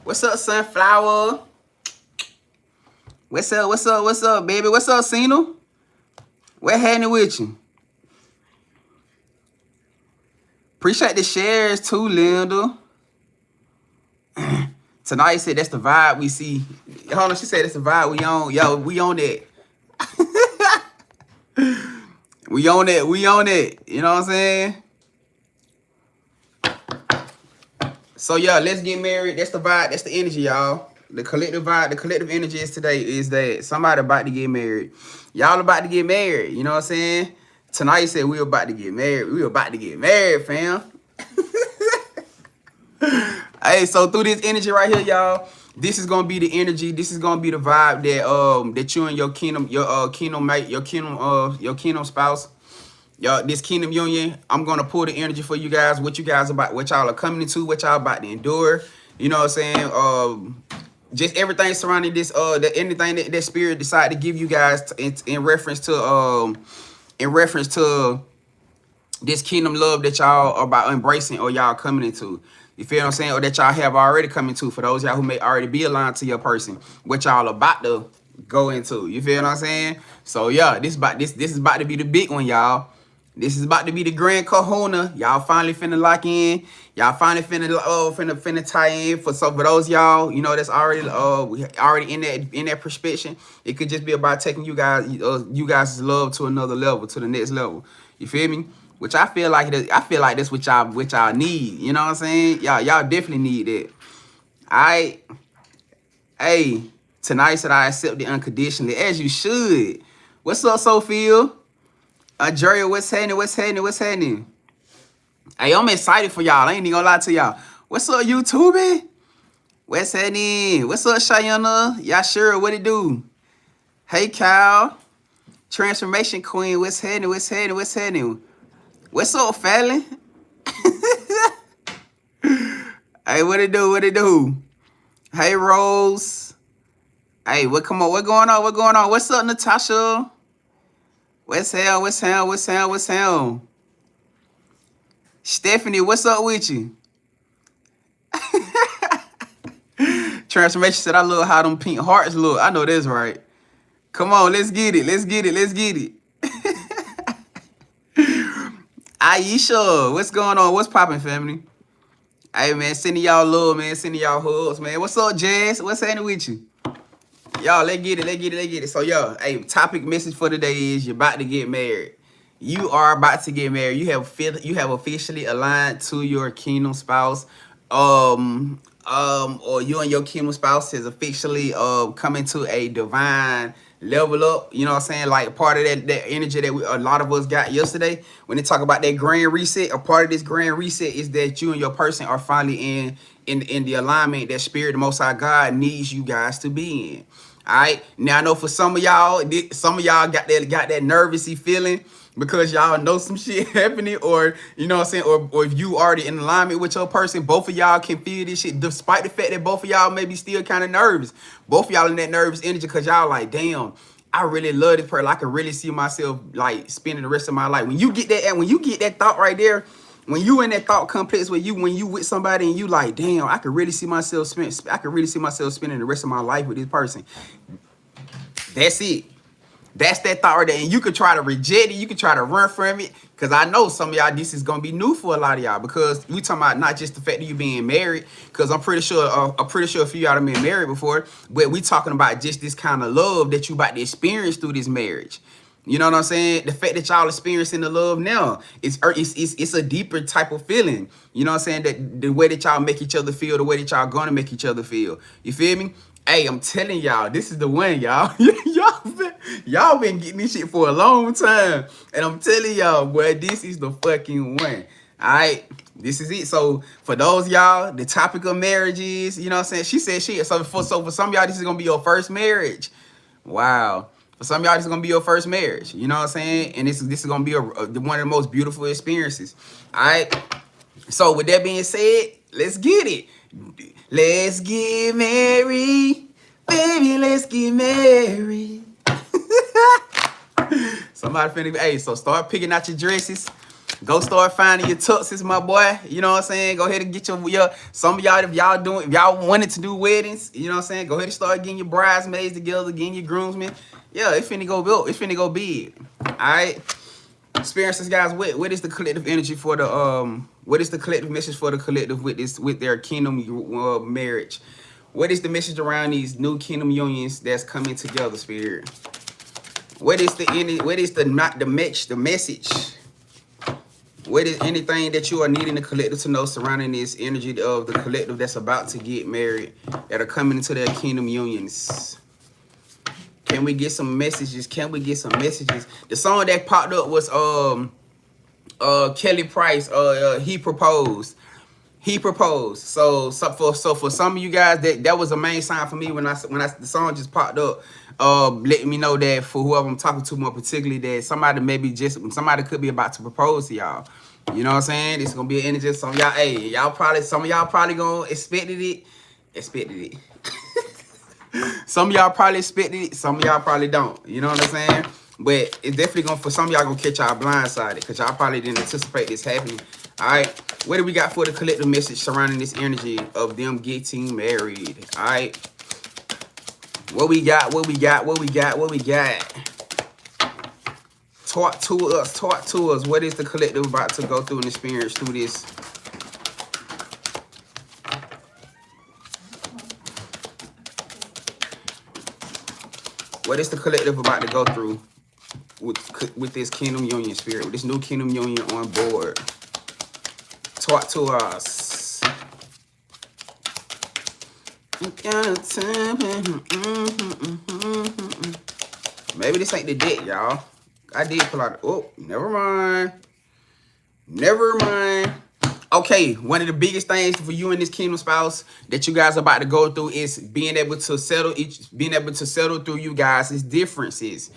What's up, Sunflower? What's up, baby? What's up, Cena? What happening with you? Appreciate the shares too, Linda. Tonight said that's the vibe we see. Hold on, she said that's the vibe we on. Yo, we on it. We on it. We on it. You know what I'm saying? So yeah, let's get married. That's the vibe. That's the energy, y'all. The collective vibe, the collective energy is today is that somebody about to get married. Y'all about to get married. You know what I'm saying? Tonight said we about to get married. We about to get married, fam. Hey, so through this energy right here, y'all, this is gonna be the energy. This is gonna be the vibe that you and your kingdom mate, your kingdom spouse, y'all, this kingdom union. I'm gonna pull the energy for you guys. What y'all are coming into, what y'all about to endure. You know what I'm saying? Just everything surrounding this, anything that spirit decided to give you guys in reference to this kingdom love that y'all are about embracing or y'all coming into. You feel what I'm saying? Or that y'all have already come into. For those y'all who may already be aligned to your person, what y'all about to go into. You feel what I'm saying? So yeah, this is about to be the big one, y'all. This is about to be the grand kahuna. Y'all finally finna lock in. Y'all finally finna tie in. For those y'all, you know, that's already in that perspection. It could just be about taking you guys' love to another level, to the next level. You feel me? Which I feel like that's what y'all need. You know what I'm saying? Y'all definitely need that. Hey, tonight said I accept it unconditionally, as you should. What's up, Sophia? Andrea, what's happening? Hey, I'm excited for y'all. I ain't even gonna lie to y'all. What's up, YouTube? What's happening? What's up, Cheyenne? Y'all sure what it do? Hey, Kyle. Transformation Queen, what's happening? What's up, Fallon? Hey, what it do? Hey, Rose. Hey, what going on? What's up, Natasha? What's hell? Stephanie, what's up with you? Transformation said, I love how them pink hearts look. I know that's right. Come on, let's get it. Aisha, what's going on? What's popping, family? Hey, man, sending y'all love, man. Sending y'all hugs, man. What's up, Jazz? What's happening with you? Y'all, let's get it. So, y'all, hey, topic message for today is you're about to get married. You are about to get married. You have officially aligned to your kingdom spouse. Or you and your kingdom spouse has officially come into a divine level up. You know what I'm saying? Like part of that energy that a lot of us got yesterday. When they talk about that grand reset, a part of this grand reset is that you and your person are finally in the alignment that Spirit, the Most High God, needs you guys to be in. All right. Now I know for some of y'all got that nervousy feeling because y'all know some shit happening, or you know what I'm saying, or if you already in alignment with your person, both of y'all can feel this shit, despite the fact that both of y'all may be still kind of nervous. Both of y'all in that nervous energy because y'all like, damn, I really love this person. I can really see myself like spending the rest of my life. When you get that thought right there, when you in that thought complex when you with somebody and you like, damn, I could really see myself spending the rest of my life with this person. That's it. That's that thought right there. And you could try to reject it. You could try to run from it. Because I know some of y'all, this is going to be new for a lot of y'all. Because we talking about not just the fact that you being married. Because I'm pretty sure a few of y'all have been married before. But we talking about just this kind of love that you about to experience through this marriage. You know what I'm saying? The fact that y'all experiencing the love now, it's a deeper type of feeling. You know what I'm saying? That the way that y'all make each other feel, the way that y'all gonna make each other feel. You feel me? Hey, I'm telling y'all, this is the one, y'all. y'all been getting this shit for a long time. And I'm telling y'all, boy, this is the fucking one. All right, this is it. So for those y'all, the topic of marriage is, you know what I'm saying? She said so for some of y'all, this is gonna be your first marriage. Wow. For some of y'all, this is gonna be your first marriage. You know what I'm saying? And this is gonna be one of the most beautiful experiences. All right. So with that being said, let's get it. Let's get married, baby. Let's get married. Somebody finna. Hey, so start picking out your dresses. Go start finding your tuxes, my boy. You know what I'm saying? Go ahead and get your some of y'all, if y'all wanted to do weddings, you know what I'm saying? Go ahead and start getting your bridesmaids together, getting your groomsmen. Yeah, it finna go built. It finna go big. Alright. Experiences, guys. What is the collective energy for the what is the collective message for the collective with their kingdom marriage? What is the message around these new kingdom unions that's coming together, Spirit? What is the message? What is anything that you are needing the collective to know surrounding this energy of the collective that's about to get married, that are coming into their kingdom unions? Can we get some messages? Can we get some messages? The song that popped up was Kelly Price. He proposed. He proposed. So for some of you guys, that was a main sign for me when the song just popped up. Letting me know that for whoever I'm talking to more particularly, that somebody could be about to propose to y'all. You know what I'm saying? It's gonna be an energy. Some of y'all, some of y'all probably gonna expected it. Some of y'all probably expected it. Some of y'all probably don't. You know what I'm saying? But it's definitely gonna, for some of y'all, gonna catch y'all blindsided because y'all probably didn't anticipate this happening. All right, what do we got for the collective message surrounding this energy of them getting married? All right, what we got? Talk to us. What is the collective about to go through and experience through this? What is the collective about to go through with this kingdom union, Spirit, with this new kingdom union on board? Talk to us. Maybe this ain't the deck, y'all. I did pull out. Oh, never mind. Okay, one of the biggest things for you and this kingdom spouse that you guys are about to go through is being able to settle through you guys' differences.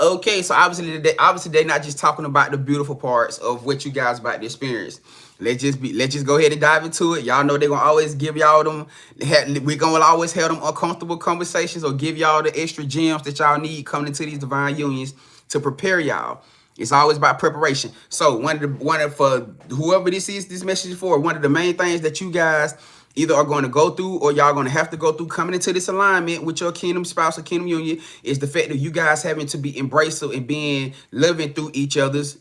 Okay, so obviously they're not just talking about the beautiful parts of what you guys about to experience. Let's just go ahead and dive into it. Y'all know they're gonna always give y'all them. We're gonna always have them uncomfortable conversations or give y'all the extra gems that y'all need coming into these divine unions to prepare y'all. It's always about preparation. So for whoever this message is for, one of the main things that you guys either are going to go through or y'all going to have to go through coming into this alignment with your kingdom spouse or kingdom union is the fact that you guys having to be embraceful and being living through each other's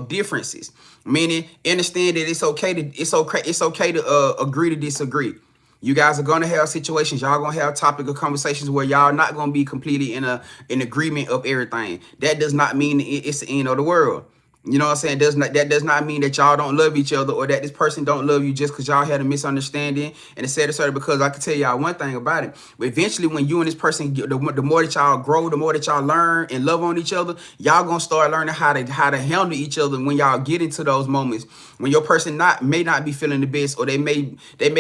differences. Meaning, understand that it's okay to agree to disagree. You guys are gonna have situations. Y'all gonna have topic of conversations where y'all not gonna be completely in agreement of everything. That does not mean it's the end of the world. You know what I'm saying? That does not mean that y'all don't love each other or that this person don't love you just because y'all had a misunderstanding and etc. Because I can tell y'all one thing about it. But eventually, when you and this person, the more that y'all grow, the more that y'all learn and love on each other, y'all gonna start learning how to handle each other when y'all get into those moments when your person may not be feeling the best, or they may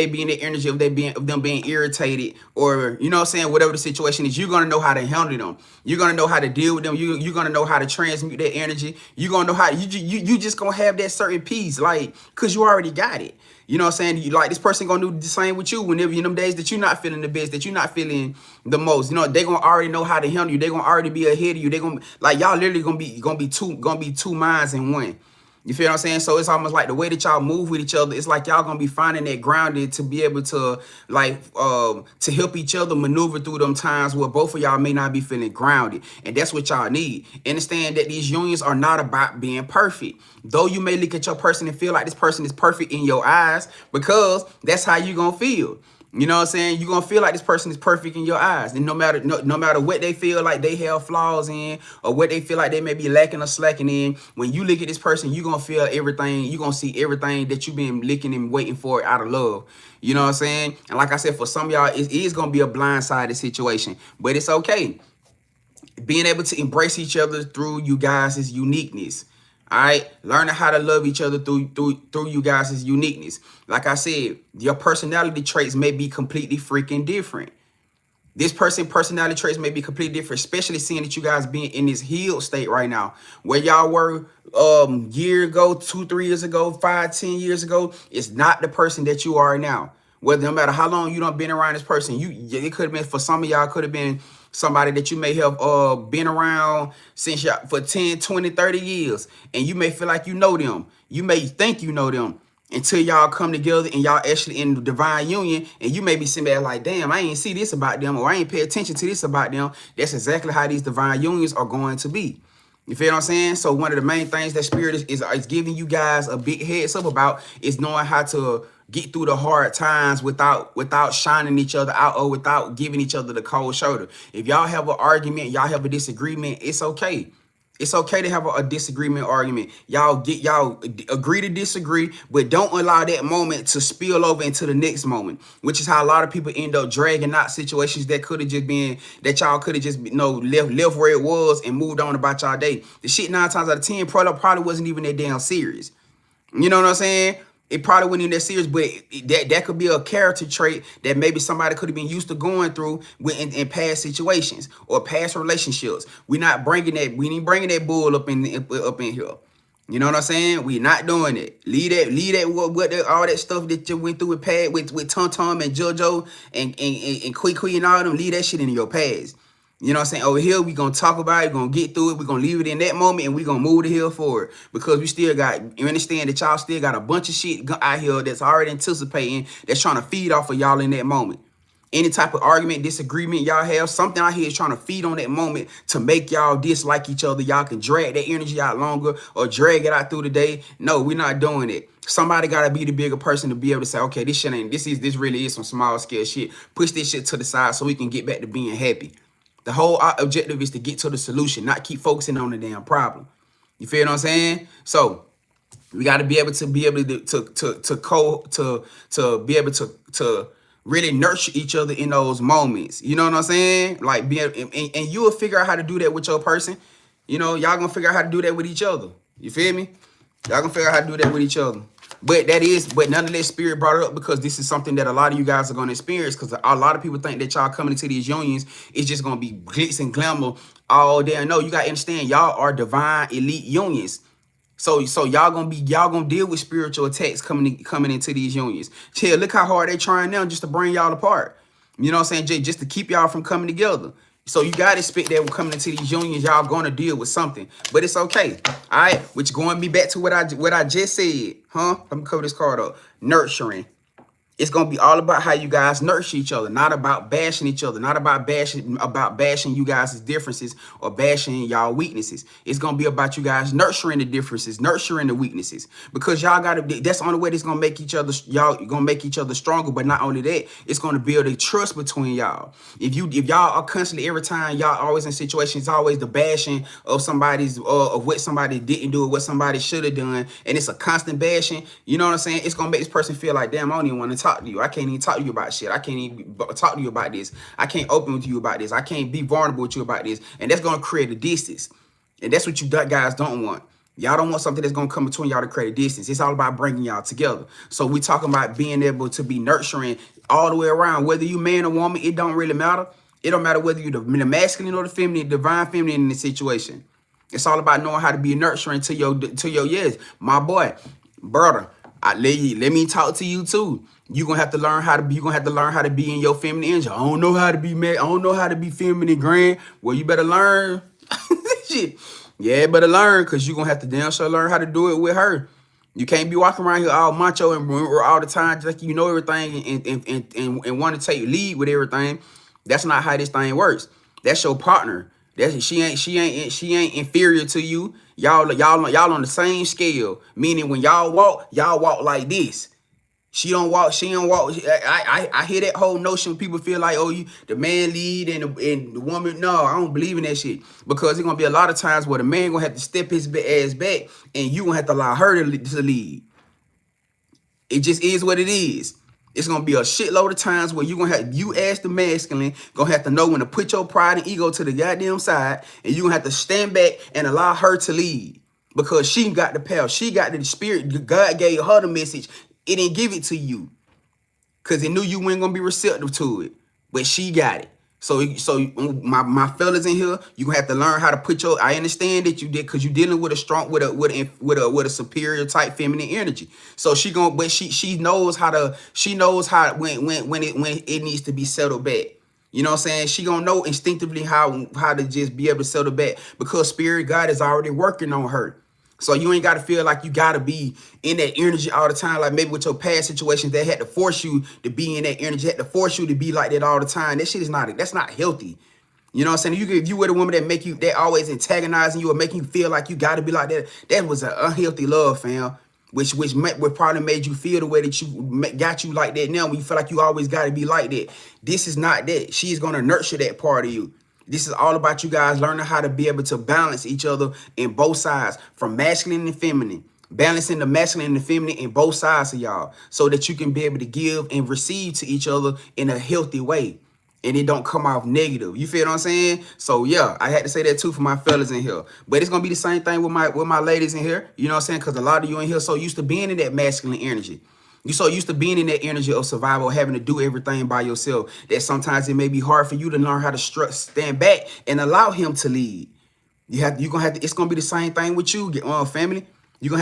be in the energy of them being irritated, or you know what I'm saying, whatever the situation is. You're gonna know how to handle them. You're gonna know how to deal with them. You're gonna know how to transmute that energy. You're gonna know how you just gonna have that certain peace, like, cause you already got it. You know what I'm saying? You, like, this person gonna do the same with you whenever in them days that you're not feeling the best, that you're not feeling the most. You know, they gonna already know how to handle you. They gonna already be ahead of you. They gonna, like, y'all literally gonna be two minds in one. You feel what I'm saying? So it's almost like the way that y'all move with each other, it's like y'all gonna be finding that grounded to be able to, like, to help each other maneuver through them times where both of y'all may not be feeling grounded. And that's what y'all need. Understand that these unions are not about being perfect. Though you may look at your person and feel like this person is perfect in your eyes, because that's how you gonna feel. You know what I'm saying? You're going to feel like this person is perfect in your eyes. And no matter what they feel like they have flaws in, or what they feel like they may be lacking or slacking in, when you look at this person, you're going to feel everything. You're going to see everything that you've been looking and waiting for out of love. You know what I'm saying? And like I said, for some of y'all, it is going to be a blindsided situation. But it's okay. Being able to embrace each other through you guys' uniqueness. All right, learning how to love each other through you guys' uniqueness. Like I said, your personality traits may be completely freaking different. This personality traits may be completely different, especially seeing that you guys being in this healed state right now. Where y'all were year ago, 2-3 years ago, 5-10 years ago, it's not the person that you are now. Whether no matter how long you done been around this person, it could have been, for some of y'all, could have been somebody that you may have been around since y'all for 10, 20, 30 years. And you may feel like you know them. You may think you know them until y'all come together and y'all actually in the divine union, and you may be sitting there like, damn, I ain't see this about them, or I ain't pay attention to this about them. That's exactly how these divine unions are going to be. You feel what I'm saying? So one of the main things that Spirit is giving you guys a big heads up about is knowing how to get through the hard times without shining each other out, or without giving each other the cold shoulder. If y'all have an argument, y'all have a disagreement, it's okay. It's okay to have a disagreement argument. Y'all agree to disagree, but don't allow that moment to spill over into the next moment, which is how a lot of people end up dragging out situations that could have just been, that y'all could have just, left where it was and moved on about y'all day. The shit 9 times out of 10 probably wasn't even that damn serious. You know what I'm saying? It probably wasn't even that serious, but that could be a character trait that maybe somebody could have been used to going through in past situations or past relationships. We ain't bringing that bull up in here. You know what I'm saying? We not doing it. Leave that all that stuff that you went through with Tum Tum and JoJo and Quee and all of them. Leave that shit in your past. You know what I'm saying? Over here, we're going to talk about it. We're going to get through it. We're going to leave it in that moment, and we're going to move the hill forward. Because we still got, you understand that y'all still got a bunch of shit out here that's already anticipating, that's trying to feed off of y'all in that moment. Any type of argument, disagreement y'all have, something out here is trying to feed on that moment to make y'all dislike each other. Y'all can drag that energy out longer or drag it out through the day. No, we're not doing it. Somebody got to be the bigger person to be able to say, okay, this really is some small scale shit. Push this shit to the side so we can get back to being happy. The whole objective is to get to the solution, not keep focusing on the damn problem. You feel what I'm saying? So we got to be able to really nurture each other in those moments. You know what I'm saying? Like and you will figure out how to do that with your person. You know, y'all gonna figure out how to do that with each other. You feel me? Y'all gonna figure out how to do that with each other. But nonetheless, Spirit brought it up because this is something that a lot of you guys are going to experience, because a lot of people think that y'all coming into these unions, it's just going to be glitz and glamour all day. No, you got to understand, y'all are divine elite unions. So y'all gonna deal with spiritual attacks coming into these unions. Chill, look how hard they trying now just to bring y'all apart. You know what I'm saying? Just to keep y'all from coming together. So you got to expect that when coming into these unions, y'all going to deal with something. But it's okay. All right? Which going me back to what I just said. Let me cover this card up. Nurturing. It's going to be all about how you guys nurture each other, not about bashing each other, not about bashing you guys' differences or bashing y'all weaknesses. It's going to be about you guys nurturing the differences, nurturing the weaknesses, because y'all got to, that's the only way that's going to make each other, y'all going to make each other stronger. But not only that, it's going to build a trust between y'all. If y'all are constantly, every time y'all always in situations, always the bashing of somebody's, of what somebody didn't do or what somebody should have done, and it's a constant bashing, you know what I'm saying? It's going to make this person feel like, damn, I don't even want to talk to you. I can't even talk to you about shit. I can't even talk to you about this. I can't open with you about this. I can't be vulnerable with you about this. And that's going to create a distance. And that's what you guys don't want. Y'all don't want something that's going to come between y'all to create a distance. It's all about bringing y'all together. So we talking about being able to be nurturing all the way around. Whether you man or woman, it don't really matter. It don't matter whether you're the masculine or the feminine, divine feminine in the situation. It's all about knowing how to be nurturing to your yes. My boy, brother, let me talk to you too. You're gonna have to learn how to be in your feminine energy. I don't know how to be mad. I don't know how to be feminine, grand. Well, you better learn. Shit. Yeah, better learn, because you're gonna have to damn sure learn how to do it with her. You can't be walking around here all macho and all the time, just like you know everything and want to take lead with everything. That's not how this thing works. That's your partner. She ain't inferior to you. Y'all on the same scale. Meaning when y'all walk like this. She don't walk. I hear that whole notion. People feel like, oh, the man lead and the woman. No, I don't believe in that shit, because it's gonna be a lot of times where the man gonna have to step his ass back, and you gonna have to allow her to lead. It just is what it is. It's gonna be a shitload of times where you as the masculine gonna have to know when to put your pride and ego to the goddamn side, and you gonna have to stand back and allow her to lead, because she got the power. She got the spirit. God gave her the message. It didn't give it to you because it knew you weren't going to be receptive to it. But she got it. So my fellas in here, you gonna have to learn how to put your. I understand that you did because you're dealing with a strong with a superior type feminine energy. So but she knows how to. She knows how when it needs to be settled back. You know what I'm saying? She gonna know instinctively how to just be able to settle back because spirit God is already working on her. So you ain't got to feel like you got to be in that energy all the time. Like maybe with your past situations that had to force you to be in that energy, had to force you to be like that all the time. That shit is that's not healthy. You know what I'm saying? If you were the woman that always antagonizing you or making you feel like you got to be like that, that was an unhealthy love, fam. Which probably made you feel the way that got you like that now when you feel like you always got to be like that. This is not that. She is going to nurture that part of you. This is all about you guys learning how to be able to balance each other in both sides, from masculine and feminine. Balancing the masculine and the feminine in both sides of y'all so that you can be able to give and receive to each other in a healthy way. And it don't come off negative. You feel what I'm saying? So yeah, I had to say that too for my fellas in here. But it's gonna be the same thing with my ladies in here. You know what I'm saying? Because a lot of you in here so used to being in that masculine energy. You so used to being in that energy of survival, having to do everything by yourself, that sometimes it may be hard for you to learn how to stand back and allow him to lead. It's gonna be the same thing with you, family. You're gonna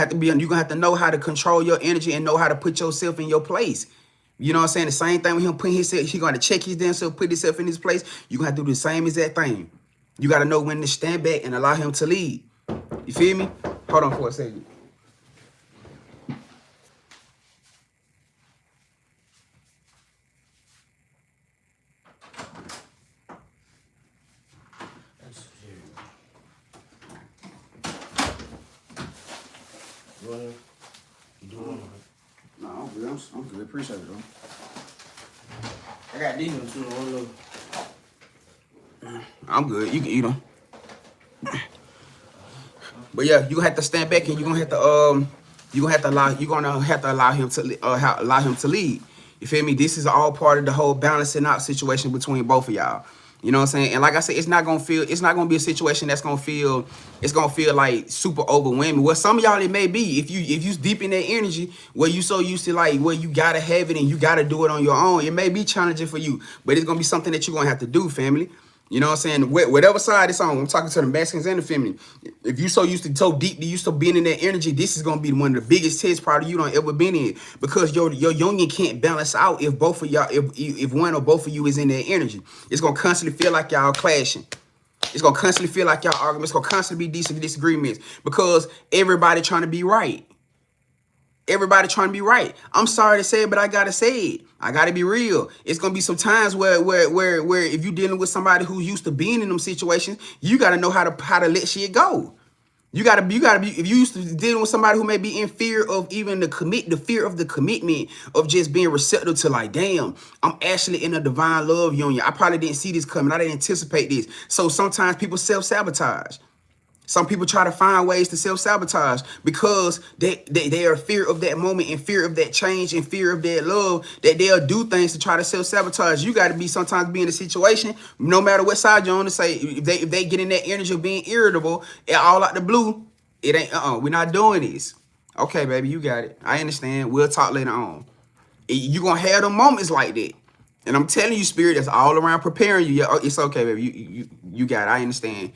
have to know how to control your energy and know how to put yourself in your place. You know what I'm saying? The same thing with him putting himself, he's gonna check his damn self, put himself in his place. You're gonna have to do the same exact thing. You gotta know when to stand back and allow him to lead. You feel me? Hold on for a second. No, I'm good. I'm good. Appreciate it, though. I got these ones too. I'm good. You can eat them. But yeah, you gonna have to stand back and you're gonna have to allow him to lead. You feel me? This is all part of the whole balancing out situation between both of y'all. You know what I'm saying? And like I said, it's not gonna be a situation that's gonna feel like super overwhelming. Well, some of y'all it may be if you deep in that energy where you so used to like where you gotta have it and you gotta do it on your own. It may be challenging for you, but it's gonna be something that you're gonna have to do, family. You know what I'm saying? Whatever side it's on, I'm talking to the masculines and the feminine. If you so used to so deeply used to being in that energy, this is gonna be one of the biggest tests probably you don't ever been in because your union can't balance out if both of y'all, if one or both of you is in that energy. It's gonna constantly feel like y'all clashing. It's gonna constantly feel like y'all arguing. It's gonna constantly be disagreements because everybody trying to be right. Everybody trying to be right. I'm sorry to say it, but I gotta say it. I gotta be real. It's gonna be some times where if you're dealing with somebody who's used to being in them situations, you gotta know how to let shit go. You gotta be if you used to dealing with somebody who may be in fear of even the fear of the commitment of just being receptive to like, damn, I'm actually in a divine love union. I probably didn't see this coming. I didn't anticipate this. So sometimes people self-sabotage. Some people try to find ways to self-sabotage because they are fear of that moment and fear of that change and fear of that love that they'll do things to try to self-sabotage. You got to be sometimes be in a situation, no matter what side you're on, to say if they get in that energy of being irritable and all out the blue, it ain't, we're not doing this. Okay, baby, you got it. I understand. We'll talk later on. You're going to have them moments like that. And I'm telling you, spirit, that's all around preparing you. It's okay, baby. You got it. I understand.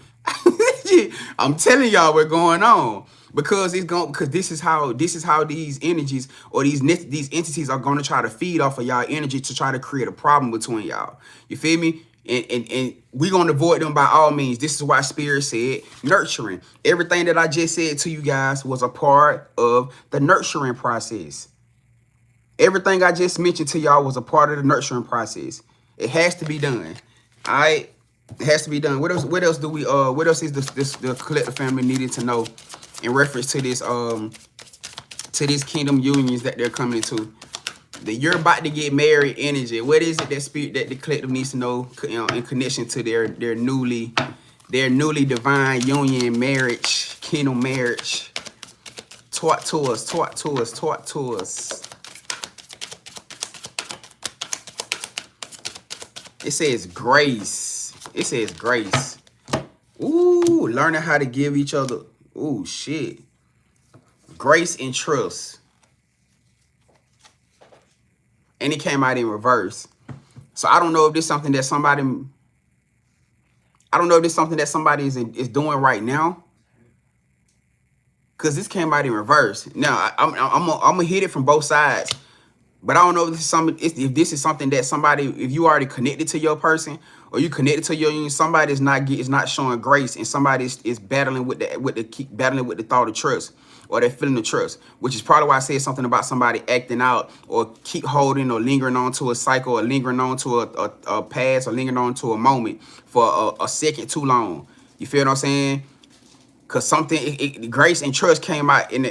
I'm telling y'all what's going on because this is how these energies or these entities are going to try to feed off of y'all energy to try to create a problem between y'all. You feel me? And we're going to avoid them by all means. This is why Spirit said nurturing. Everything that I just said to you guys was a part of the nurturing process. Everything I just mentioned to y'all was a part of the nurturing process. It has to be done. All right? It has to be done. What else is the collective family needed to know in reference to this kingdom unions that they're coming into? That you're about to get married energy. What is it that the collective needs to know, in connection to their newly divine union, marriage, kingdom marriage? Talk to us. It says grace. It says grace. Ooh, learning how to give each other. Ooh, shit. Grace and trust. And it came out in reverse. So I don't know if this is something that somebody I don't know if this is something that somebody is doing right now, because this came out in reverse. Now, I'm gonna hit it from both sides. But I don't know if this is something that somebody, if you already connected to your person or you connected to your union, somebody is not showing grace, and somebody is battling with keep battling with the thought of trust, or they're feeling the trust, which is probably why I said something about somebody acting out or keep holding or lingering on to a cycle, or lingering on to a past, or lingering on to a moment for a second too long. You feel what I'm saying? Cause something, grace and trust came out in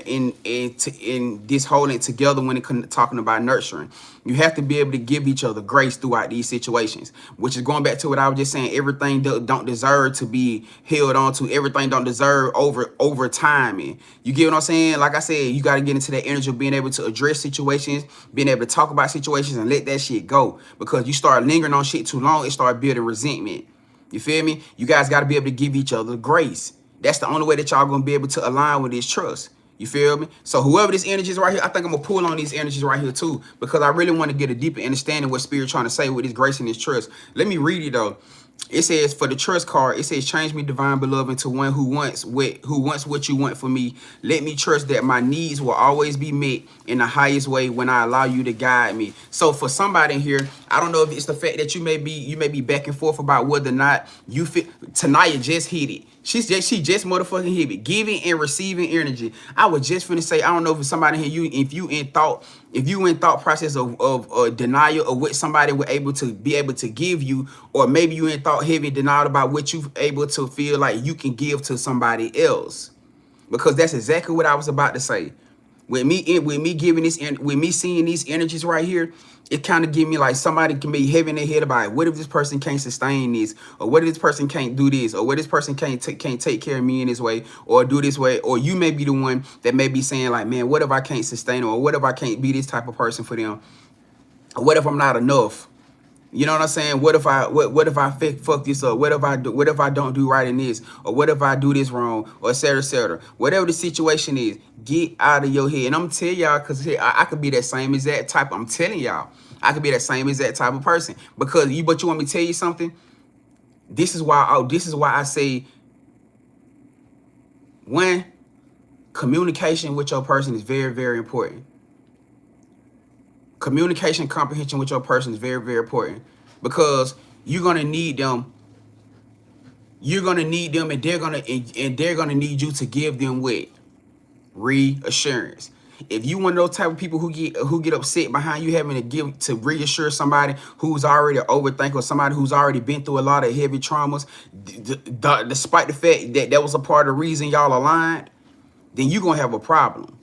this holding together when it talking about nurturing. You have to be able to give each other grace throughout these situations, which is going back to what I was just saying. Everything don't deserve to be held on to. Everything don't deserve over time. And you get what I'm saying? Like I said, you got to get into that energy of being able to address situations, being able to talk about situations and let that shit go. Because you start lingering on shit too long, it start building resentment. You feel me? You guys got to be able to give each other grace. That's the only way that y'all gonna be able to align with this trust. You feel me? So whoever this energy is right here, I think I'm gonna pull on these energies right here too, because I really want to get a deeper understanding what Spirit trying to say with this grace and this trust. Let me read it though. It says, for the trust card, it says, change me, divine beloved, into one who wants what you want for me. Let me trust that my needs will always be met in the highest way when I allow you to guide me. So for somebody in here, I don't know if it's the fact that you may be back and forth about whether or not you feel. Tanaya just hit it. She just motherfucking hit it. Giving and receiving energy. I was just finna say, I don't know if it's somebody here, if you in thought process of denial of what somebody would be able to give you, or maybe you in thought heavy denial about what you able to feel like you can give to somebody else. Because that's exactly what I was about to say. With me giving this, with me seeing these energies right here, it kind of give me like somebody can be heavy in their head about it. What if this person can't sustain this, or what if this person can't do this, or what if this person can't take care of me in this way, or do this way, or you may be the one that may be saying like, man, what if I can't sustain, or what if I can't be this type of person for them, or what if I'm not enough? You know what I'm saying? What if I fuck this up? What if I don't do right in this? Or what if I do this wrong? Or et cetera, et cetera. Whatever the situation is, get out of your head. And I'm gonna tell y'all, because I could be that same exact type. I'm telling y'all, I could be that same exact type of person. Because but you want me to tell you something? This is why I say, one, communication with your person is very, very important. Communication, comprehension with your person is very, very important, because you're gonna need them. You're gonna need them, and they're gonna need you to give them what? Reassurance. If you one of those type of people who get upset behind you having to reassure somebody who's already overthinking, or somebody who's already been through a lot of heavy traumas, despite the fact that that was a part of the reason y'all aligned, then you're gonna have a problem.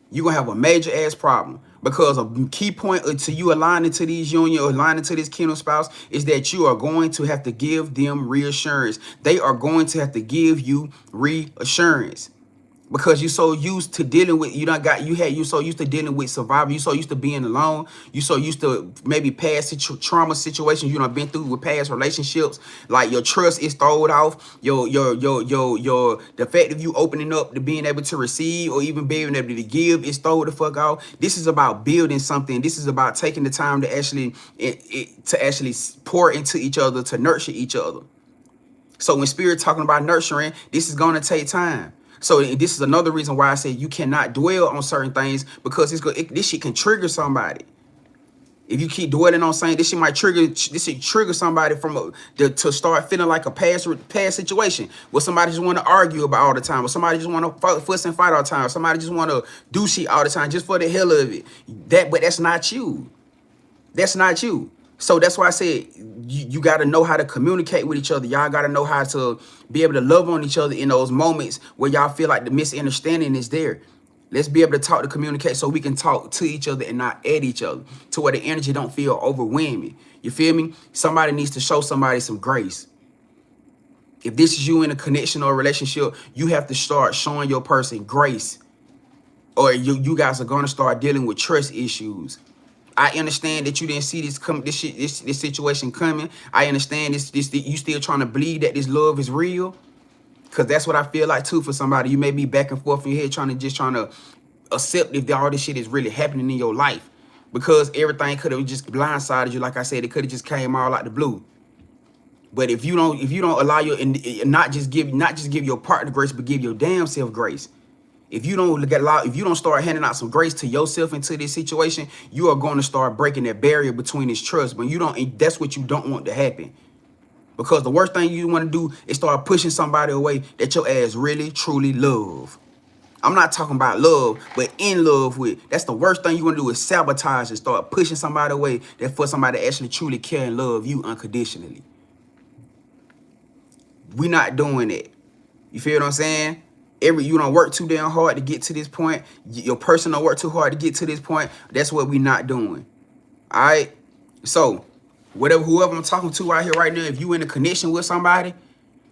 You're gonna have a major ass problem, because a key point to you aligning to these union, or aligning to this kingdom spouse, is that you are going to have to give them reassurance. They are going to have to give you reassurance, because you're so used to dealing with, you so used to dealing with survival. You so used to being alone. You so used to maybe past trauma situations you done been through with past relationships. Like your trust is thrown off. The fact of you opening up to being able to receive, or even being able to give, is thrown the fuck off. This is about building something. This is about taking the time to actually pour into each other, to nurture each other. So when Spirit talking about nurturing, this is gonna take time. So this is another reason why I say you cannot dwell on certain things, because this shit can trigger somebody. If you keep dwelling on saying this shit might trigger somebody to start feeling like a past situation, where somebody just want to argue about all the time, or somebody just want to fuss and fight all the time, or somebody just want to do shit all the time just for the hell of it. But that's not you. That's not you. So that's why I said you got to know how to communicate with each other. Y'all got to know how to be able to love on each other in those moments where y'all feel like the misunderstanding is there. Let's be able to talk, to communicate, so we can talk to each other and not at each other, to where the energy don't feel overwhelming. You feel me? Somebody needs to show somebody some grace. If this is you in a connection or a relationship, you have to start showing your person grace, or you guys are going to start dealing with trust issues. I understand that you didn't see this situation coming. I understand this you still trying to believe that this love is real, because that's what I feel like too for somebody. You may be back and forth in your head trying to accept if all this shit is really happening in your life, because everything could have just blindsided you. Like I said, it could have just came all out the blue. But if you don't allow your, and not just give your partner grace, but give your damn self grace. If you don't start handing out some grace to yourself into this situation, you are going to start breaking that barrier between this trust. But that's what you don't want to happen. Because the worst thing you want to do is start pushing somebody away that your ass really, truly love. I'm not talking about love, but in love with. That's the worst thing you want to do is sabotage and start pushing somebody away that for somebody to actually truly care and love you unconditionally. We not doing that. You feel what I'm saying? You don't work too damn hard to get to this point. Your person don't work too hard to get to this point. That's what we not doing. All right? So, whoever I'm talking to out here right now, if you in a connection with somebody,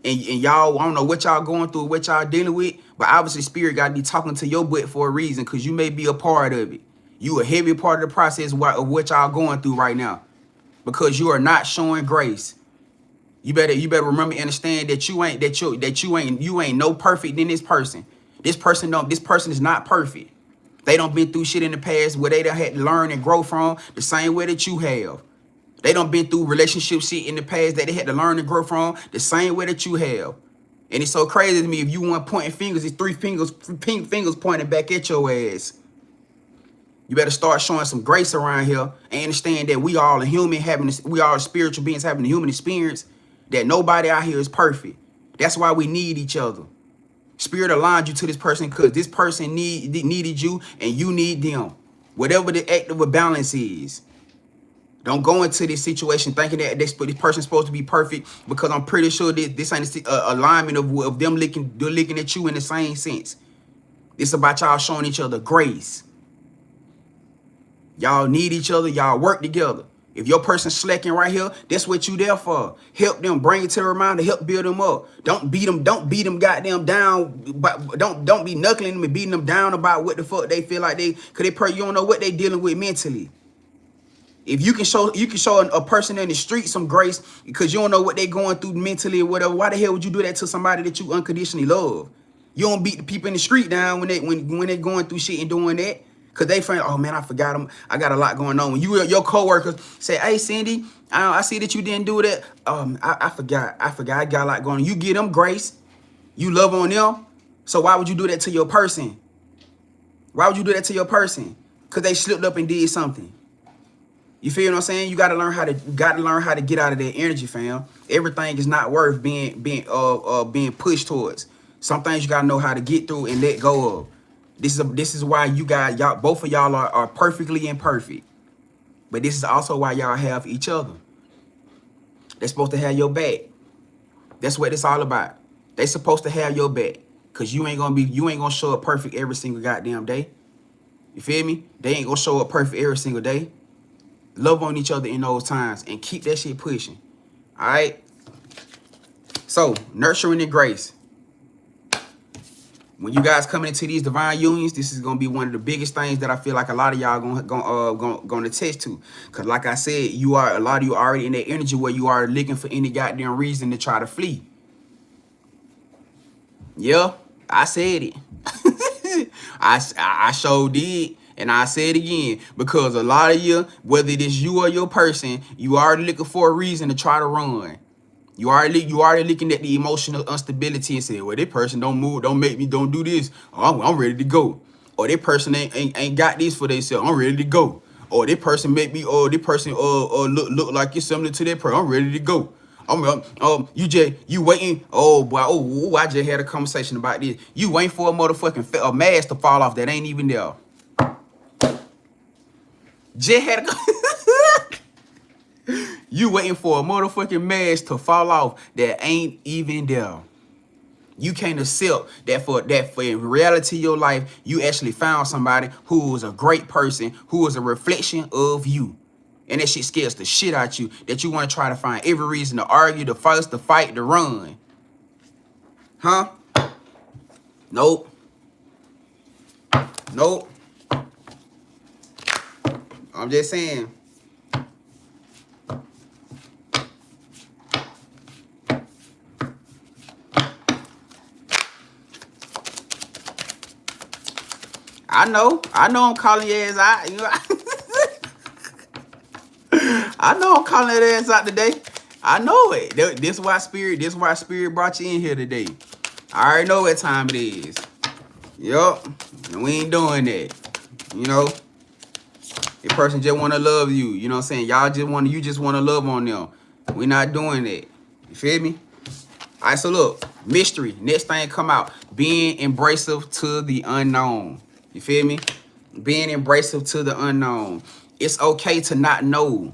and y'all, I don't know what y'all going through, what y'all dealing with, but obviously spirit got to be talking to your butt for a reason, because you may be a part of it. You a heavy part of the process of what y'all going through right now, because you are not showing grace. You better remember and understand that you ain't no perfect than this person. This person is not perfect. They don't been through shit in the past where they done had to learn and grow from the same way that you have. They done been through relationship shit in the past that they had to learn and grow from the same way that you have. And it's so crazy to me, if you want pointing fingers, it's three pink fingers pointing back at your ass. You better start showing some grace around here and understand that we all spiritual beings having a human experience, that nobody out here is perfect. That's why we need each other. Spirit aligned you to this person because this person needed you and you need them. Whatever the act of a balance is. Don't go into this situation thinking that this person's supposed to be perfect, because I'm pretty sure this ain't a alignment of them looking at you in the same sense. It's about y'all showing each other grace. Y'all need each other. Y'all work together. If your person's slacking right here, that's what you there for. Help them, bring it to the reminder, help build them up. Don't beat them goddamn down. But don't be knuckling them and beating them down about what the fuck they feel like you don't know what they dealing with mentally. If you can show a person in the street some grace because you don't know what they going through mentally or whatever, why the hell would you do that to somebody that you unconditionally love? You don't beat the people in the street down when they going through shit and doing that. Cause they find, oh man, I forgot them. I got a lot going on. When your coworkers say, hey Cindy, I see that you didn't do that. I forgot. I got a lot going on. You give them grace. You love on them. So why would you do that to your person? Why would you do that to your person? Cause they slipped up and did something. You feel what I'm saying? You gotta learn how to get out of that energy, fam. Everything is not worth being pushed towards. Some things you gotta know how to get through and let go of. This is why both of y'all are perfectly imperfect. But this is also why y'all have each other. They're supposed to have your back. That's what it's all about. They supposed to have your back. Cause you ain't gonna show up perfect every single goddamn day. You feel me? They ain't gonna show up perfect every single day. Love on each other in those times and keep that shit pushing. All right. So nurturing and grace. When you guys coming into these divine unions, this is gonna be one of the biggest things that I feel like a lot of y'all gonna attest to. Cause like I said, a lot of you are already in that energy where you are looking for any goddamn reason to try to flee. Yeah, I said it. I sure did. And I say it again, because a lot of you, whether it is you or your person, you already looking for a reason to try to run. You already looking at the emotional instability and say, well, this person don't move, don't make me, don't do this. Oh, I'm ready to go. Or this person ain't got this for themselves. I'm ready to go. Or this person make me, or this person look like you're similar to that person. I'm ready to go. You waiting. Oh boy, I just had a conversation about this. You waiting for a motherfucking mask to fall off that ain't even there. Just had a You waiting for a motherfucking mask to fall off that ain't even there. You can't accept that for in reality of your life, you actually found somebody who was a great person, who was a reflection of you. And that shit scares the shit out you, that you want to try to find every reason to argue, to fuss, to fight, to run. Huh? Nope. Nope. I'm just saying. I know I'm calling your ass out. You know, I know I'm calling that ass out today. I know it. This why spirit brought you in here today. I already know what time it is. Yup. And we ain't doing that. You know? The person just want to love you. You know what I'm saying? You just want to love on them. We not doing that. You feel me? All right, so look. Mystery. Next thing come out. Being embracive to the unknown. You feel me? Being embracive to the unknown. It's okay to not know.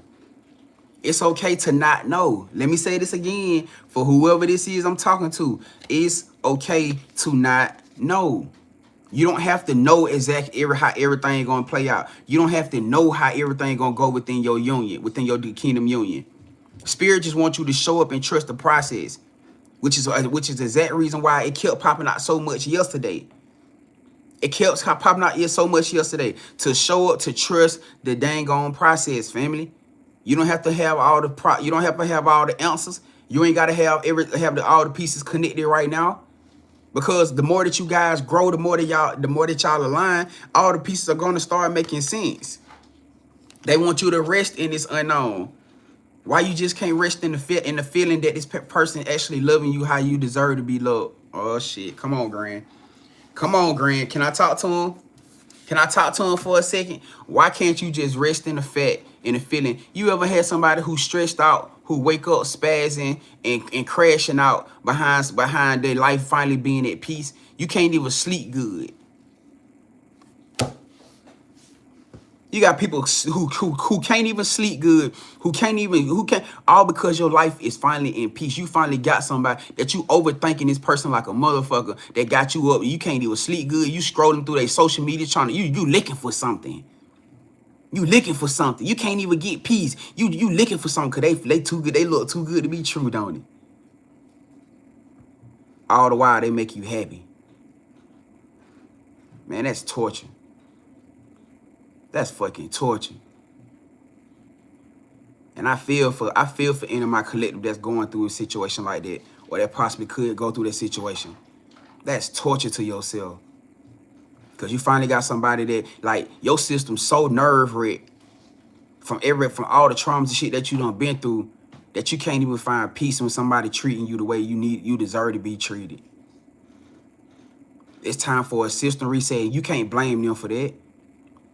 It's okay to not know. Let me say this again for whoever this is I'm talking to. It's okay to not know. You don't have to know exactly how everything gonna play out. You don't have to know how everything gonna go within your union, within your kingdom union. Spirit just wants you to show up and trust the process, which is the exact reason why it kept popping out so much yesterday. It kept popping out here so much yesterday to show up, to trust the dang on process, family. You don't have to have all the you don't have to have all the answers. You ain't gotta have all the pieces connected right now. Because the more that you guys grow, the more that y'all align, all the pieces are gonna start making sense. They want you to rest in this unknown. Why you just can't rest in the feeling that this person actually loving you how you deserve to be loved? Oh shit! Come on, Grand. Come on, Grand. Can I talk to him? Can I talk to him for a second? Why can't you just rest in the feeling? You ever had somebody who's stressed out, who wake up spazzing and crashing out behind their life finally being at peace? You can't even sleep good. You got people who can't even sleep good, who can't all because your life is finally in peace. You finally got somebody that you overthinking this person like a motherfucker that got you up. You can't even sleep good. You scrolling through their social media trying to you looking for something. You looking for something. You can't even get peace. You looking for something because they too good. They look too good to be true, don't it? All the while they make you happy. Man, that's torture. That's fucking torture. And I feel for any of my collective that's going through a situation like that, or that possibly could go through that situation. That's torture to yourself. Because you finally got somebody that, like, your system's so nerve-wrecked from all the traumas and shit that you done been through that you can't even find peace when somebody treating you the way you deserve to be treated. It's time for a system reset. You can't blame them for that.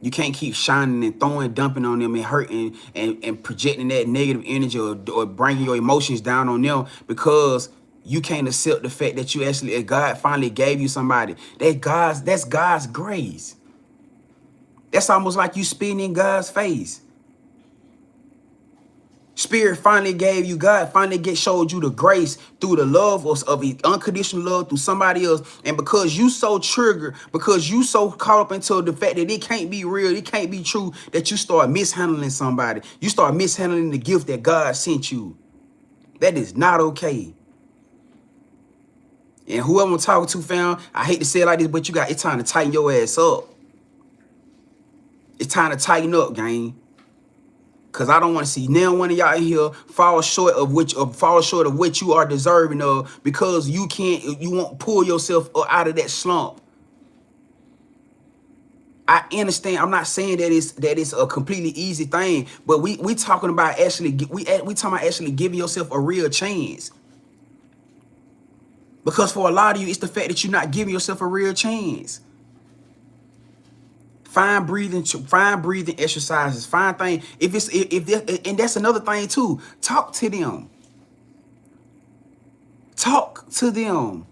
You can't keep shining and dumping on them and hurting and projecting that negative energy or bringing your emotions down on them because you can't accept the fact that God finally gave you somebody. That's God's grace. That's almost like you spitting in God's face. Spirit finally gave you, God finally showed you the grace through the love of the unconditional love through somebody else. And because you so triggered, because you so caught up into the fact that it can't be real, it can't be true, that you start mishandling somebody. You start mishandling the gift that God sent you. That is not okay. And whoever I'm talking to, fam, I hate to say it like this, but it's time to tighten your ass up. It's time to tighten up, gang. Cause I don't want to see now one of y'all in here fall short of what you are deserving of because you won't pull yourself out of that slump. I understand. I'm not saying that it's a completely easy thing, but we talking about actually giving yourself a real chance. Because for a lot of you, it's the fact that you're not giving yourself a real chance. Find breathing exercises. Find things. And that's another thing too. Talk to them. Talk to them.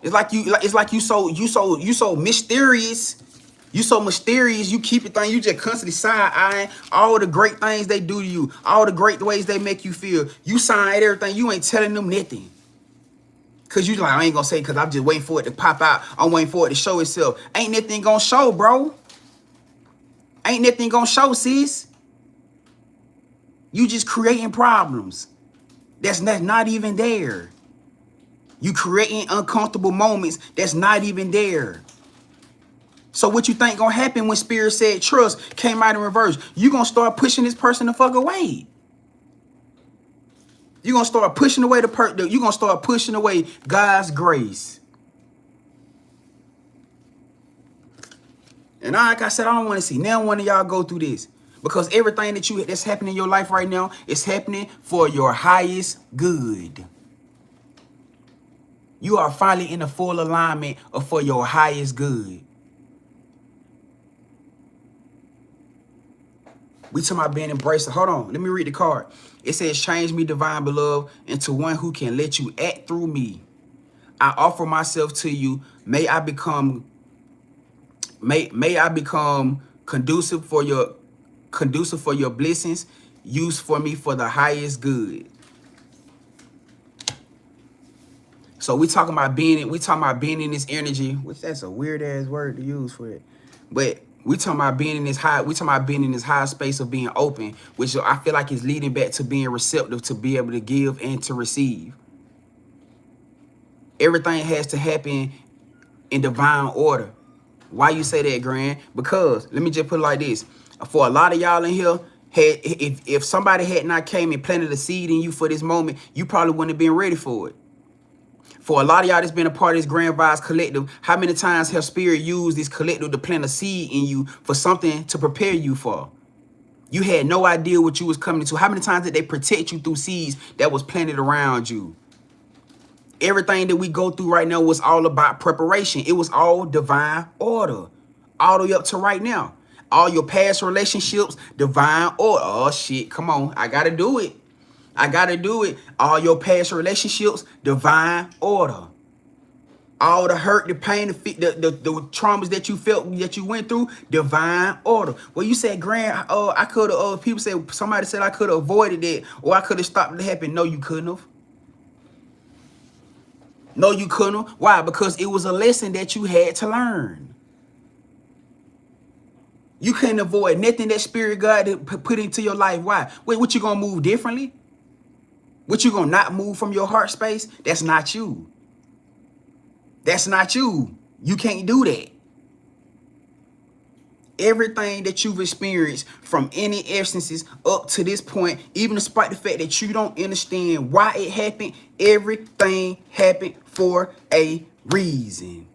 It's like you so mysterious. You so mysterious. You keep it thing. You just constantly side-eyeing all the great things they do to you, all the great ways they make you feel. You sign everything. You ain't telling them nothing. Cause you like, I ain't gonna say cause I'm just waiting for it to pop out. I'm waiting for it to show itself. Ain't nothing gonna show, bro. Ain't nothing gonna show, sis. You just creating problems. That's not even there. You creating uncomfortable moments that's not even there. So what you think gonna happen when Spirit said trust came out in reverse? You gonna start pushing this person the fuck away. You're gonna start pushing away you're gonna start pushing away God's grace. And like I said, I don't want to see now one of y'all go through this. Because everything that's happening in your life right now is happening for your highest good. You are finally in the full alignment of for your highest good. We talking about being embraced. Hold on, let me read the card. It says, change me, divine beloved, into one who can let you act through me. I offer myself to you. May I become conducive for your blessings, used for me for the highest good. So we talking about being in this energy, which that's a weird ass word to use for it. But we talking about being in this high space of being open, which I feel like is leading back to being receptive, to be able to give and to receive. Everything has to happen in divine order. Why you say that, Grand? Because let me just put it like this. For a lot of y'all in here, if somebody had not came and planted a seed in you for this moment, you probably wouldn't have been ready for it. For a lot of y'all that's been a part of this Grand Vibes Collective, how many times have Spirit used this collective to plant a seed in you for something to prepare you for? You had no idea what you was coming to. How many times did they protect you through seeds that was planted around you? Everything that we go through right now was all about preparation. It was all divine order, all the way up to right now. All your past relationships, divine order. Oh, shit, come on. I got to do it. I got to do it. All your past relationships, divine order. All the hurt, the pain, the traumas that you felt, that you went through, divine order. Well, you said, Grand, I could have, people said, somebody said I could have avoided it, or I could have stopped it happening. No, you couldn't have. No, you couldn't. Why? Because it was a lesson that you had to learn. You couldn't avoid nothing that Spirit God put into your life. Why? Wait, what you gonna move differently? What you gonna not move from your heart space? That's not you. That's not you. You can't do that. Everything that you've experienced from any instances up to this point, even despite the fact that you don't understand why it happened, everything happened for a reason.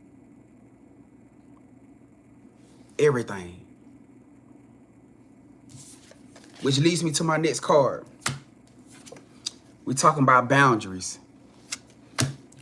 Everything. Which leads me to my next card. We're talking about boundaries.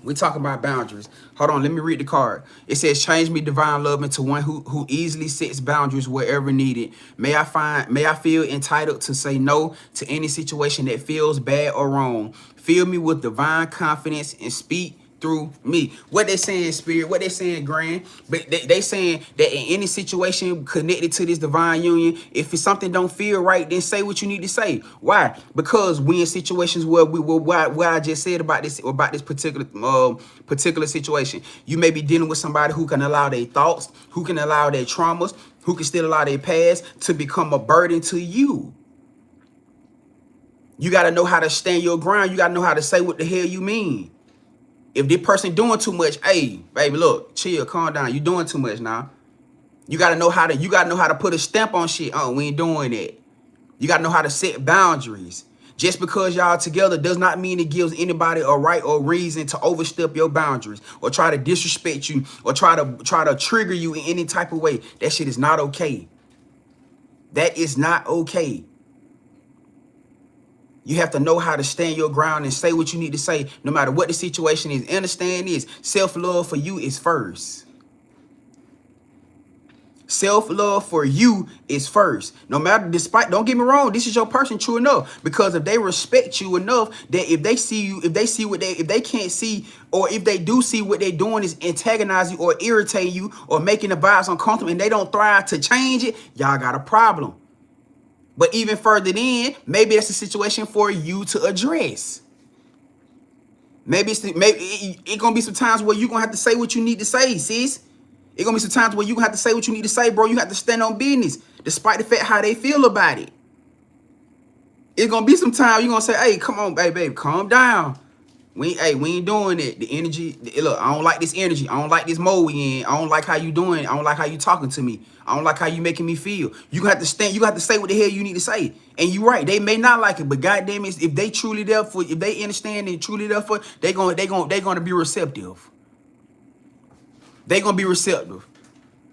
We're talking about boundaries. Hold on, let me read the card. It says, change me, divine love, into one who easily sets boundaries wherever needed. May I feel entitled to say no to any situation that feels bad or wrong. Fill me with divine confidence and speak through me. What they saying, Spirit, what they saying, Grand, but they saying that in any situation connected to this divine union, if it's something don't feel right, then say what you need to say. Why? Because we in situations where where I just said about this particular situation. You may be dealing with somebody who can allow their thoughts, who can allow their traumas, who can still allow their past to become a burden to you. You got to know how to stand your ground. You got to know how to say what the hell you mean. If this person doing too much, hey, baby, look, chill, calm down. You doing too much now. You gotta know how to put a stamp on shit. Oh, we ain't doing that. You gotta know how to set boundaries. Just because y'all together does not mean it gives anybody a right or reason to overstep your boundaries or try to disrespect you or try to trigger you in any type of way. That shit is not okay. That is not okay. You have to know how to stand your ground and say what you need to say, no matter what the situation is. Understand this, self-love for you is first. Self-love for you is first. No matter, don't get me wrong, this is your person, true enough. Because if they respect you enough, that if they see you, if they can't see, or if they do see what they're doing is antagonize you or irritate you or making the vibes uncomfortable and they don't thrive to change it, y'all got a problem. But even further in, maybe that's a situation for you to address. Maybe it's gonna be some times where you're gonna have to say what you need to say, sis. It's gonna be some times where you're gonna have to say what you need to say, bro. You have to stand on business, despite the fact how they feel about it. It's gonna be some time you're gonna say, hey, come on, babe, calm down. We ain't doing it. The energy, look, I don't like this energy. I don't like this mode we in. I don't like how you doing. I don't like how you talking to me. I don't like how you making me feel. You have to stand. You have to say what the hell you need to say. And you're right. They may not like it, but goddamn it, if they truly there for, if they understand and truly there for, they gonna be receptive. They gonna be receptive.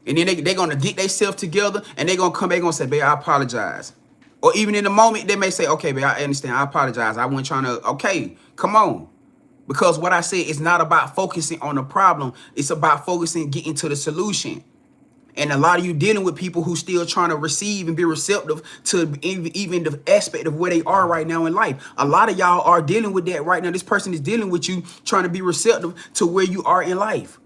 And then they gonna get themselves together and they gonna come back and say, babe, I apologize. Or even in the moment, they may say, okay, babe, I understand, I apologize. I wasn't trying to, okay, come on. Because what I said is not about focusing on the problem. It's about focusing, getting to the solution. And a lot of you dealing with people who still trying to receive and be receptive to even the aspect of where they are right now in life. A lot of y'all are dealing with that right now. This person is dealing with you, trying to be receptive to where you are in life.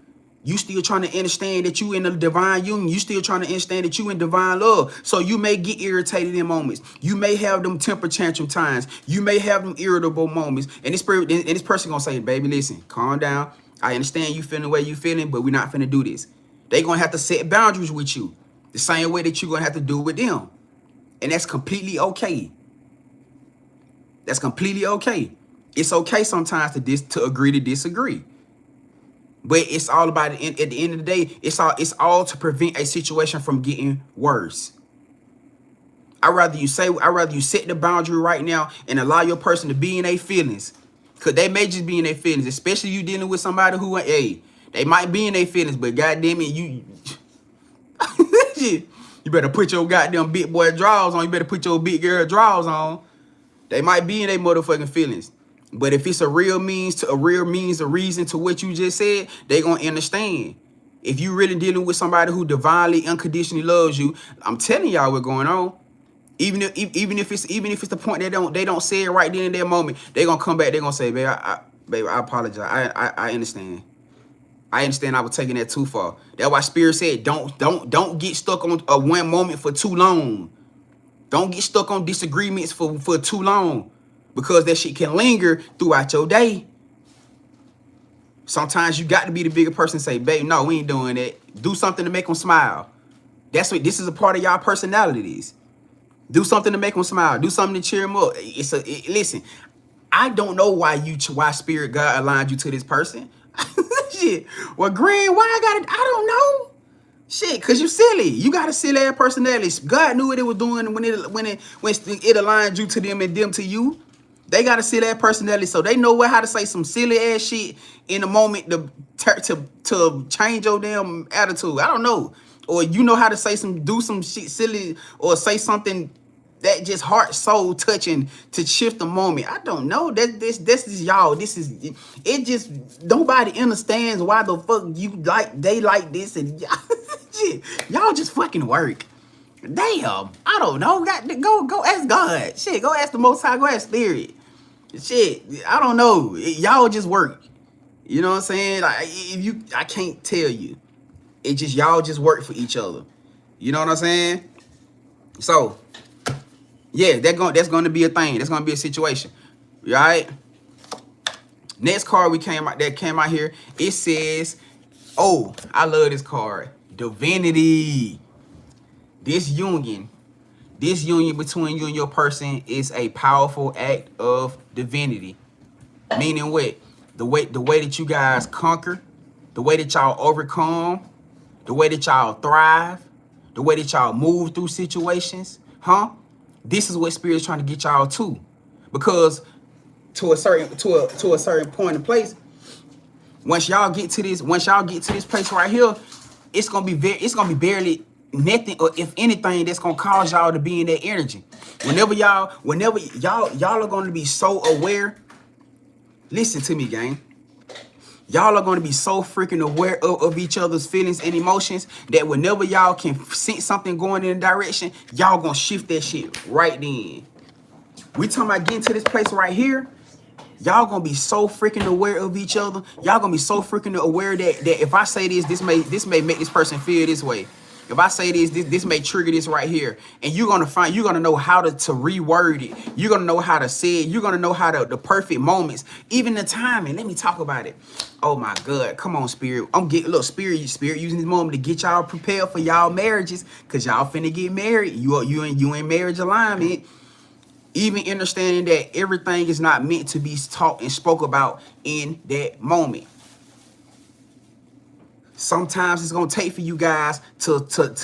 You still trying to understand that you in the divine union. You still trying to understand that you in divine love. So you may get irritated in moments. You may have them temper tantrum times. You may have them irritable moments. And this person gonna say, baby, listen, calm down. I understand you feeling the way you feeling, but we're not finna do this. They gonna have to set boundaries with you the same way that you're gonna have to do with them. And that's completely okay. That's completely okay. It's okay sometimes to agree to disagree. But it's all about, at the end of the day, it's all to prevent a situation from getting worse. I'd rather you set the boundary right now and allow your person to be in their feelings. Cause they may just be in their feelings, especially you dealing with somebody who, hey, they might be in their feelings, but goddamn it, you better put your goddamn big boy drawers on. You better put your big girl drawers on. They might be in their motherfucking feelings. But if it's a real means, a reason to what you just said, they gonna understand. If you really dealing with somebody who divinely, unconditionally loves you, I'm telling y'all what's going on. Even if it's the point they don't say it right then in that moment, they gonna come back. They gonna say, babe, I apologize. I understand. I understand I was taking that too far. That's why Spirit said, don't get stuck on a one moment for too long. Don't get stuck on disagreements for too long, because that shit can linger throughout your day. Sometimes you got to be the bigger person and say, babe, no, we ain't doing that. Do something to make them smile. That's what this is, a part of y'all personalities. Do something to make them smile. Do something to cheer them up. Listen, I don't know why Spirit God aligned you to this person. Shit. Well, Grand, why I don't know. Shit, cause you silly. You got a silly ass personality. God knew what it was doing when it aligned you to them and them to you. They got a silly ass personality, so they know how to say some silly ass shit in a moment to change your damn attitude. I don't know. Or you know how to do some shit silly, or say something that just heart, soul touching to shift the moment. I don't know. This is y'all. This is it. Just nobody understands why the fuck they like this, and y'all just fucking work. Damn. I don't know. Go ask God. Shit. Go ask the Most High. Go ask Spirit. Shit. I don't know. Y'all just work. You know what I'm saying? Like, I can't tell you. It just, y'all just work for each other. You know what I'm saying? So, yeah, that's going to be a thing. That's going to be a situation. All right? Next card that came out here, it says, oh, I love this card. Divinity. This union between you and your person is a powerful act of divinity. Meaning what? The way that you guys conquer, the way that y'all overcome, the way that y'all thrive, the way that y'all move through situations, this is what Spirit's trying to get y'all to. Because to a certain point and place, once y'all get to this place right here, it's gonna be barely nothing, or if anything, that's gonna cause y'all to be in that energy. Whenever y'all are gonna be so aware. Listen to me, gang. Y'all are going to be so freaking aware of each other's feelings and emotions that whenever y'all can sense something going in a direction, y'all going to shift that shit right then. We talking about getting to this place right here. Y'all going to be so freaking aware of each other. Y'all going to be so freaking aware that if I say this may make this person feel this way. If I say this may trigger this right here. And you're going to know how to reword it. You're going to know how to say it. You're going to know how the perfect moments, even the timing. Let me talk about it. Oh my God. Come on, Spirit. Spirit using this moment to get y'all prepared for y'all marriages. Cause y'all finna get married. You in marriage alignment. Even understanding that everything is not meant to be taught and spoke about in that moment. sometimes it's gonna take for you guys to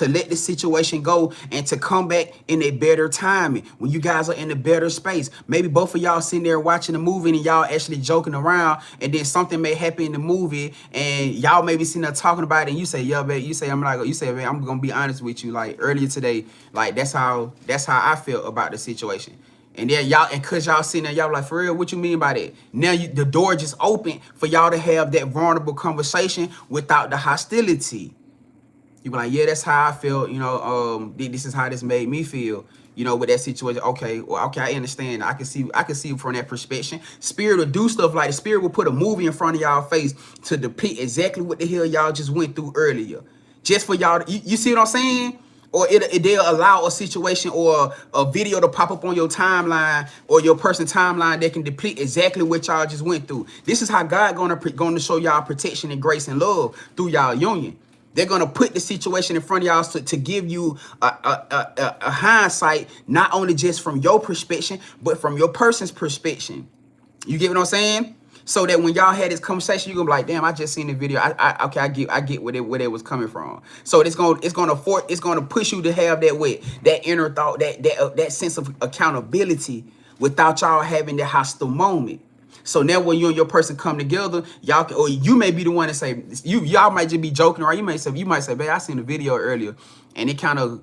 let the situation go and to come back in a better timing when you guys are in a better space. Maybe both of y'all sitting there watching the movie and y'all actually joking around, and then something may happen in the movie and y'all may be sitting there talking about it, and you say, yeah, babe, you say, man, I'm gonna be honest with you, like earlier today, like that's how I felt about the situation. And then y'all, and cause y'all sitting there, y'all like, for real, what you mean by that? Now the door just open for y'all to have that vulnerable conversation without the hostility. You be like, yeah, that's how I felt, you know, this is how this made me feel, you know, with that situation. Okay, well, okay, I understand. I can see from that perspective. Spirit will do stuff like the spirit will put a movie in front of y'all face to depict exactly what the hell y'all just went through earlier. Just for y'all, you see what I'm saying? Or they'll allow a situation or a video to pop up on your timeline or your person's timeline that can deplete exactly what y'all just went through. This is how God gonna show y'all protection and grace and love through y'all union. They're gonna put the situation in front of y'all to give you a hindsight, not only just from your perspective, but from your person's perspective. You get what I'm saying? So that when y'all had this conversation, you're gonna be like, damn, I just seen the video. Okay, I get where it was coming from. So it's gonna push you to have that inner thought, that sense of accountability without y'all having that hostile moment. So now when you and your person come together, y'all or you may be the one to say, y'all might just be joking, or you might say, babe, I seen the video earlier, and it kind of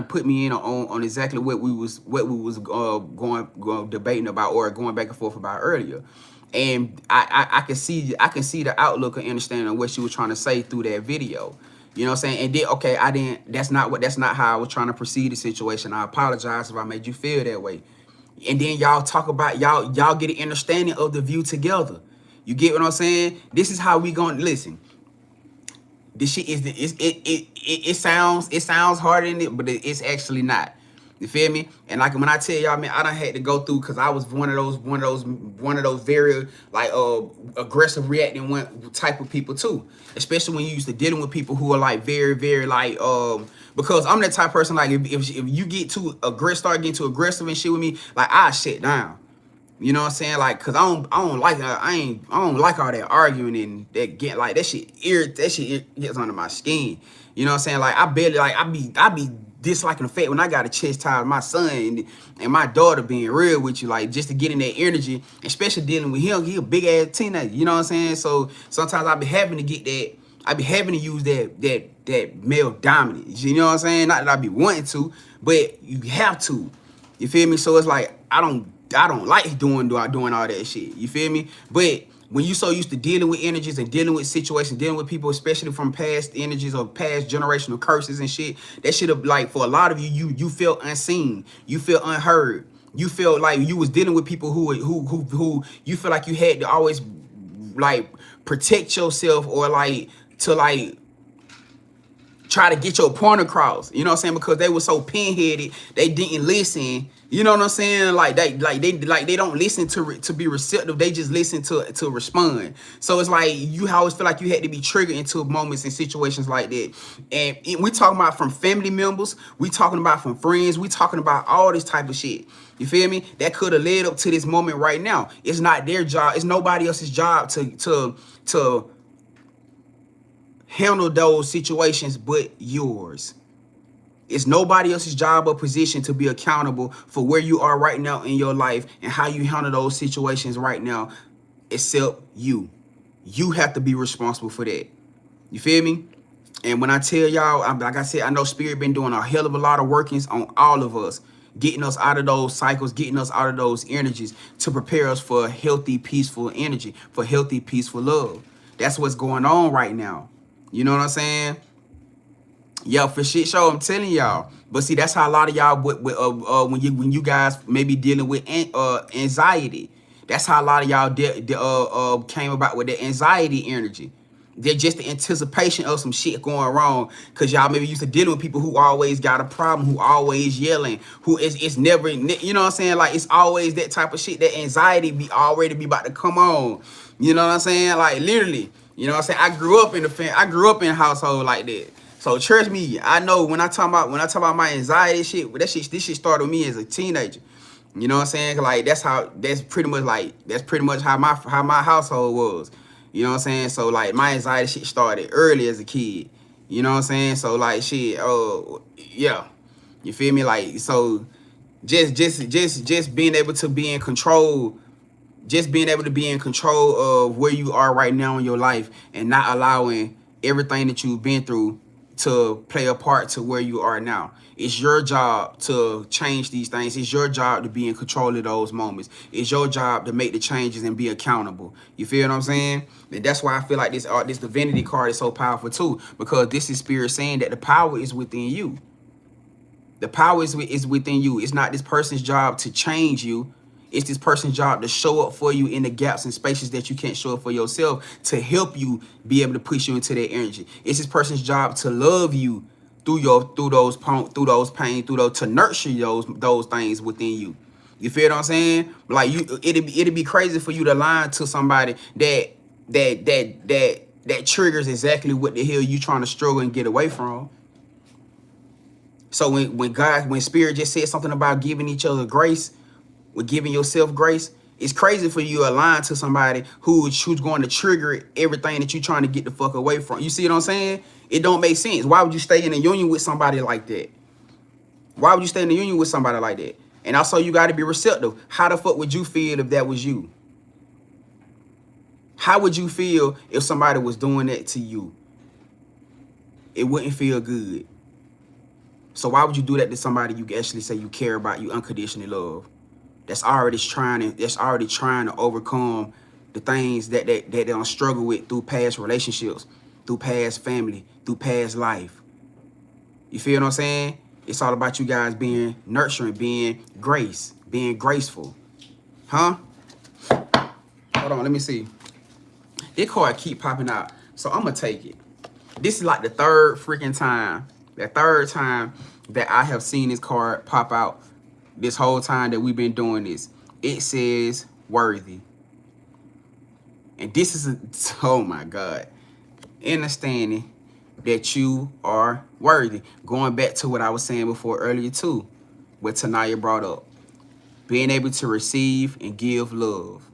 put me in on exactly what we was going debating about or going back and forth about earlier. And I can see the outlook and understanding of what she was trying to say through that video. You know what I'm saying? And then, okay, that's not how I was trying to proceed the situation. I apologize if I made you feel that way. And then y'all talk about, y'all get an understanding of the view together. You get what I'm saying? This is how we gonna listen. This shit it sounds harder than it, but it's actually not. You feel me? And like when I tell y'all, man, I done had to go through, because I was one of those very like aggressive reacting one type of people too. Especially when you used to dealing with people who are like very, very like because I'm that type of person, like if you get too aggressive, start getting too aggressive and shit with me, like I shut down. You know what I'm saying? Like, cause I don't like all that arguing and that get like that shit gets under my skin. You know what I'm saying? Like I be disliking the fact when I got to chastise my son and my daughter, being real with you, like just to get in that energy, especially dealing with him. He a big ass teenager. You know what I'm saying? So sometimes I be having to get that. I be having to use that male dominance. You know what I'm saying? Not that I be wanting to, but you have to. You feel me? So it's like I don't like doing all that shit. You feel me? But when you so used to dealing with energies and dealing with situations, dealing with people, especially from past energies or past generational curses and shit, that shit have, like, for a lot of you felt unseen, you feel unheard, you feel like you was dealing with people who you feel like you had to always like protect yourself or like to like try to get your point across. You know what I'm saying? Because they were so pinheaded, they didn't listen. You know what I'm saying? Like they don't listen to be receptive. They just listen to respond. So it's like you always feel like you had to be triggered into moments and situations like that. And we talking about from family members, we talking about from friends, we talking about all this type of shit. You feel me? That could have led up to this moment right now. It's not their job. It's nobody else's job to handle those situations but yours. It's nobody else's job or position to be accountable for where you are right now in your life and how you handle those situations right now, except you. You have to be responsible for that. You feel me? And when I tell y'all, like I said, I know Spirit been doing a hell of a lot of workings on all of us, getting us out of those cycles, getting us out of those energies to prepare us for healthy, peaceful energy, for healthy, peaceful love. That's what's going on right now. You know what I'm saying? Yeah, for shit show, I'm telling y'all. But see, that's how a lot of y'all when you guys may be dealing with anxiety. That's how a lot of y'all came about with the anxiety energy. They're just the anticipation of some shit going wrong, because y'all maybe used to dealing with people who always got a problem, who always yelling, who it's never, you know what I'm saying? Like, it's always that type of shit. That anxiety be already be about to come on. You know what I'm saying? Like, literally, you know what I'm saying? I grew up in a household like that. So trust me, I know when I talk about my anxiety shit, this shit started with me as a teenager. You know what I'm saying? Like that's pretty much how my household was. You know what I'm saying? So like my anxiety shit started early as a kid. You know what I'm saying? So like shit, oh yeah. You feel me? Like so just being able to be in control, just being able to be in control of where you are right now in your life and not allowing everything that you've been through to play a part to where you are now. It's your job to change these things. It's your job to be in control of those moments. It's your job to make the changes and be accountable. You feel what I'm saying? And that's why I feel like this divinity card is so powerful too, because this is spirit saying that the power is within you. The power is within you. It's not this person's job to change you. It's this person's job to show up for you in the gaps and spaces that you can't show up for yourself, to help you be able to push you into that energy. It's this person's job to love you through those pain, to nurture those things within you. You feel what I'm saying? Like it'd be crazy for you to lie to somebody that triggers exactly what the hell you trying to struggle and get away from. So when spirit just said something about giving each other grace, with giving yourself grace, it's crazy for you to align to somebody who's going to trigger everything that you're trying to get the fuck away from. You see what I'm saying? It don't make sense. Why would you stay in a union with somebody like that? Why would you stay in a union with somebody like that? And also you got to be receptive. How the fuck would you feel if that was you? How would you feel if somebody was doing that to you? It wouldn't feel good. So why would you do that to somebody you actually say you care about, you unconditionally love? That's already trying to overcome the things that they don't struggle with through past relationships, through past family, through past life. You feel what I'm saying? It's all about you guys being nurturing, being graceful. Huh? Hold on, let me see. This card keep popping out, so I'm gonna take it. This is like the third time that I have seen this card pop out this whole time that we've been doing this. It says worthy. And this is oh my God. Understanding that you are worthy. Going back to what I was saying before earlier too, what Tanaya brought up. Being able to receive and give love.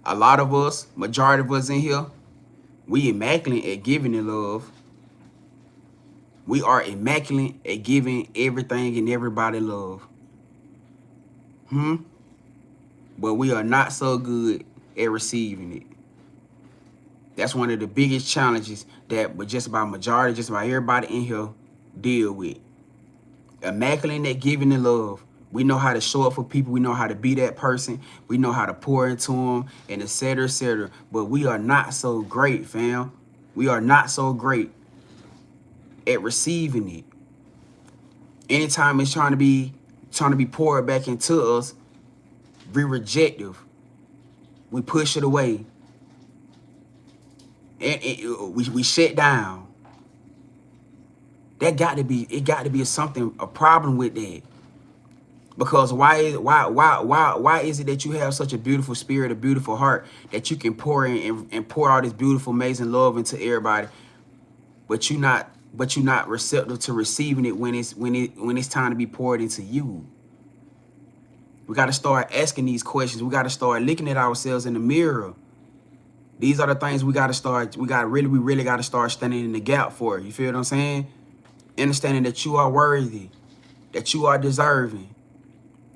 A lot of us, majority of us in here, we immaculate at giving the love. We are immaculate at giving everything and everybody love. But we are not so good at receiving it. That's one of the biggest challenges that just about everybody in here deal with. Immaculate at giving the love. We know how to show up for people. We know how to be that person. We know how to pour into them, and et cetera, et cetera. But we are not so great, fam. We are not so great at receiving it. Anytime it's trying to be poured back into us, we reject it. We push it away. And we shut down. It got to be a problem with that. Because why is it that you have such a beautiful spirit, a beautiful heart, that you can pour in and pour all this beautiful, amazing love into everybody, but you're not receptive to receiving it when it's time to be poured into you? We got to start asking these questions. We got to start looking at ourselves in the mirror. These are the things we really got to start standing in the gap for. You feel what I'm saying? Understanding that you are worthy, that you are deserving.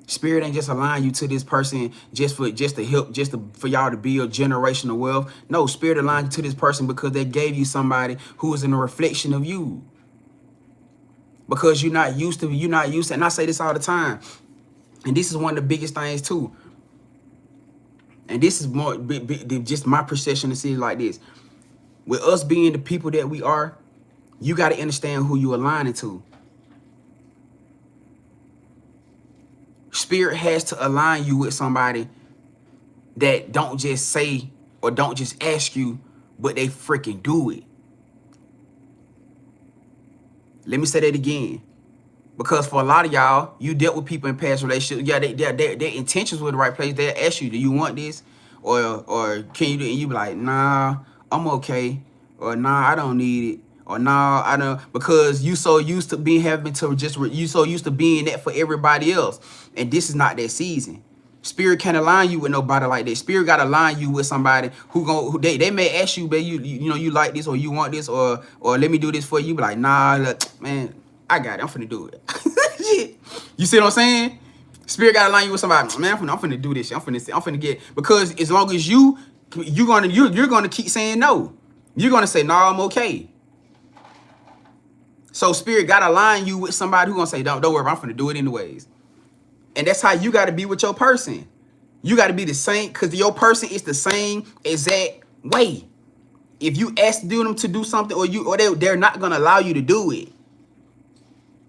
Spirit ain't just align you to this person just for y'all to build generational wealth. No, Spirit aligned you to this person because they gave you somebody who is in a reflection of you. Because you're not used to, and I say this all the time, and this is one of the biggest things too. And this is more just my perception to see it like this. With us being the people that we are, you got to understand who you aligning to. Spirit has to align you with somebody that don't just say or don't just ask you, but they freaking do it. Let me say that again. Because for a lot of y'all, you dealt with people in past relationships. Yeah, their intentions were the right place. They'll ask you, do you want this? Or can you do it? And you be like, nah, I'm okay. Or nah, I don't need it. Or nah, I don't, because you so used to being that for everybody else. And this is not that season. Spirit can't align you with nobody like that. Spirit got to align you with somebody who they may ask you, babe, you know, you like this or you want this or let me do this for you. Be like, nah, look, man, I got it. I'm finna do it. Shit. You see what I'm saying? Spirit got to align you with somebody. Man, I'm finna do this. I'm finna get, because as long as you're gonna keep saying no. You're gonna say, nah, I'm okay. So Spirit got to align you with somebody who's gonna say, don't worry, I'm finna do it anyways. And that's how you got to be with your person. You got to be the same, because your person is the same exact way. If you ask them to do something, or they're not gonna allow you to do it.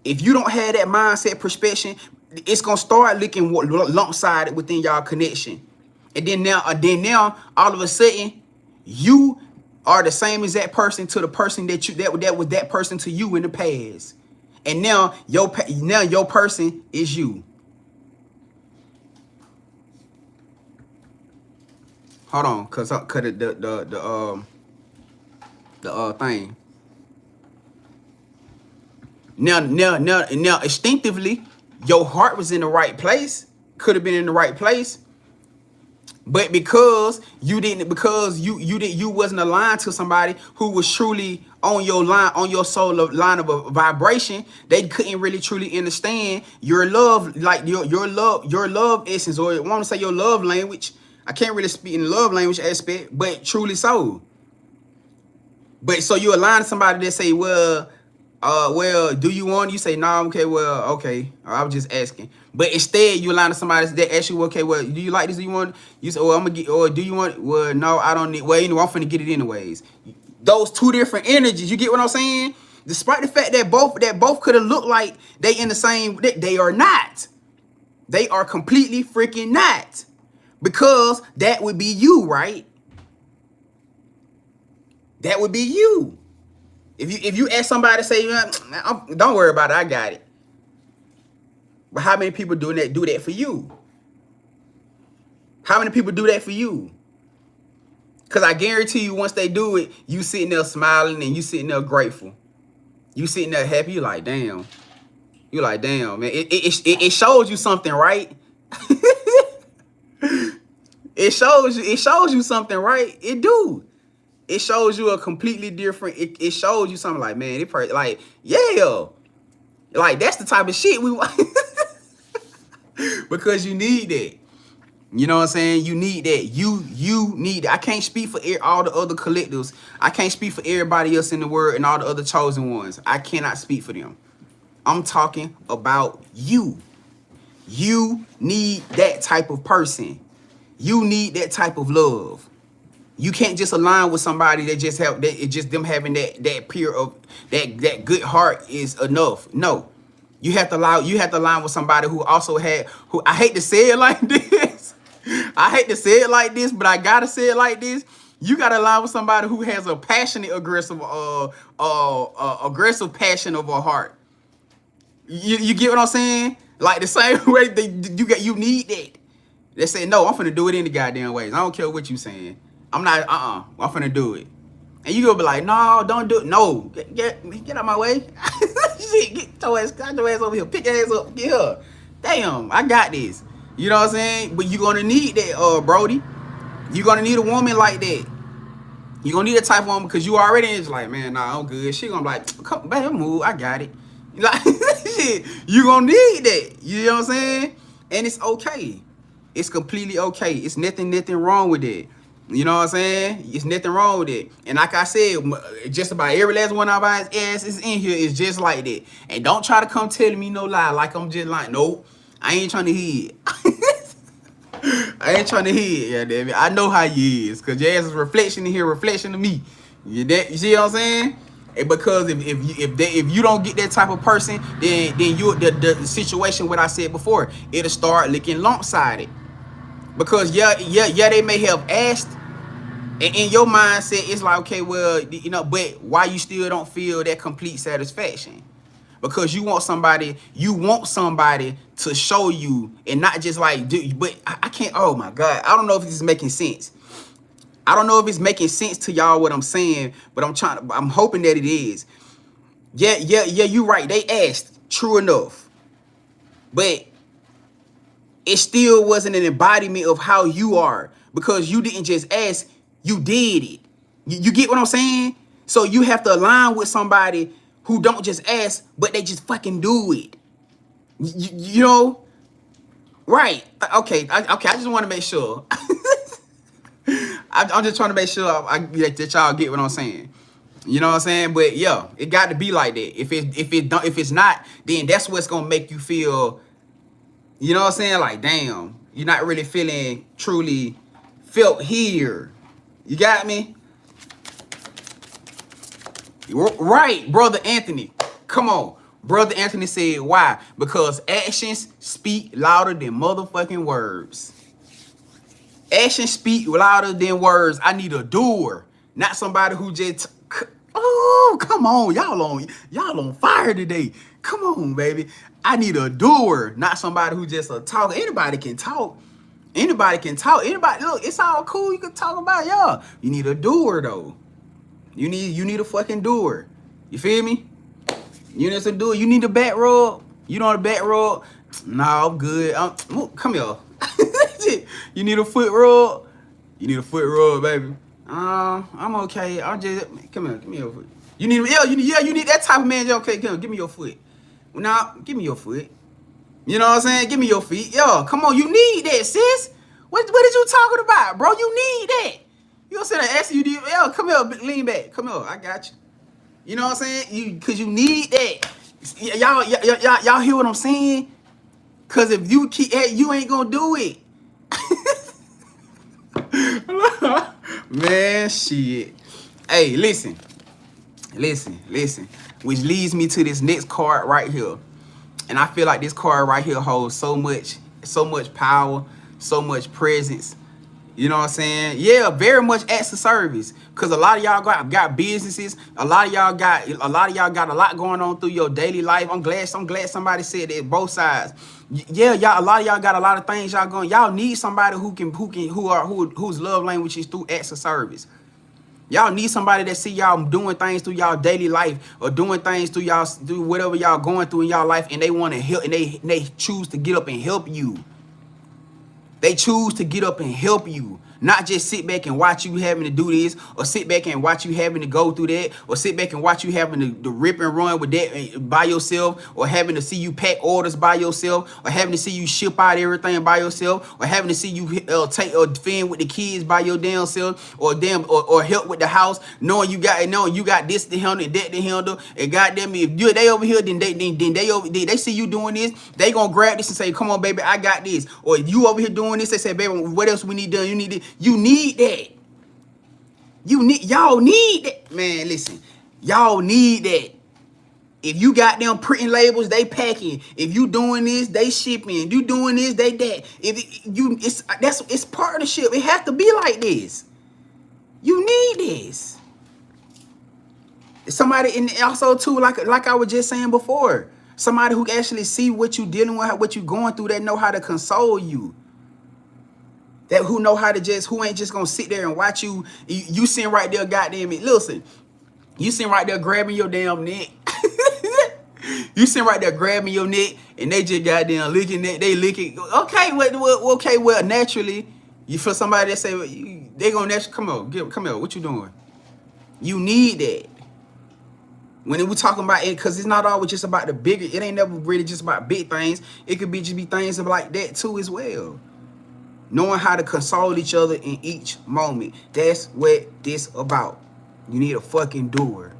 If you don't have that mindset perspective, it's gonna start looking lopsided within y'all connection. And then now, all of a sudden, you are the same exact person to the person that was that person to you in the past. And now your person is you. Hold on, cause the thing. Now instinctively, your heart was in the right place, could have been in the right place, but because you wasn't aligned to somebody who was truly on your line, on your soul line of a vibration, they couldn't really truly understand your love, like your love essence, or I want to say your love language. I can't really speak in the love language aspect, but truly so. But so you align to somebody that say, well, do you want? You say, no, okay, well, okay. I was just asking. But instead, you align to somebody that asks you, okay, well, do you like this? Do you want? You say, well, I'm gonna get, or do you want? Well, no, I don't need. Well, you know, I'm finna get it anyways. Those two different energies. You get what I'm saying? Despite the fact that both could have looked like they in the same, they are not. They are completely freaking not. Because that would be you, right? That would be you. If you ask somebody to say, don't worry about it, I got it. But how many people do that for you? How many people do that for you? Because I guarantee you, once they do it, you sitting there smiling and you sitting there grateful. You sitting there happy. You like, damn. You like, damn, man. It shows you something, right? It shows you something, right? It do. It shows you a completely different. It shows you something like, man, like, yeah, like that's the type of shit we want. Because you need that. You know what I'm saying? You need that. You need that. I can't speak for all the other collectives. I can't speak for everybody else in the world and all the other chosen ones. I cannot speak for them. I'm talking about you. You need that type of person. You need that type of love. You can't just align with somebody that just have that. It's just them having that pure of that good heart is enough. No, you have to align with somebody who also who I hate to say it like this. I hate to say it like this, but I gotta say it like this. You gotta align with somebody who has a passionate, aggressive passion of a heart. You get what I'm saying? Like the same way you need that. They say, no, I'm finna do it any goddamn ways. I don't care what you saying. I'm not, I'm finna do it. And you gonna be like, no, don't do it. No, get out of my way. Shit, get your ass over here. Pick your ass up. Get her. Damn, I got this. You know what I'm saying? But you're gonna need that, Brody. You're gonna need a woman like that. You're gonna need a type of woman because you already is like, man, nah, I'm good. She gonna be like, come back, move. I got it. Like, shit, you gonna need that. You know what I'm saying? And it's okay. It's completely okay. It's nothing wrong with it. You know what I'm saying? It's nothing wrong with it. And like I said, just about every last one of our asses in here is just like that. And don't try to come telling me no lie like I'm just like, nope, I ain't trying to hear it. I ain't trying to hear it, yeah, damn it. I know how you is, because your ass is reflection in here, reflection of me. You see what I'm saying? And because if you don't get that type of person, then the situation what I said before, it'll start looking lopsided. Because yeah, they may have asked, and in your mindset, it's like, okay, well, you know, but why you still don't feel that complete satisfaction? Because you want somebody to show you, and not just like, but I can't, oh my God, I don't know if this is making sense. I don't know if it's making sense to y'all what I'm saying, but I'm hoping that it is. Yeah, you're right. They asked, true enough. But it still wasn't an embodiment of how you are, because you didn't just ask, you did it. You get what I'm saying? So you have to align with somebody who don't just ask, but they just fucking do it. You know? Right. Okay. Okay. I just want to make sure. I'm just trying to make sure that y'all get what I'm saying. You know what I'm saying? But yeah, it got to be like that. If it's not, then that's what's gonna make you feel. You know what I'm saying? Like, damn, you're not really feeling truly felt here. You got me? Right, Brother Anthony. Come on. Brother Anthony said, why? Because actions speak louder than motherfucking words. Actions speak louder than words. I need a doer, not somebody who just... Oh, come on. Y'all on fire today. Come on, baby. I need a doer, not somebody who just a talker. Anybody can talk. Anybody can talk. Anybody, look, it's all cool. You can talk about y'all. You need a doer, though. You need a fucking doer. You feel me? You need to do it. You need a back rub. You know the back rub? No, I'm good. Come here. You need a foot rub? You need a foot rub, baby. I'm okay. I'll just come here. Give me your foot. You need that type of man. Okay, come on, give me your foot. Now, give me your foot. You know what I'm saying? Give me your feet. Yo, come on. You need that, sis. What did you talking about, bro? You need that. You know what I'm saying? I asked you, yo, come here, lean back. Come here. I got you. You know what I'm saying? Cause you need that. Y'all hear what I'm saying? Cause if you keep, hey, you ain't gonna do it. Man, shit. Hey, listen. Which leads me to this next card right here. And I feel like this card right here holds so much power, so much presence. You know what I'm saying? Yeah, very much acts of service. Cause a lot of y'all got businesses. A lot of y'all got a lot going on through your daily life. I'm glad somebody said that both sides. Yeah, a lot of y'all got a lot of things y'all going. Y'all need somebody whose love language is through acts of service. Y'all need somebody that see y'all doing things through y'all daily life, or doing things through whatever y'all going through in y'all life, and they want to help, and they choose to get up and help you. They choose to get up and help you, not just sit back and watch you having to do this, or sit back and watch you having to go through that, or sit back and watch you having to rip and run with that by yourself, or having to see you pack orders by yourself, or having to see you ship out everything by yourself, or having to see you take or fend with the kids by your damn self, or help with the house, knowing you got this to handle and that to handle, and goddamn if they over here, then they see you doing this, they gonna grab this and say, come on, baby, I got this. Or you over here doing this, they say, baby, what else we need done? You need it. You need that. Y'all need that. Man, listen. Y'all need that. If you got them printing labels, they packing. If you doing this, they shipping. You doing this, they that. It's partnership. It has to be like this. You need this. Somebody, and also too, like I was just saying before, somebody who actually see what you dealing with, what you going through, that know how to console you. That who ain't just gonna sit there and watch you. You sitting right there, goddamn it. Listen, you sitting right there grabbing your damn neck. You sitting right there grabbing your neck, and they just goddamn licking that. They licking. Okay, well, naturally, you feel somebody that say they gonna naturally come here. What you doing? You need that. When we talking about it, because it's not always just about the bigger. It ain't never really just about big things. It could be things like that too as well. Knowing how to console each other in each moment. That's what this about. You need a fucking doer.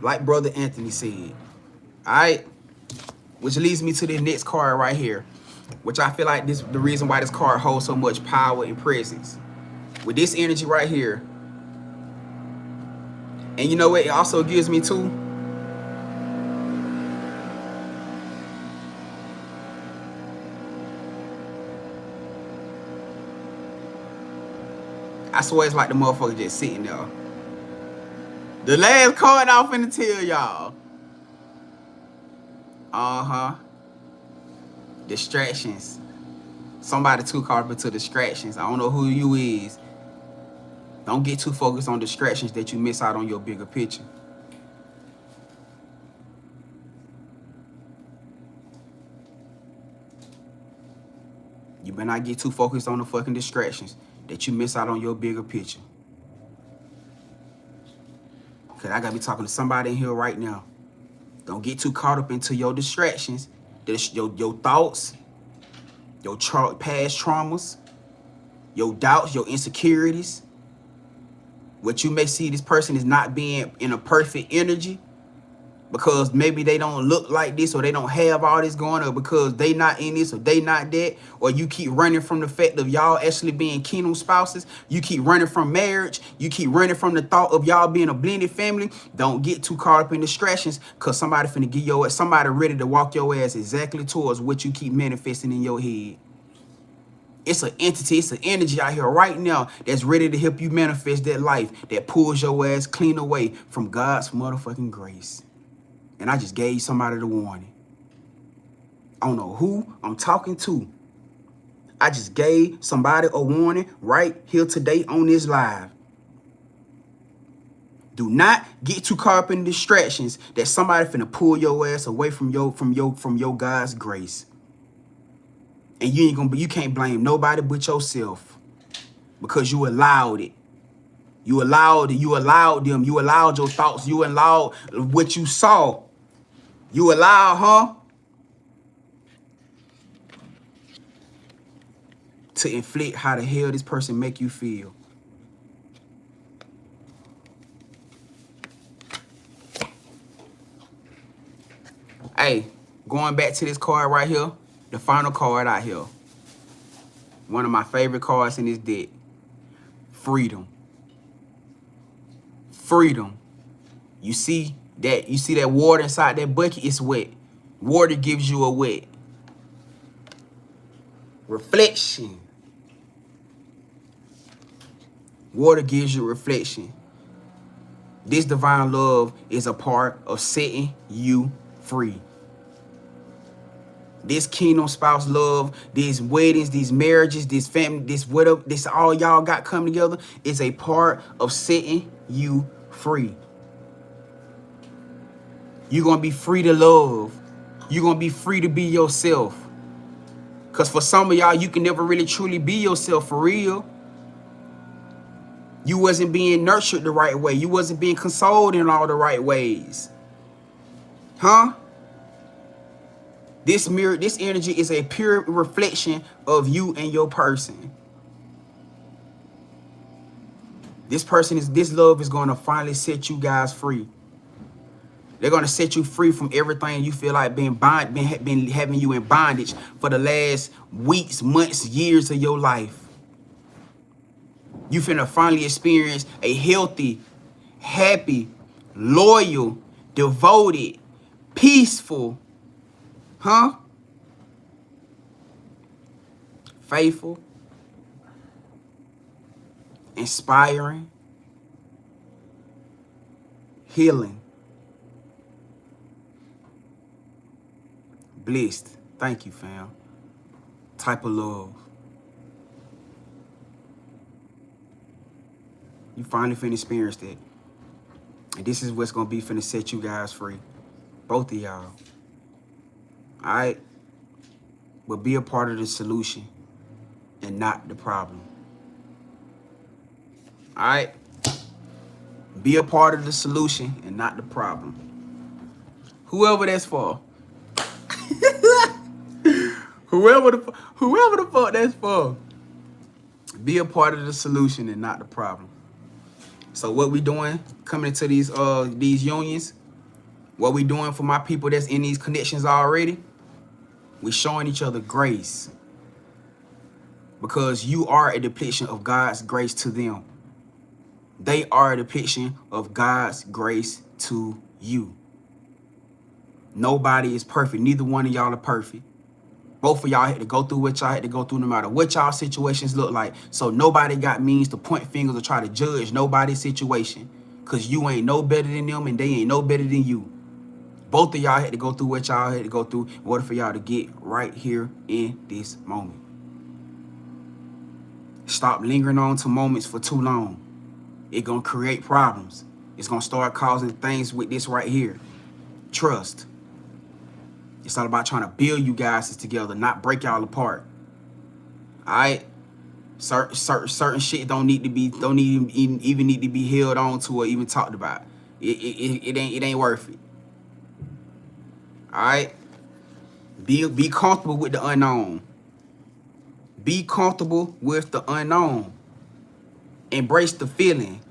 Like Brother Anthony said. Alright? Which leads me to the next card right here. Which I feel like the reason why this card holds so much power and presence. With this energy right here. And you know what it also gives me too? I swear it's like the motherfucker just sitting there. The last card I'm finna tell y'all. Distractions. Somebody too caught up into distractions. I don't know who you is. Don't get too focused on distractions that you miss out on your bigger picture. You better not get too focused on the fucking distractions that you miss out on your bigger picture. Okay, I gotta be talking to somebody in here right now. Don't get too caught up into your distractions, your thoughts, your past traumas, your doubts, your insecurities. What you may see this person is not being in a perfect energy because maybe they don't look like this, or they don't have all this going on, or because they not in this, or they not that, or you keep running from the fact of y'all actually being kingdom spouses. You keep running from marriage. You keep running from the thought of y'all being a blended family. Don't get too caught up in distractions, because somebody finna give your ass, somebody ready to walk your ass exactly towards what you keep manifesting in your head. It's an entity, it's an energy out here right now that's ready to help you manifest that life that pulls your ass clean away from God's motherfucking grace. And I just gave somebody the warning. I don't know who I'm talking to. I just gave somebody a warning right here today on this live. Do not get too caught up in distractions that somebody finna pull your ass away from your God's grace. And you can't blame nobody but yourself, because you allowed it. You allowed them, you allowed your thoughts, you allowed what you saw. You allowed to inflict how the hell this person make you feel. Hey, going back to this card right here, the final card out here. One of my favorite cards in this deck. Freedom. Freedom. You see that water inside that bucket? It's wet. Water gives you a wet. Reflection. Water gives you reflection. This divine love is a part of setting you free. This kingdom spouse love, these weddings, these marriages, this family, this whatever, this all y'all got coming together is a part of setting you free. You're going to be free to love. You're going to be free to be yourself. Because for some of y'all, you can never really truly be yourself for real. You wasn't being nurtured the right way. You wasn't being consoled in all the right ways. This energy is a pure reflection of you and your person. This love is going to finally set you guys free. They're going to set you free from everything you feel like been having you in bondage for the last weeks, months, years of your life. You finna finally experience a healthy, happy, loyal, devoted, peaceful, faithful, inspiring, healing, blessed, thank you, fam, type of love. You finally finna experience that. And this is what's gonna be finna set you guys free. Both of y'all. Alright? But be a part of the solution and not the problem. Alright? Be a part of the solution and not the problem. Whoever that's for. Whoever the fuck that's for. Be a part of the solution and not the problem. So what we doing coming into these unions, what we doing for my people that's in these connections already, we showing each other grace. Because you are a depiction of God's grace to them. They are a depiction of God's grace to you. Nobody is perfect. Neither one of y'all are perfect. Both of y'all had to go through what y'all had to go through no matter what y'all situations look like. So nobody got means to point fingers or try to judge nobody's situation. Because you ain't no better than them and they ain't no better than you. Both of y'all had to go through what y'all had to go through in order for y'all to get right here in this moment. Stop lingering on to moments for too long. It's going to create problems. It's going to start causing things with this right here. Trust. It's all about trying to build you guys together, not break y'all apart. All right. Certain shit don't even need to be held on to or even talked about. It ain't worth it. All right. Be comfortable with the unknown. Be comfortable with the unknown. Embrace the feeling.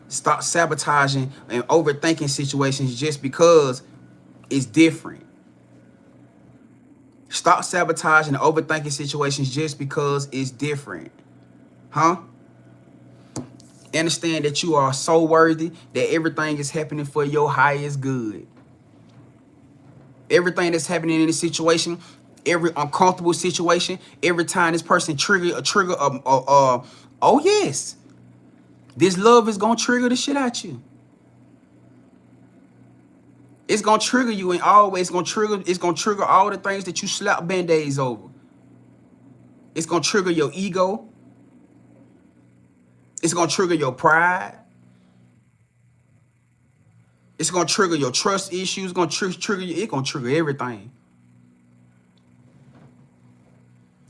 Stop sabotaging and overthinking situations just because it's different. Stop sabotaging and overthinking situations just because it's different. Huh? Understand that you are so worthy that everything is happening for your highest good. Everything that's happening in this situation, every uncomfortable situation, every time this person oh yes, this love is gonna trigger the shit out you. It's gonna trigger you and always it's gonna trigger all the things that you slap band-aids over. It's gonna trigger your ego. It's gonna trigger your pride. It's gonna trigger your trust issues. It's gonna trigger you. It's gonna trigger everything.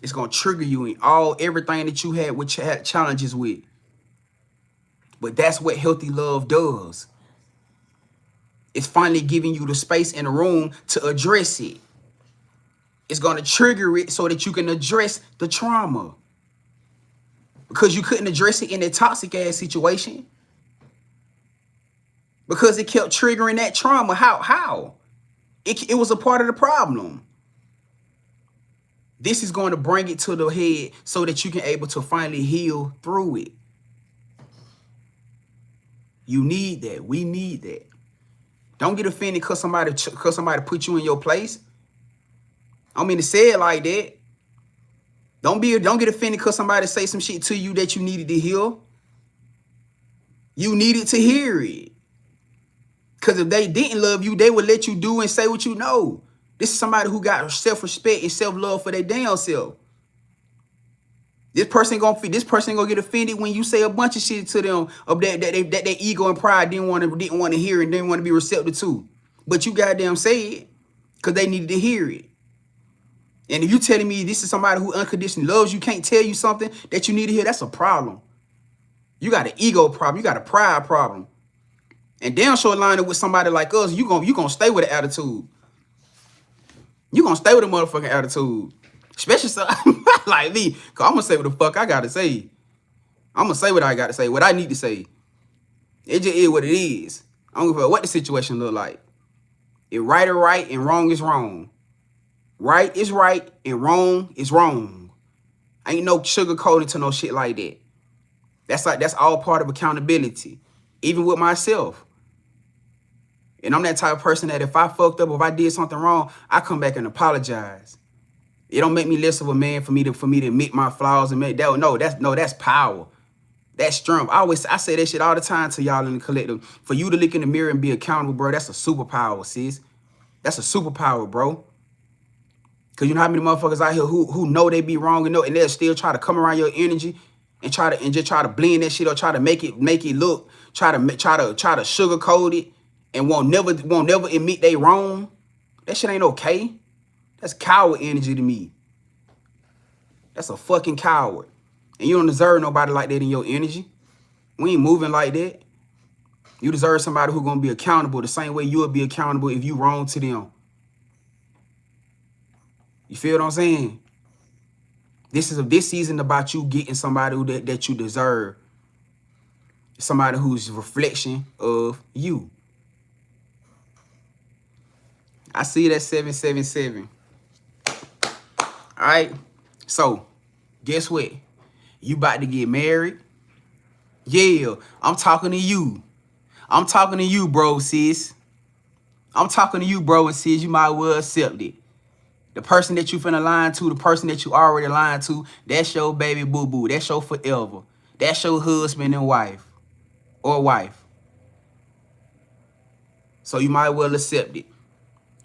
It's gonna trigger you in everything that you had challenges with. But that's what healthy love does. It's finally giving you the space and the room to address it. It's gonna trigger it so that you can address the trauma. Because you couldn't address it in a toxic ass situation. Because it kept triggering that trauma. How? It was a part of the problem. This is going to bring it to the head so that you can able to finally heal through it. You need that. We need that. Don't get offended because somebody put you in your place. I don't mean to say it like that. Don't get offended because somebody say some shit to you that you needed to hear. You needed to hear it. Because if they didn't love you, they would let you do and say what you know. This is somebody who got self-respect and self-love for their damn self. This person gonna get offended when you say a bunch of shit to them of that their ego and pride didn't want to hear and didn't want to be receptive to. But you goddamn say it because they needed to hear it. And if you telling me this is somebody who unconditionally loves you, can't tell you something that you need to hear, that's a problem. You got an ego problem. You got a pride problem. And damn sure line up with somebody like us, you gonna stay with an attitude. You gonna stay with a motherfucking attitude. Especially something like me. Cause I'm gonna say what the fuck I gotta say. I'm gonna say what I gotta say, what I need to say. It just is what it is. I don't give a fuck what the situation look like. If right is right and wrong is wrong. Right is right and wrong is wrong. Ain't no sugarcoating to no shit like that. That's all part of accountability. Even with myself. And I'm that type of person that if I fucked up, if I did something wrong, I come back and apologize. It don't make me less of a man for me to admit my flaws and make that. That's power. That's strength. I say that shit all the time to y'all in the collective. For you to look in the mirror and be accountable, bro, that's a superpower, sis. That's a superpower, bro. Cause you know how many motherfuckers out here who know they be wrong and they'll still try to come around your energy and just try to blend that shit or try to make it look, try to sugarcoat it and won't never admit they wrong. That shit ain't okay. That's coward energy to me. That's a fucking coward. And you don't deserve nobody like that in your energy. We ain't moving like that. You deserve somebody who's gonna be accountable the same way you would be accountable if you wrong to them. You feel what I'm saying? This season about you getting somebody that you deserve. Somebody who's a reflection of you. I see that 777. All right. So, guess what? You about to get married? Yeah, I'm talking to you. I'm talking to you, bro, sis. I'm talking to you, bro, and sis. You might well accept it. The person that you finna lie to, the person that you already lying to, that's your baby boo-boo. That's your forever. That's your husband and wife. Or wife. So you might well accept it.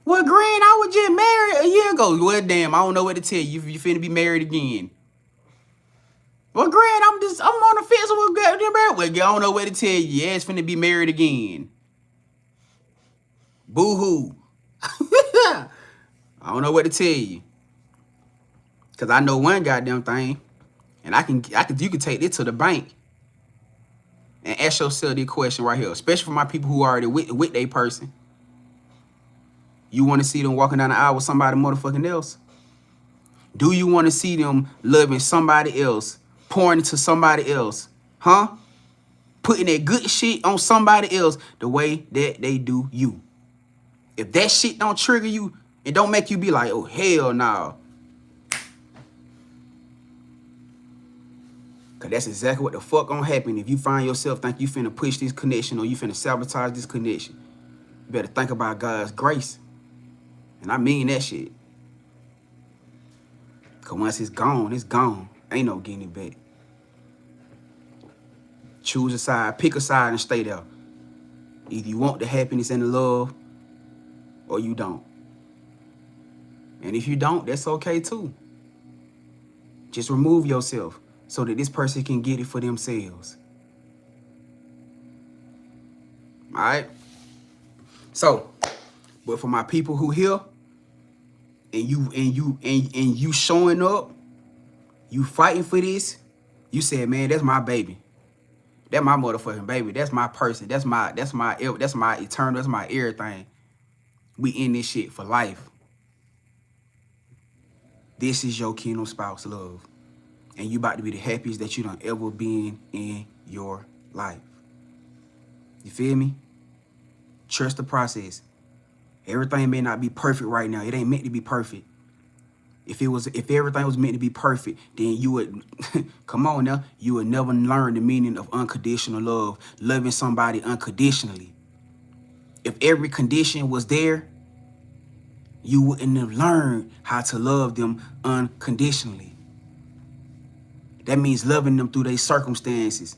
Well, Grand, I was just married a year ago. Well, damn, I don't know what to tell you. You finna be married again. Well, Grand, I'm on the fence with getting married. Well, I don't know what to tell you. Yeah, it's finna be married again. Boo-hoo. I don't know what to tell you. Because I know one goddamn thing. And you can take it to the bank and ask yourself this question right here, especially for my people who are already with their person. You want to see them walking down the aisle with somebody motherfucking else? Do you want to see them loving somebody else, pouring into somebody else? Huh? Putting that good shit on somebody else the way that they do you. If that shit don't trigger you, it don't make you be like, oh, hell no. Because that's exactly what the fuck gonna happen if you find yourself think you finna push this connection or you finna sabotage this connection. You better think about God's grace. And I mean that shit. Because once it's gone, it's gone. Ain't no getting it back. Choose a side, pick a side and stay there. Either you want the happiness and the love or you don't. And if you don't, that's okay too. Just remove yourself so that this person can get it for themselves. All right? So, but for my people who here, and you showing up, you fighting for this, you said, man, that's my baby. That's my motherfucking baby. That's my person. That's my eternal. That's my everything. We in this shit for life. This is your kingdom spouse love. And you about to be the happiest that you done ever been in your life. You feel me? Trust the process. Everything may not be perfect right now. It ain't meant to be perfect. If everything was meant to be perfect, then you would, come on now, you would never learn the meaning of unconditional love, loving somebody unconditionally. If every condition was there, you wouldn't have learned how to love them unconditionally. That means loving them through their circumstances,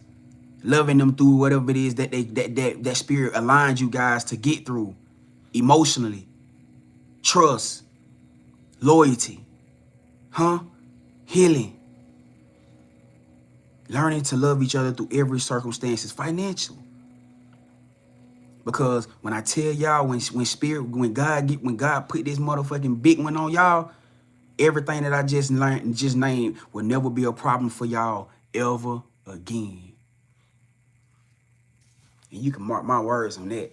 loving them through whatever it is that that spirit aligns you guys to get through, emotionally, trust, loyalty. Healing. Learning to love each other through every circumstance is financial. Because when I tell y'all, when God put this motherfucking big one on y'all, everything that I just named will never be a problem for y'all ever again. And you can mark my words on that.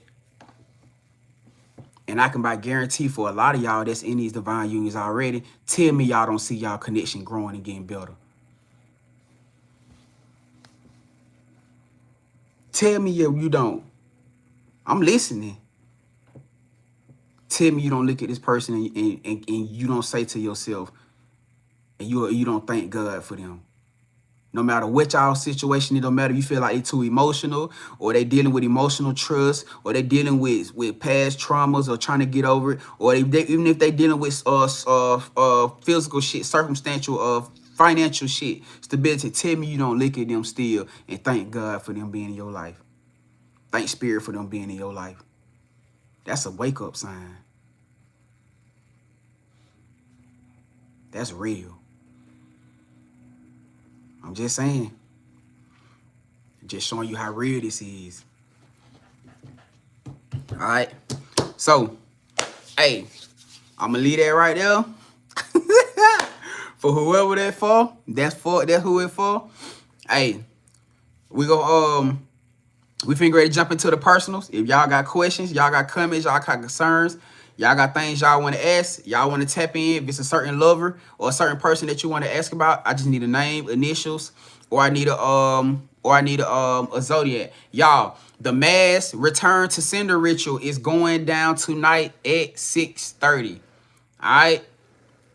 And I can buy guarantee for a lot of y'all that's in these divine unions already, tell me y'all don't see y'all connection growing and getting better. Tell me you don't. I'm listening. Tell me you don't look at this person and you don't say to yourself, and you don't thank God for them. No matter what y'all situation, it don't matter if you feel like they too emotional, or they dealing with emotional trust, or they dealing with past traumas, or trying to get over it, or even if they dealing with physical shit, circumstantial, financial shit, stability. Tell me you don't look at them still and thank God for them being in your life. Thank Spirit for them being in your life. That's a wake up sign. That's real. I'm just saying. Just showing you how real this is. All right. So, hey, I'm going to leave that right there. For whoever that's for, that's who it's for. Hey, we finna ready to jump into the personals. If y'all got questions, y'all got comments, y'all got concerns, y'all got things y'all want to ask, y'all want to tap in. If it's a certain lover or a certain person that you want to ask about, I just need a name, initials, or I need a zodiac. Y'all, the mass return to sender ritual is going down tonight at 6:30. All right.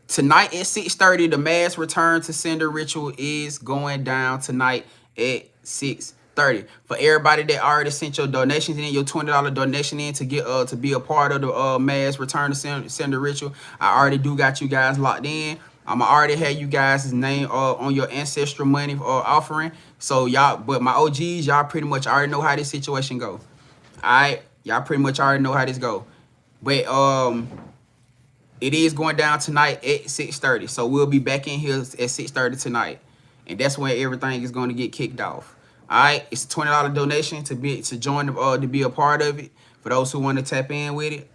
Tonight at 6:30, the mass return to sender ritual is going down tonight at 6:30. For everybody that already sent your donations in, your $20 donation in to get to be a part of the mass return to sender ritual, I already do got you guys locked in. I'm already have you guys' name on your ancestral money offering. So y'all, but my OGs, y'all pretty much already know how this situation go. All right, y'all pretty much already know how this go. But it is going down tonight at 6:30. So we'll be back in here at 6:30 tonight. And that's when everything is going to get kicked off. All right. It's a $20 donation to join to be a part of it. For those who want to tap in with it.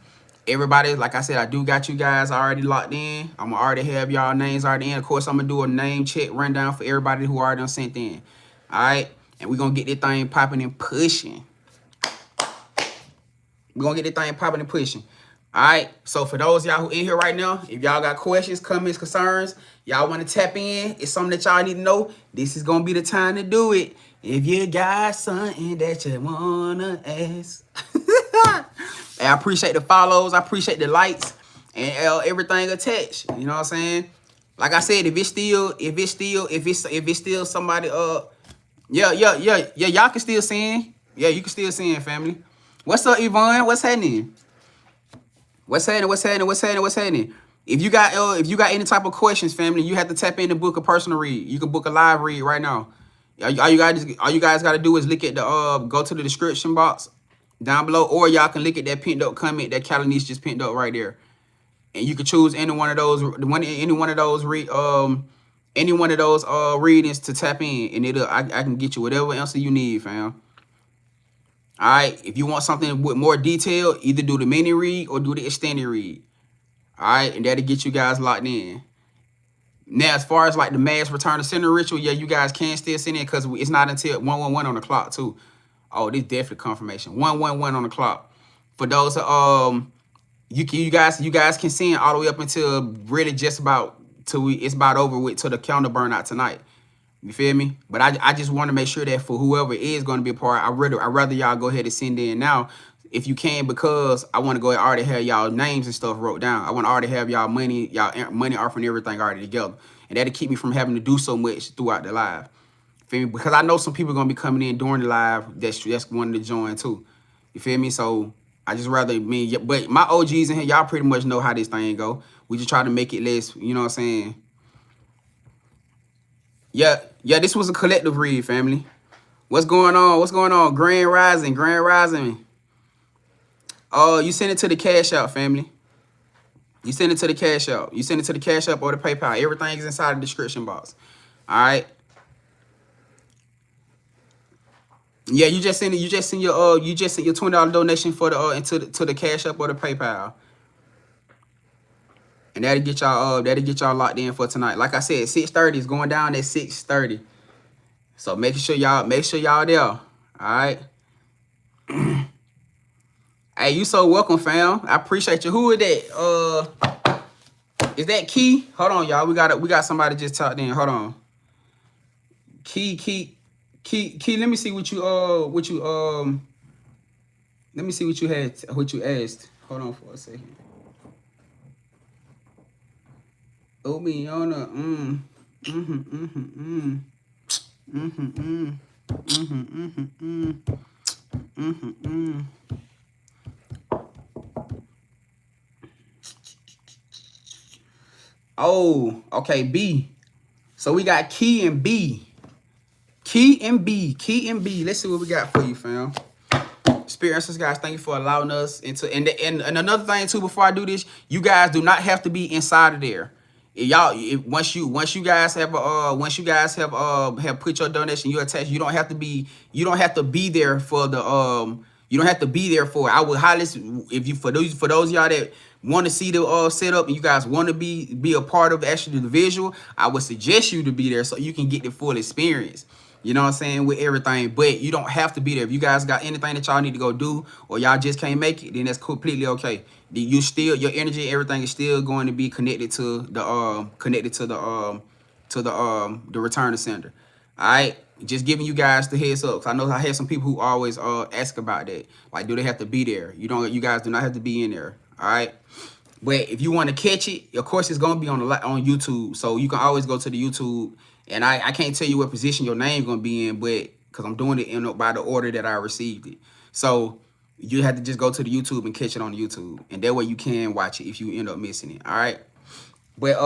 Everybody, like I said, I do got you guys already locked in. I'm gonna already have y'all names already in. Of course, I'm gonna do a name check rundown for everybody who already done sent in. All right, and we're gonna get this thing popping and pushing. We're gonna get this thing popping and pushing. All right, so for those y'all who in here right now, if y'all got questions, comments, concerns, y'all want to tap in, it's something that y'all need to know, this is gonna be the time to do it. If you got something that you wanna ask. And I appreciate the follows, I appreciate the likes, and everything attached. You know what I'm saying? Like I said, if it's still somebody, yeah, y'all can still send. Yeah, you can still send, family. What's up, Yvonne? What's happening? What's happening? If you got any type of questions, family, you have to tap in to book a personal read. You can book a live read right now. All you guys got to do is look at the go to the description box down below, or y'all can look at that pinned up comment that Calanice just pinned up right there, and you can choose any one of those readings to tap in, and I can get you whatever answer you need, fam. All right, if you want something with more detail, either do the mini read or do the extended read. All right, and that'll get you guys locked in. Now, as far as like the mass return to sender ritual, yeah, you guys can still send in because it's not until 111 on the clock too. Oh, this definitely confirmation. 111 on the clock. For those you guys can send all the way up until really just about till it's about over with till the calendar burn out tonight. You feel me? But I just want to make sure that for whoever is going to be a part, I'd rather y'all go ahead and send in now if you can, because I want to go ahead and already have y'all names and stuff wrote down. I want to already have y'all money offering everything already together, and that'll keep me from having to do so much throughout the live. Feel me? Because I know some people are gonna be coming in during the live that's wanting to join too. You feel me? So I just rather but my OGs in here, y'all pretty much know how this thing go. We just try to make it less, you know what I'm saying? Yeah, this was a collective read, family. What's going on? Grand Rising. Oh, you send it to the Cashapp, family. You send it to the Cashapp. You send it to the Cashapp or the PayPal. Everything is inside the description box. All right. Yeah, you just send your $20 donation for the to the Cashapp or the PayPal. And that'll get y'all locked in for tonight. Like I said, 6:30 is going down at 6:30. So make sure y'all there. All right. Hey, you so welcome, fam. I appreciate you. Who is that? Is that Key? Hold on, y'all. We got somebody just talked in. Hold on. Key. Let me see what you let me see what you asked. Hold on for a second. Oh, okay, B. So we got Key and B. Let's see what we got for you, fam. Experiences, guys, thank you for allowing us into and another thing too, before I do this, you guys do not have to be inside of there. Once you guys have put your donation, you attach, you don't have to be there for the you don't have to be there for it. I would highly, if you for those y'all that want to see the setup and you guys want to be a part of actually the visual, I would suggest you to be there so you can get the full experience. You know what I'm saying, with everything, but you don't have to be there. If you guys got anything that y'all need to go do, or y'all just can't make it, then that's completely okay. Your energy, everything is still going to be connected to the return to sender. All right, just giving you guys the heads up. 'Cause I know I had some people who always ask about that. Like, do they have to be there? You guys do not have to be in there. All right. But if you want to catch it, of course, it's gonna be on YouTube, so you can always go to the YouTube. And I can't tell you what position your name's gonna be in, but because I'm doing it by the order that I received it. So you have to just go to the YouTube and catch it on YouTube, and that way you can watch it if you end up missing it. All right. But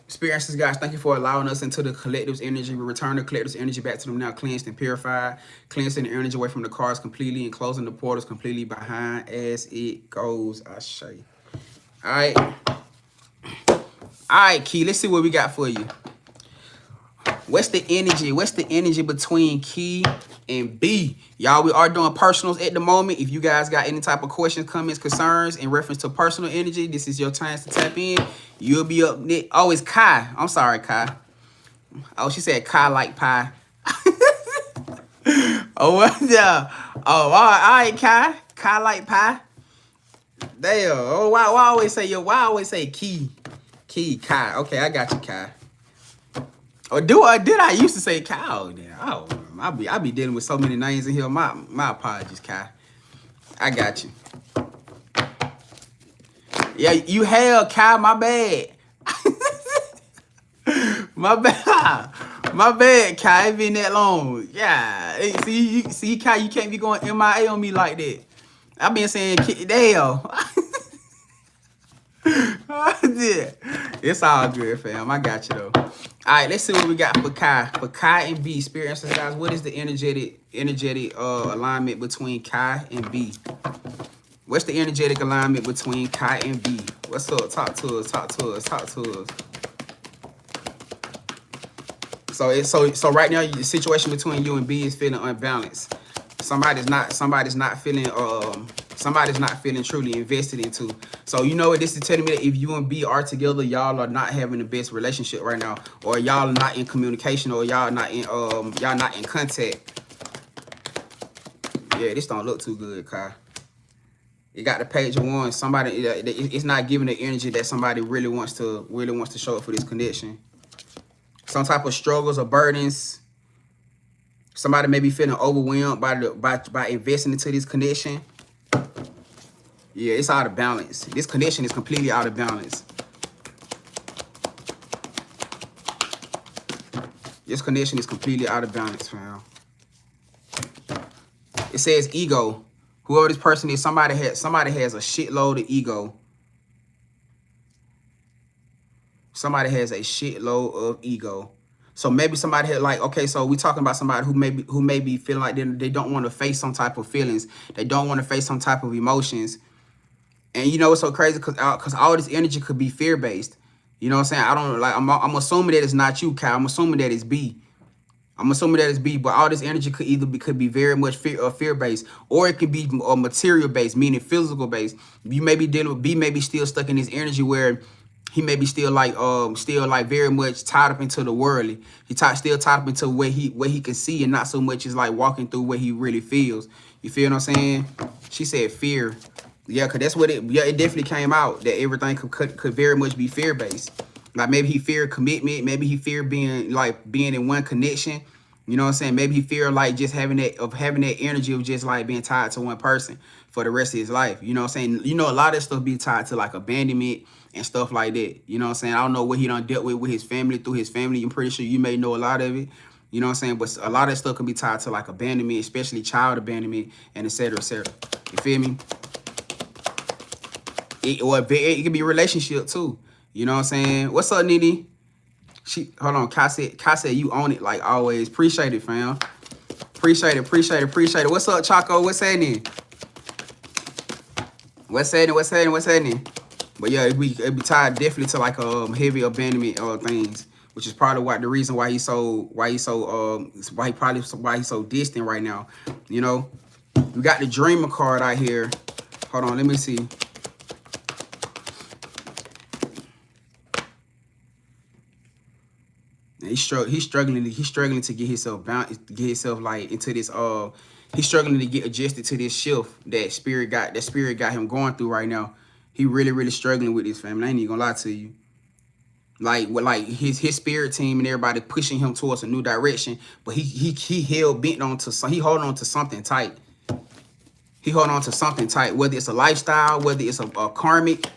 experiences, guys, thank you for allowing us into the collective's energy. We return the collective's energy back to them now, cleansed and purified, cleansing the energy away from the cards completely and closing the portals completely behind as it goes. I show you. All right. All right, Key, let's see what we got for you. What's the energy? What's the energy between Key and B? Y'all, we are doing personals at the moment. If you guys got any type of questions, comments, concerns in reference to personal energy, this is your chance to tap in. You'll be up next. Oh, it's Kai. I'm sorry, Kai. Oh, she said Kai like pie. Oh, well, yeah. Oh, all right, Kai. Kai like pie. Damn. Oh, why always say why always say Key? Key, Kai. Okay, I got you, Kai. Or did I used to say Kai? Oh, damn. Oh, I be dealing with so many names in here. My apologies, Kai. I got you. Yeah, you have Kai, my bad. My bad. My bad, Kai. It been that long. Yeah. Hey, see, Kai, you can't be going MIA on me like that. I've been saying, damn. It's all good, fam. I got you though. All right, let's see what we got for Kai. For Kai and B, Spirit Answers, guys. What is the energetic alignment between Kai and B? What's the energetic alignment between Kai and B? What's up? Talk to us. Talk to us. Talk to us. So right now, the situation between you and B is feeling unbalanced. Somebody's not feeling truly invested into. So you know what this is telling me, that if you and B are together, y'all are not having the best relationship right now, or y'all are not in communication, or y'all not in contact. Yeah, this don't look too good, Kai. You got the page of one. Somebody, it's not giving the energy that somebody really wants to show up for this connection. Some type of struggles or burdens. Somebody may be feeling overwhelmed by investing into this connection. Yeah, it's out of balance. This connection is completely out of balance. This connection is completely out of balance, fam. It says ego. Whoever this person is, somebody has a shitload of ego. Somebody has a shitload of ego. So maybe somebody had like, okay, so we talking about somebody who may be feeling like they don't want to face some type of feelings. They don't want to face some type of emotions. And you know, it's so crazy because all this energy could be fear-based. You know what I'm saying? I'm assuming that it's not you, Kyle. I'm assuming that it's B. But all this energy could be very much fear-based, or it could be material-based, meaning physical-based. You may be dealing with B, may be still stuck in this energy where he may be still very much tied up into the worldly. Still tied up into what he can see, and not so much as like walking through what he really feels. You feel what I'm saying? She said fear. Yeah, cause that's what it definitely came out, that everything could very much be fear-based. Like maybe he feared commitment, maybe he feared being in one connection. You know what I'm saying? Maybe he feared like just having that energy of just like being tied to one person for the rest of his life. You know what I'm saying? You know, a lot of that stuff be tied to like abandonment and stuff like that. You know what I'm saying? I don't know what he done dealt with his family, through his family. I'm pretty sure you may know a lot of it. You know what I'm saying? But a lot of that stuff can be tied to like abandonment, especially child abandonment, and et cetera, et cetera. You feel me? It could be a relationship too. You know what I'm saying? What's up, Nene? Hold on. Kai said you own it like always. Appreciate it, fam. Appreciate it. What's up, Chaco? What's happening? What's happening? But yeah, it be tied definitely to like heavy abandonment things, which is probably the reason why he's so distant right now. You know, we got the Dreamer card out here. Hold on, let me see. He's struggling to get himself like into this he's struggling to get adjusted to this shift that spirit got him going through right now. He really struggling with this, family. I ain't even gonna lie to you. Like his spirit team and everybody pushing him towards a new direction, but he holding on to something tight. He holding on to something tight, whether it's a lifestyle, whether it's a karmic.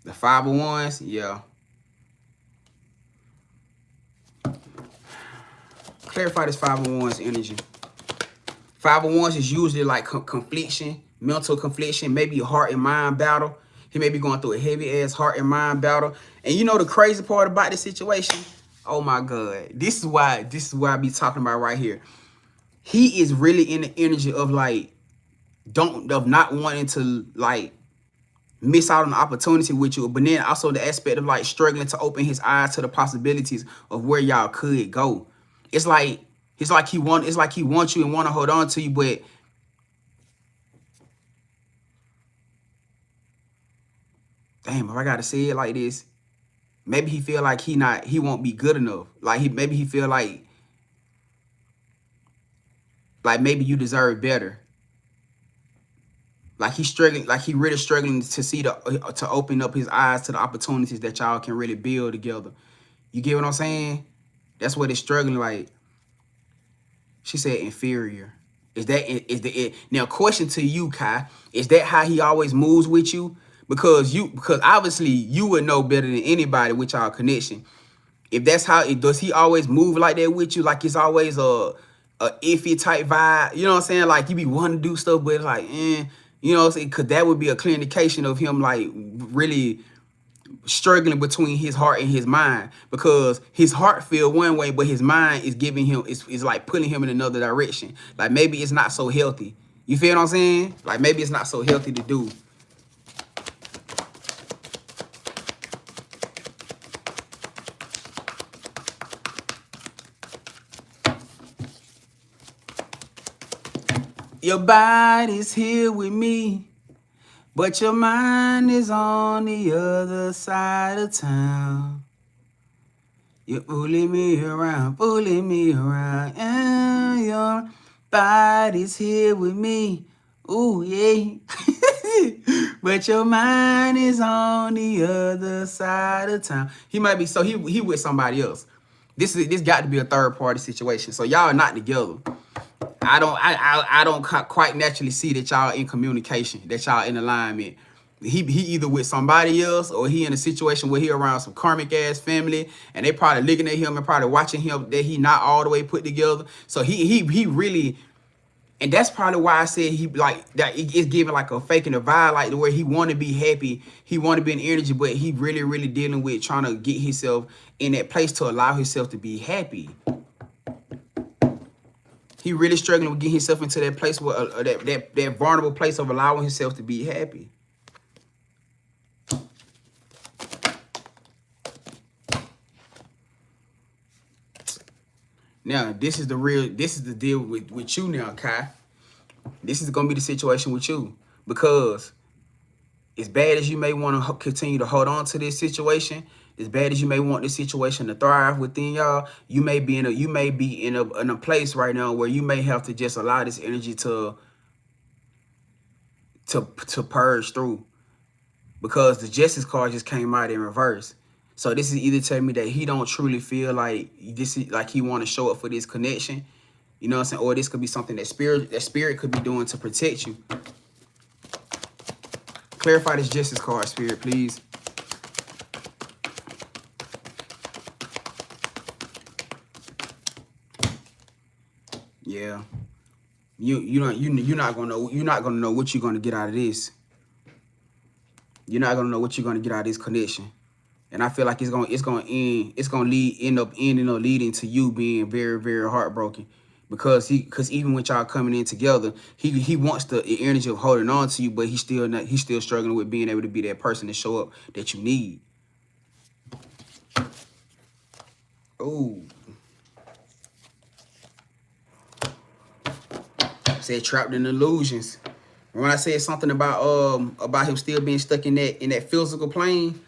The 501s, yeah. Clarify this 501's energy. 501s is usually like confliction, mental confliction, maybe a heart and mind battle. He may be going through a heavy ass heart and mind battle. And you know the crazy part about this situation? Oh my God. This is why I be talking about right here. He is really in the energy of like not wanting to like miss out on the opportunity with you, but then also the aspect of like struggling to open his eyes to the possibilities of where y'all could go. It's like he wants you and want to hold on to you, but damn, if I gotta say it like this, maybe he feel like he won't be good enough. Like maybe he feel like maybe you deserve better. Like he's struggling, like he really struggling to see to open up his eyes to the opportunities that y'all can really build together. You get what I'm saying? That's what it's struggling like. She said inferior. Now question to you, Kai? Is that how he always moves with you? Because obviously you would know better than anybody with y'all connection. If that's how does he always move like that with you? Like it's always a iffy type vibe. You know what I'm saying? Like you be wanting to do stuff, but it's like, you know what I'm saying? Cause that would be a clear indication of him like really struggling between his heart and his mind, because his heart feel one way, but his mind is giving him is like pulling him in another direction. Like maybe it's not so healthy. You feel what I'm saying? Like maybe it's not so healthy to do. Your body's here with me, but your mind is on the other side of town. You're fooling me around, and your body's here with me. Ooh, yeah. But your mind is on the other side of town. He might be, so he with somebody else. This got to be a third party situation. So y'all not together. I don't quite naturally see that y'all in communication, that y'all in alignment. He either with somebody else, or he in a situation where he around some karmic ass family, and they probably looking at him and probably watching him that he not all the way put together. So he really, and that's probably why I said he like that. It's giving like a faking a vibe, like the way he want to be happy, he want to be in energy, but he really dealing with trying to get himself in that place to allow himself to be happy. He really struggling with getting himself into that place where that vulnerable place of allowing himself to be happy. Now, this is the deal with you now, Kai. This is gonna be the situation with you, because as bad as you may want to continue to hold on to this situation, as bad as you may want this situation to thrive within y'all, you may be in a place right now where you may have to just allow this energy to purge through, because the justice card just came out in reverse. So this is either telling me that he don't truly feel like this is like he want to show up for this connection, you know what I'm saying, or this could be something that spirit could be doing to protect you. Clarify this justice card, Spirit, please. Yeah, you're not gonna know what you're gonna get out of this. You're not gonna know what you're gonna get out of this connection, and I feel like it's gonna end up leading to you being very heartbroken, because even with y'all coming in together, he wants the energy of holding on to you, but he's still struggling with being able to be that person to show up that you need. Oh, said trapped in illusions. When I said something about him still being stuck in that physical plane,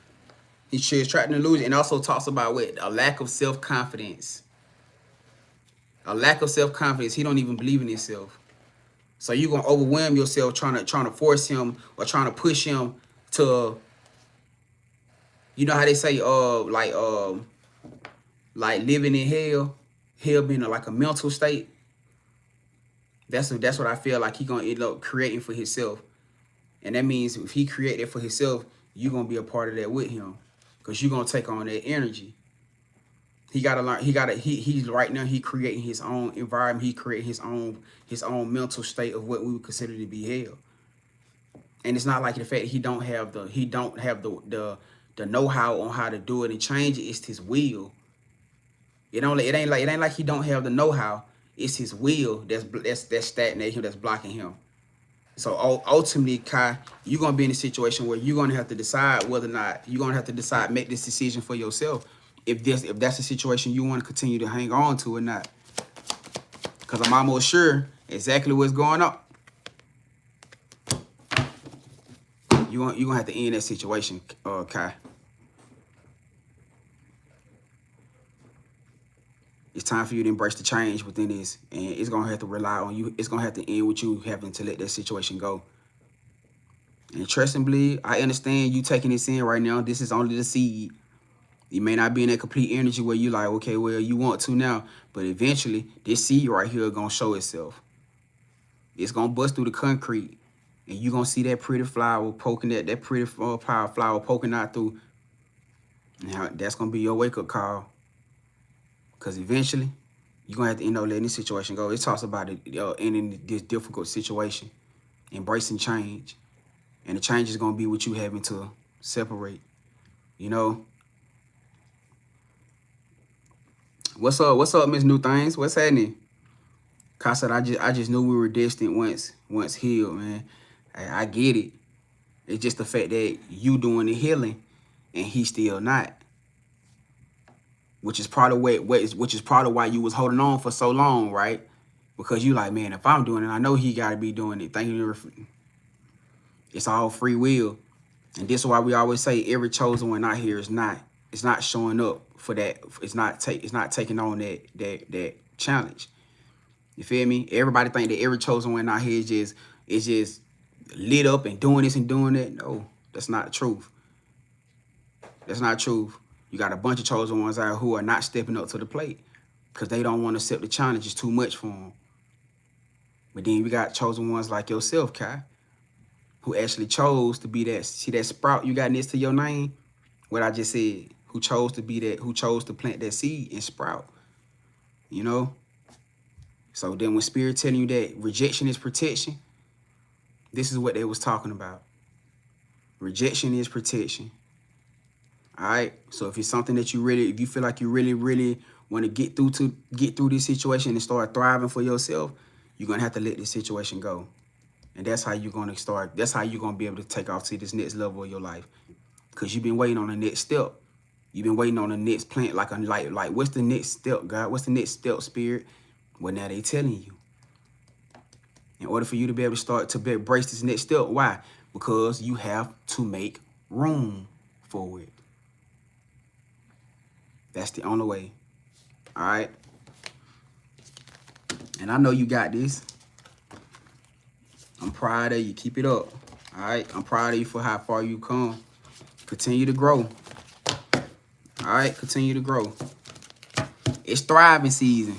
he's trapped in illusion, and also talks about what a lack of self-confidence. A lack of self-confidence. He don't even believe in himself. So you're gonna overwhelm yourself trying to force him or trying to push him to, you know how they say like living in hell being like a mental state. That's what I feel like he gonna end up creating for himself. And that means if he create it for himself, you're gonna be a part of that with him, because you're gonna take on that energy. He gotta learn. He's right now. He creating his own environment. He creating his own mental state of what we would consider to be hell. And it's not like the fact that he don't have the know-how on how to do it and change it. It's his will. It ain't like he don't have the know-how. It's his will that's stagnating him, that's blocking him. So ultimately, Kai, you're gonna be in a situation where you're gonna have to decide whether or not you're gonna have to decide, make this decision for yourself. If that's a situation you want to continue to hang on to or not. Because I'm almost sure exactly what's going on. You're gonna have to end that situation, Kai. It's time for you to embrace the change within this, and it's gonna have to rely on you. It's gonna have to end with you having to let that situation go. And trust and believe, I understand you taking this in right now. This is only the seed. You may not be in that complete energy where you like, okay, well, you want to now, but eventually this seed right here is gonna show itself. It's gonna bust through the concrete, and you're gonna see that pretty flower poking that pretty flower poking out through. Now that's gonna be your wake-up call. Because eventually, you're going to have to end up letting this situation go. It talks about it ending this difficult situation, embracing change. And the change is going to be what you having to separate. You know? What's up? What's up, Miss New Things? What's happening? Kai said, I just knew we were destined once healed, man. I get it. It's just the fact that you doing the healing and he still not. Which is part of why you was holding on for so long, right? Because you like, man, if I'm doing it, I know he got to be doing it. Thank you. It's all free will, and this is why we always say every chosen one out here is not showing up for that. It's not taking on that challenge. You feel me? Everybody think that every chosen one out here is just lit up and doing this and doing that. No, that's not the truth. That's not truth. You got a bunch of chosen ones out who are not stepping up to the plate because they don't want to accept the challenge. It's too much for them. But then we got chosen ones like yourself, Kai, who actually chose to be that. See that sprout you got next to your name? What I just said. Who chose to be that, who chose to plant that seed and sprout. You know? So then when Spirit telling you that rejection is protection, this is what they was talking about. Rejection is protection. All right. So if it's something that if you feel like you really want to get through this situation and start thriving for yourself, you're gonna have to let this situation go. And that's how you're gonna start. That's how you're gonna be able to take off to this next level of your life. Because you've been waiting on the next step. You've been waiting on the next plant, like what's the next step, God? What's the next step, Spirit? Well, now they telling you. In order for you to be able to start to embrace this next step, why? Because you have to make room for it. That's the only way. All right. And I know you got this. I'm proud of you. Keep it up. All right. I'm proud of you for how far you come. Continue to grow. All right. Continue to grow. It's thriving season.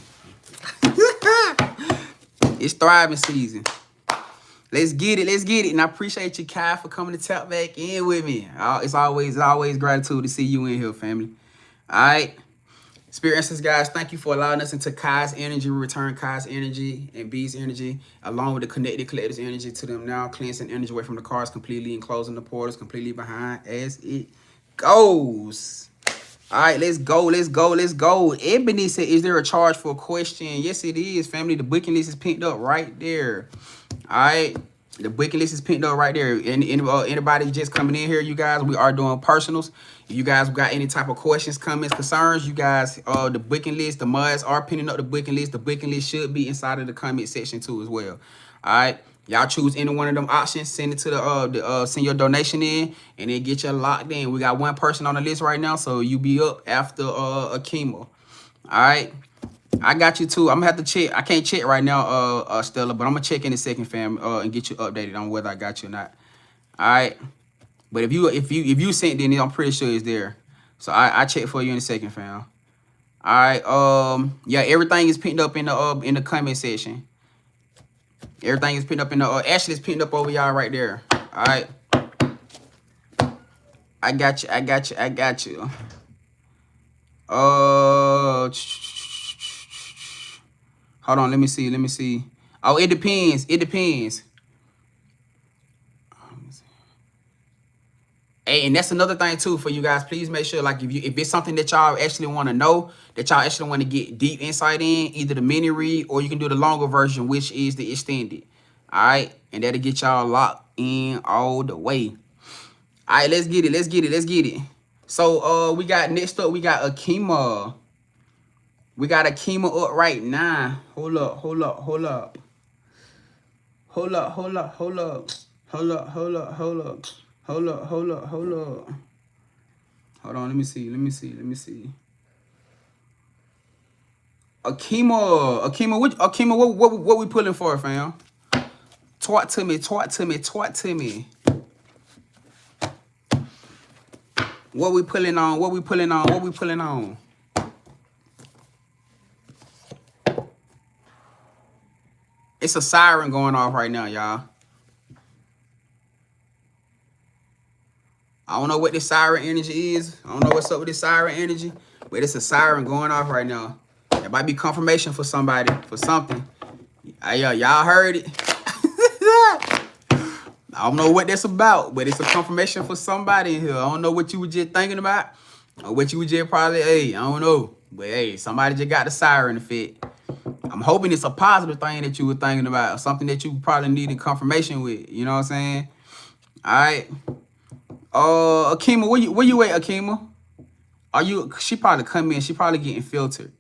It's thriving season. Let's get it. Let's get it. And I appreciate you, Kai, for coming to tap back in with me. It's always gratitude to see you in here, family. All right. Spirit Essence, guys, thank you for allowing us into Kai's energy. We return Kai's energy and B's energy, along with the connected collective's energy to them now, cleansing energy away from the cards completely and closing the portals completely behind as it goes. All right, let's go, let's go, let's go. Ebony said, is there a charge for a question? Yes, it is, family. The booking list is pinned up right there. All right. The booking list is pinned up right there. Anybody just coming in here, you guys, we are doing personals. If you guys got any type of questions, comments, concerns, you guys, the booking list, the mods are pinning up the booking list. The booking list should be inside of the comment section too as well. All right. Y'all choose any one of them options, send it to send your donation in, and then get you locked in. We got one person on the list right now, so you be up after a chemo. All right. I got you too. I'm gonna have to check. I can't check right now, Stella, but I'm gonna check in a second, fam, and get you updated on whether I got you or not. All right. But if you sent it, I'm pretty sure it's there. So I check for you in a second, fam. All right. Yeah, everything is pinned up in the comment section. Everything is pinned up in the Ashley's pinned up over y'all right there. All right. I got you. I got you. I got you. Hold on, let me see. Let me see. Oh, it depends. It depends. Hey, and that's another thing too for you guys. Please make sure, like, if it's something that y'all actually want to know, that y'all actually want to get deep insight in, either the mini read or you can do the longer version, which is the extended. All right. And that'll get y'all locked in all the way. All right, let's get it. Let's get it. Let's get it. So we got next up, we got Akima. We got Akima up right now. Hold up, hold up, hold up. Hold up, hold up, hold up. Hold up, hold up, hold up. Hold up, hold up, hold up. Hold on, let me see. Let me see. Let me see. Akima, what we pulling for, fam? Talk to me, talk to me, talk to me. What we pulling on? What we pulling on? What we pulling on? It's a siren going off right now, y'all. I don't know what this siren energy is. I don't know what's up with this siren energy, but it's a siren going off right now. It might be confirmation for somebody, for something. Y'all heard it. I don't know what that's about, but it's a confirmation for somebody in here. I don't know what you were just thinking about, or what you were just probably, hey, I don't know. But hey, somebody just got the siren effect. I'm hoping it's a positive thing that you were thinking about, something that you probably needed confirmation with. You know what I'm saying? All right. Akima, where you at, Akima? She probably come in. She probably getting filtered.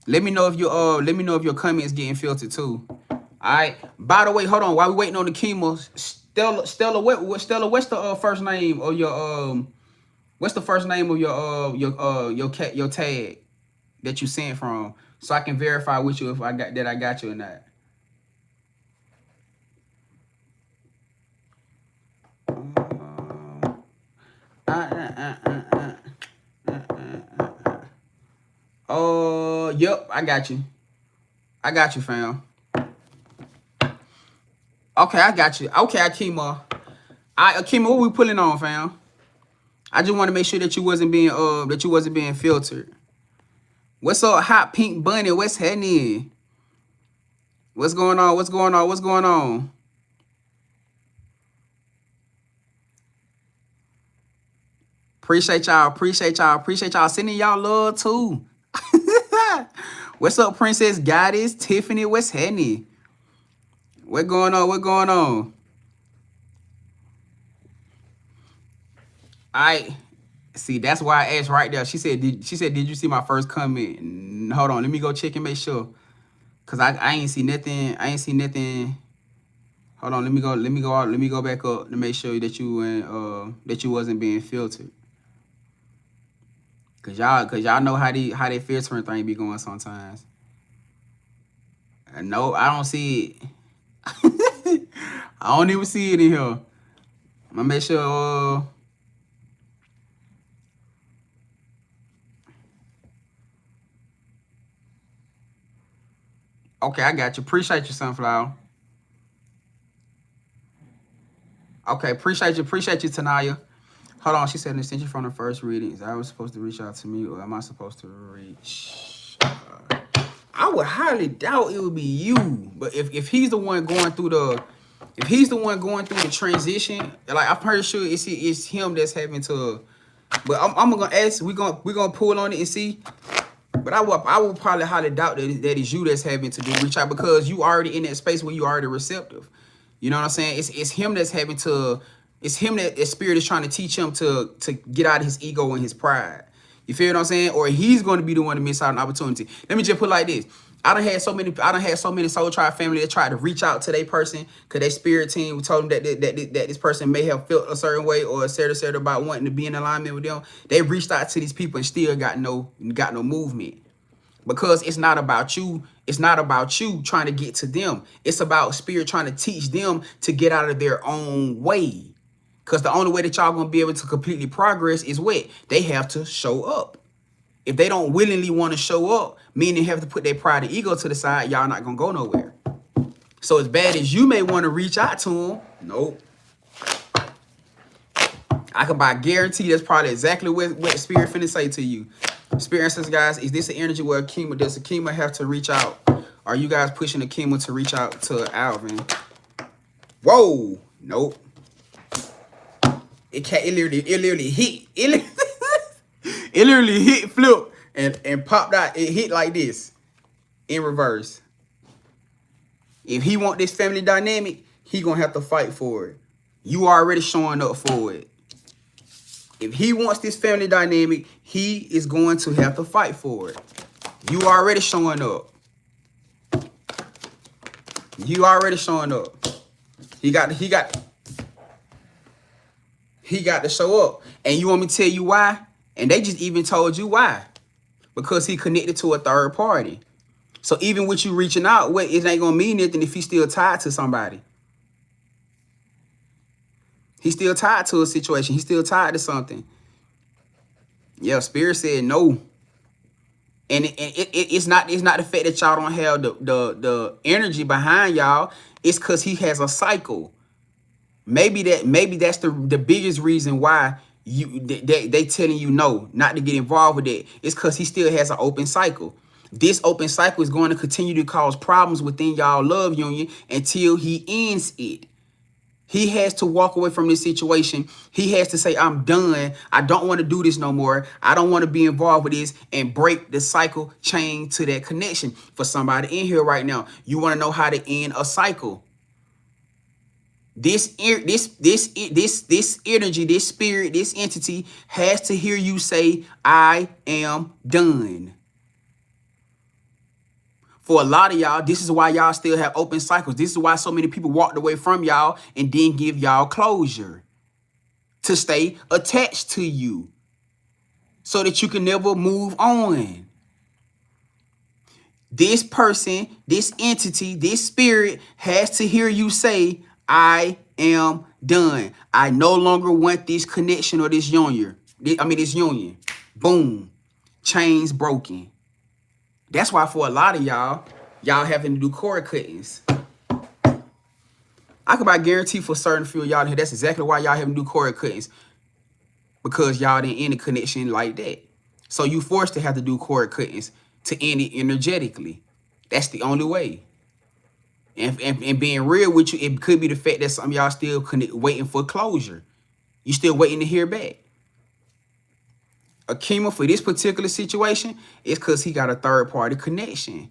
Let me know if your comments getting filtered too. All right. By the way, hold on. While we waiting on the Akima, Stella, what's the first name of your what's the first name of your tag that you sent from, so I can verify with you if I got you or not. Yep, I got you. I got you, fam. Okay, I got you. Okay, Akima. Akima, what we pulling on, fam? I just want to make sure that you wasn't being filtered. What's up, Hot Pink Bunny? What's happening? What's going on? What's going on? What's going on? Appreciate y'all. Appreciate y'all. Appreciate y'all sending y'all love too. What's up, Princess Goddess? Tiffany, what's happening? What going on? What going on? See, that's why I asked right there. She said, did you see my first comment? Hold on, let me go check and make sure. Cause I ain't see nothing. I ain't see nothing. Hold on, let me go back up to make sure that you wasn't being filtered. Cause y'all know how they filtering thing be going sometimes. No, I don't see it. I don't even see it in here. I'm gonna make sure. Okay, I got you. Appreciate you, Sunflower. Okay, appreciate you, Tanaya. Hold on, she said an extension from the first readings. I was supposed to reach out to me, or am I supposed to reach? I would highly doubt it would be you. But if he's the one going through the transition, like I'm pretty sure it's him that's having to. But I'm gonna ask. We're gonna pull on it and see. But I would probably highly doubt that it's you that's having to reach out, because you already in that space where you already receptive. You know what I'm saying? It's him that's having to. It's him that spirit is trying to teach him to get out of his ego and his pride. You feel what I'm saying? Or he's going to be the one to miss out on an opportunity. Let me just put it like this. I done had so many Soul Tribe family that tried to reach out to their person, because their spirit team told them that this person may have felt a certain way or said about wanting to be in alignment with them. They reached out to these people and still got no movement. Because it's not about you. It's not about you trying to get to them. It's about spirit trying to teach them to get out of their own way. Because the only way that y'all going to be able to completely progress is what? They have to show up. If they don't willingly want to show up, meaning they have to put their pride and ego to the side, y'all not going to go nowhere. So as bad as you may want to reach out to them, nope. I can guarantee that's probably exactly what Spirit finna say to you. Spirit says, guys, is this an energy where Akima, does Akima have to reach out? Are you guys pushing Akima to reach out to Alvin? Whoa, nope. It literally hit. It literally hit, flip, and popped out. It hit like this, in reverse. If he want this family dynamic, he gonna have to fight for it. You already showing up for it. If he wants this family dynamic, he is going to have to fight for it. You already showing up. You already showing up. He got to show up. And you want me to tell you why? And they just even told you why. Because he connected to a third party. So even with you reaching out, it ain't gonna mean nothing if he's still tied to somebody. He's still tied to a situation. He's still tied to something. Yeah, Spirit said no. And it's not the fact that y'all don't have the energy behind y'all. It's because he has a cycle. Maybe that's the biggest reason why they telling you no, not to get involved with it. It's because he still has an open cycle. This open cycle is going to continue to cause problems within y'all love union until he ends it. He has to walk away from this situation. He has to say, I'm done. I don't want to do this no more. I don't want to be involved with this, and break the cycle chain to that connection. For somebody in here right now, you want to know how to end a cycle. This energy, this spirit, this entity has to hear you say, I am done. For a lot of y'all, this is why y'all still have open cycles. This is why so many people walked away from y'all and didn't give y'all closure. To stay attached to you. So that you can never move on. This person, this entity, this spirit has to hear you say, I am done. I no longer want this connection or this union. This union. Boom. Chains broken. That's why for a lot of y'all having to do cord cuttings. I could about guarantee for certain few of y'all here, that's exactly why y'all having to do cord cuttings. Because y'all didn't end a connection like that. So you forced to have to do cord cuttings to end it energetically. That's the only way. And being real with you, it could be the fact that some of y'all still waiting for closure. You still waiting to hear back. Akima, for this particular situation, it's because he got a third-party connection.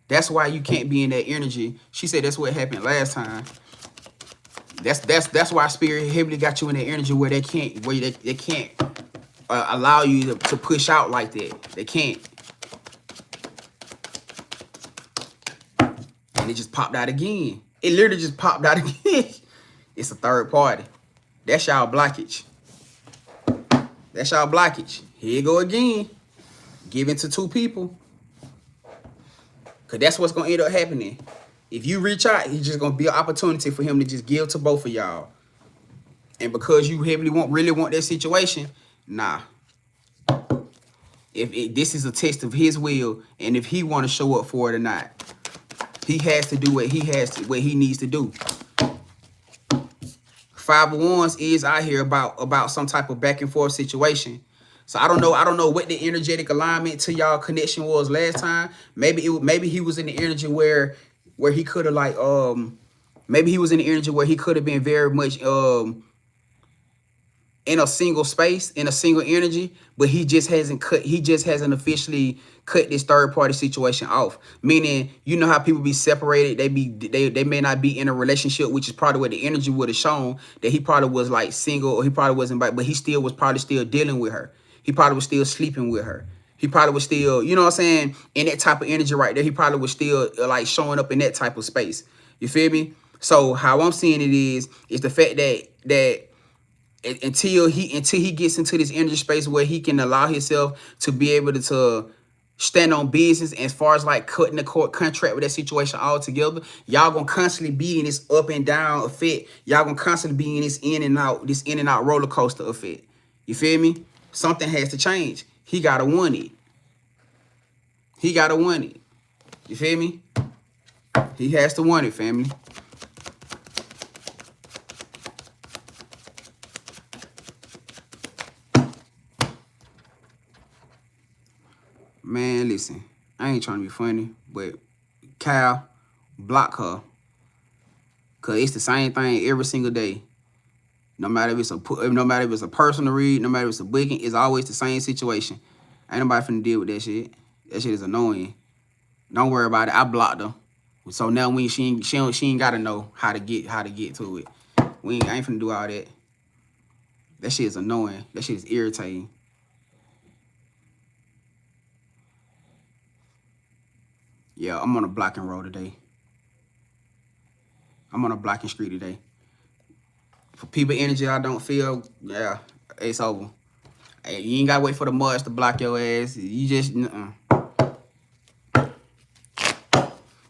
That's why you can't be in that energy. She said that's what happened last time. That's why Spirit heavily got you in that energy where they can't allow you to push out like that. They can't. And it just popped out again. It literally just popped out again. It's a third party. That's y'all blockage. That's y'all blockage. Here you go again. Give it to two people. Because that's what's going to end up happening. If you reach out, it's just going to be an opportunity for him to just give to both of y'all. And because you really want that situation, nah. If this is a test of his will, and if he want to show up for it or not, he has to do what he needs to do. 5 of Wands is out here about some type of back and forth situation. So I don't know what the energetic alignment to y'all connection was last time. Maybe he was in the energy where he could have maybe he was in the energy where he could have been very much in a single space, in a single energy, but he just hasn't officially cut this third party situation off. Meaning, you know how people be separated, they may not be in a relationship, which is probably what the energy would have shown that he probably was like single, or he probably wasn't, but he still was probably still dealing with her. He probably was still sleeping with her. He probably was still, you know what I'm saying, in that type of energy right there. He probably was still like showing up in that type of space. You feel me? So how I'm seeing it is the fact that until he gets into this energy space where he can allow himself to be able to stand on business as far as like cutting the contract with that situation altogether, y'all gonna constantly be in this up and down effect. Y'all gonna constantly be in this in and out roller coaster effect. You feel me? Something has to change. He gotta want it. He gotta want it. You feel me? He has to want it, family. Man, listen, I ain't trying to be funny, but Kyle, block her. Cause it's the same thing every single day. No matter if it's a personal read, no matter if it's a booking, it's always the same situation. Ain't nobody finna deal with that shit. That shit is annoying. Don't worry about it. I blocked her. So now she ain't gotta know how to get to it. I ain't finna do all that. That shit is annoying. That shit is irritating. Yeah, I'm on a blocking road today. I'm on a blocking street today. For people energy I don't feel, yeah, it's over. Hey, you ain't gotta wait for the muds to block your ass. You just,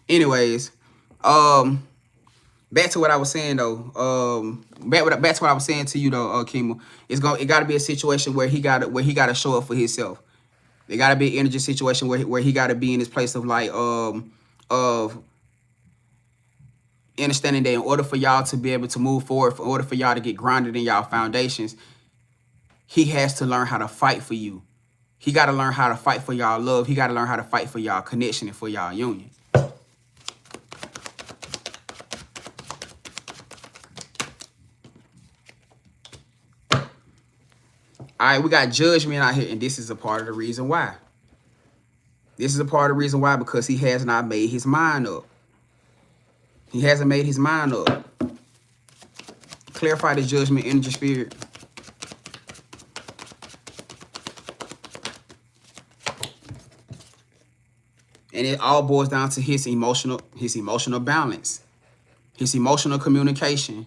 Anyways, back to what I was saying though. Back to what I was saying to you though, Kimo. It gotta be a situation where he gotta show up for himself. It gotta be an energy situation where he gotta be in this place of like of understanding that in order for y'all to be able to move forward, in order for y'all to get grounded in y'all foundations, he has to learn how to fight for you. He got to learn how to fight for y'all love. He got to learn how to fight for y'all connection and for y'all union. All right, we got judgment out here, and this is a part of the reason why. This is a part of the reason why, because he has not made his mind up. He hasn't made his mind up. Clarify the judgment energy spirit. And it all boils down to his emotional balance, his emotional communication,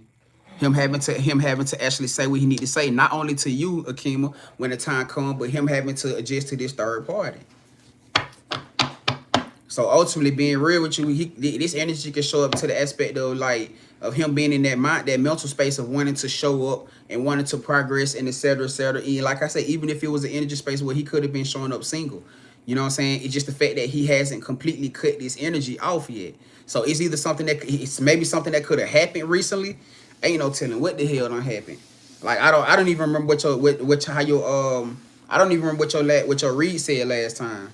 him having to actually say what he need to say, not only to you, Akima, when the time comes, but him having to adjust to this third party. So ultimately, being real with you, this energy can show up to the aspect of him being in that mental space of wanting to show up and wanting to progress and et cetera, et cetera. And like I said, even if it was an energy space where he could have been showing up single, you know what I'm saying? It's just the fact that he hasn't completely cut this energy off yet. So it's either something it's maybe something that could have happened recently. Ain't no telling what the hell done happened. Like I don't even remember what your read said last time.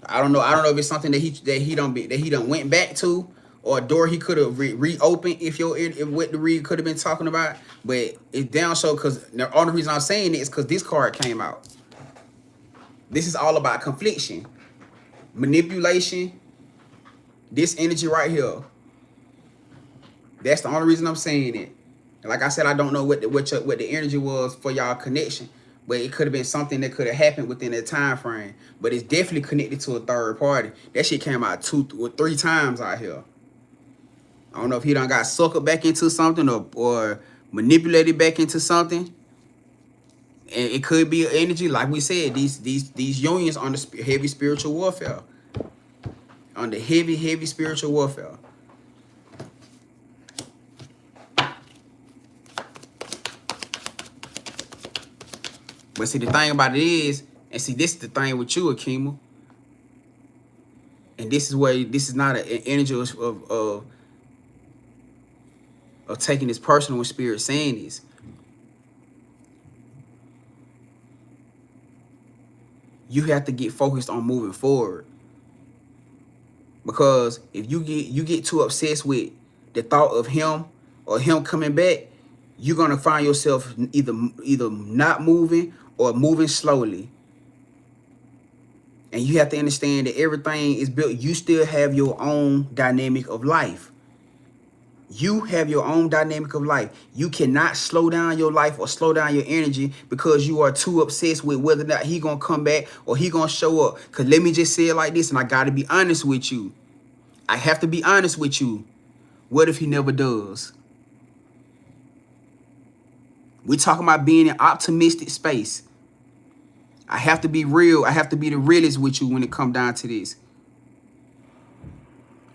I don't know if it's something that he done went back to, or a door he could have reopened if what the read could have been talking about. But it's down show, because the only reason I'm saying it is because this card came out. This is all about confliction, manipulation. This energy right here. That's the only reason I'm saying it. Like I said, I don't know what the energy was for y'all connection. But it could have been something that could have happened within that time frame. But it's definitely connected to a third party. That shit came out 2 or 3 times out here. I don't know if he done got suckered back into something or manipulated back into something. And it could be an energy, like we said, these unions on the heavy spiritual warfare. On the heavy spiritual warfare. But see, the thing about it is, and see, this is the thing with you, Akima. And this is not an energy of taking this personal with spirit saying this. You have to get focused on moving forward. Because if you get too obsessed with the thought of him or him coming back, you're gonna find yourself either not moving or moving slowly. And you have to understand that everything is built. You still have your own dynamic of life. You have your own dynamic of life. You cannot slow down your life or slow down your energy because you are too obsessed with whether or not he gonna come back or he gonna show up. Because let me just say it like this, and I gotta be honest with you. I have to be honest with you. What if he never does? We're talking about being in optimistic space. I have to be real. I have to be the realest with you when it comes down to this.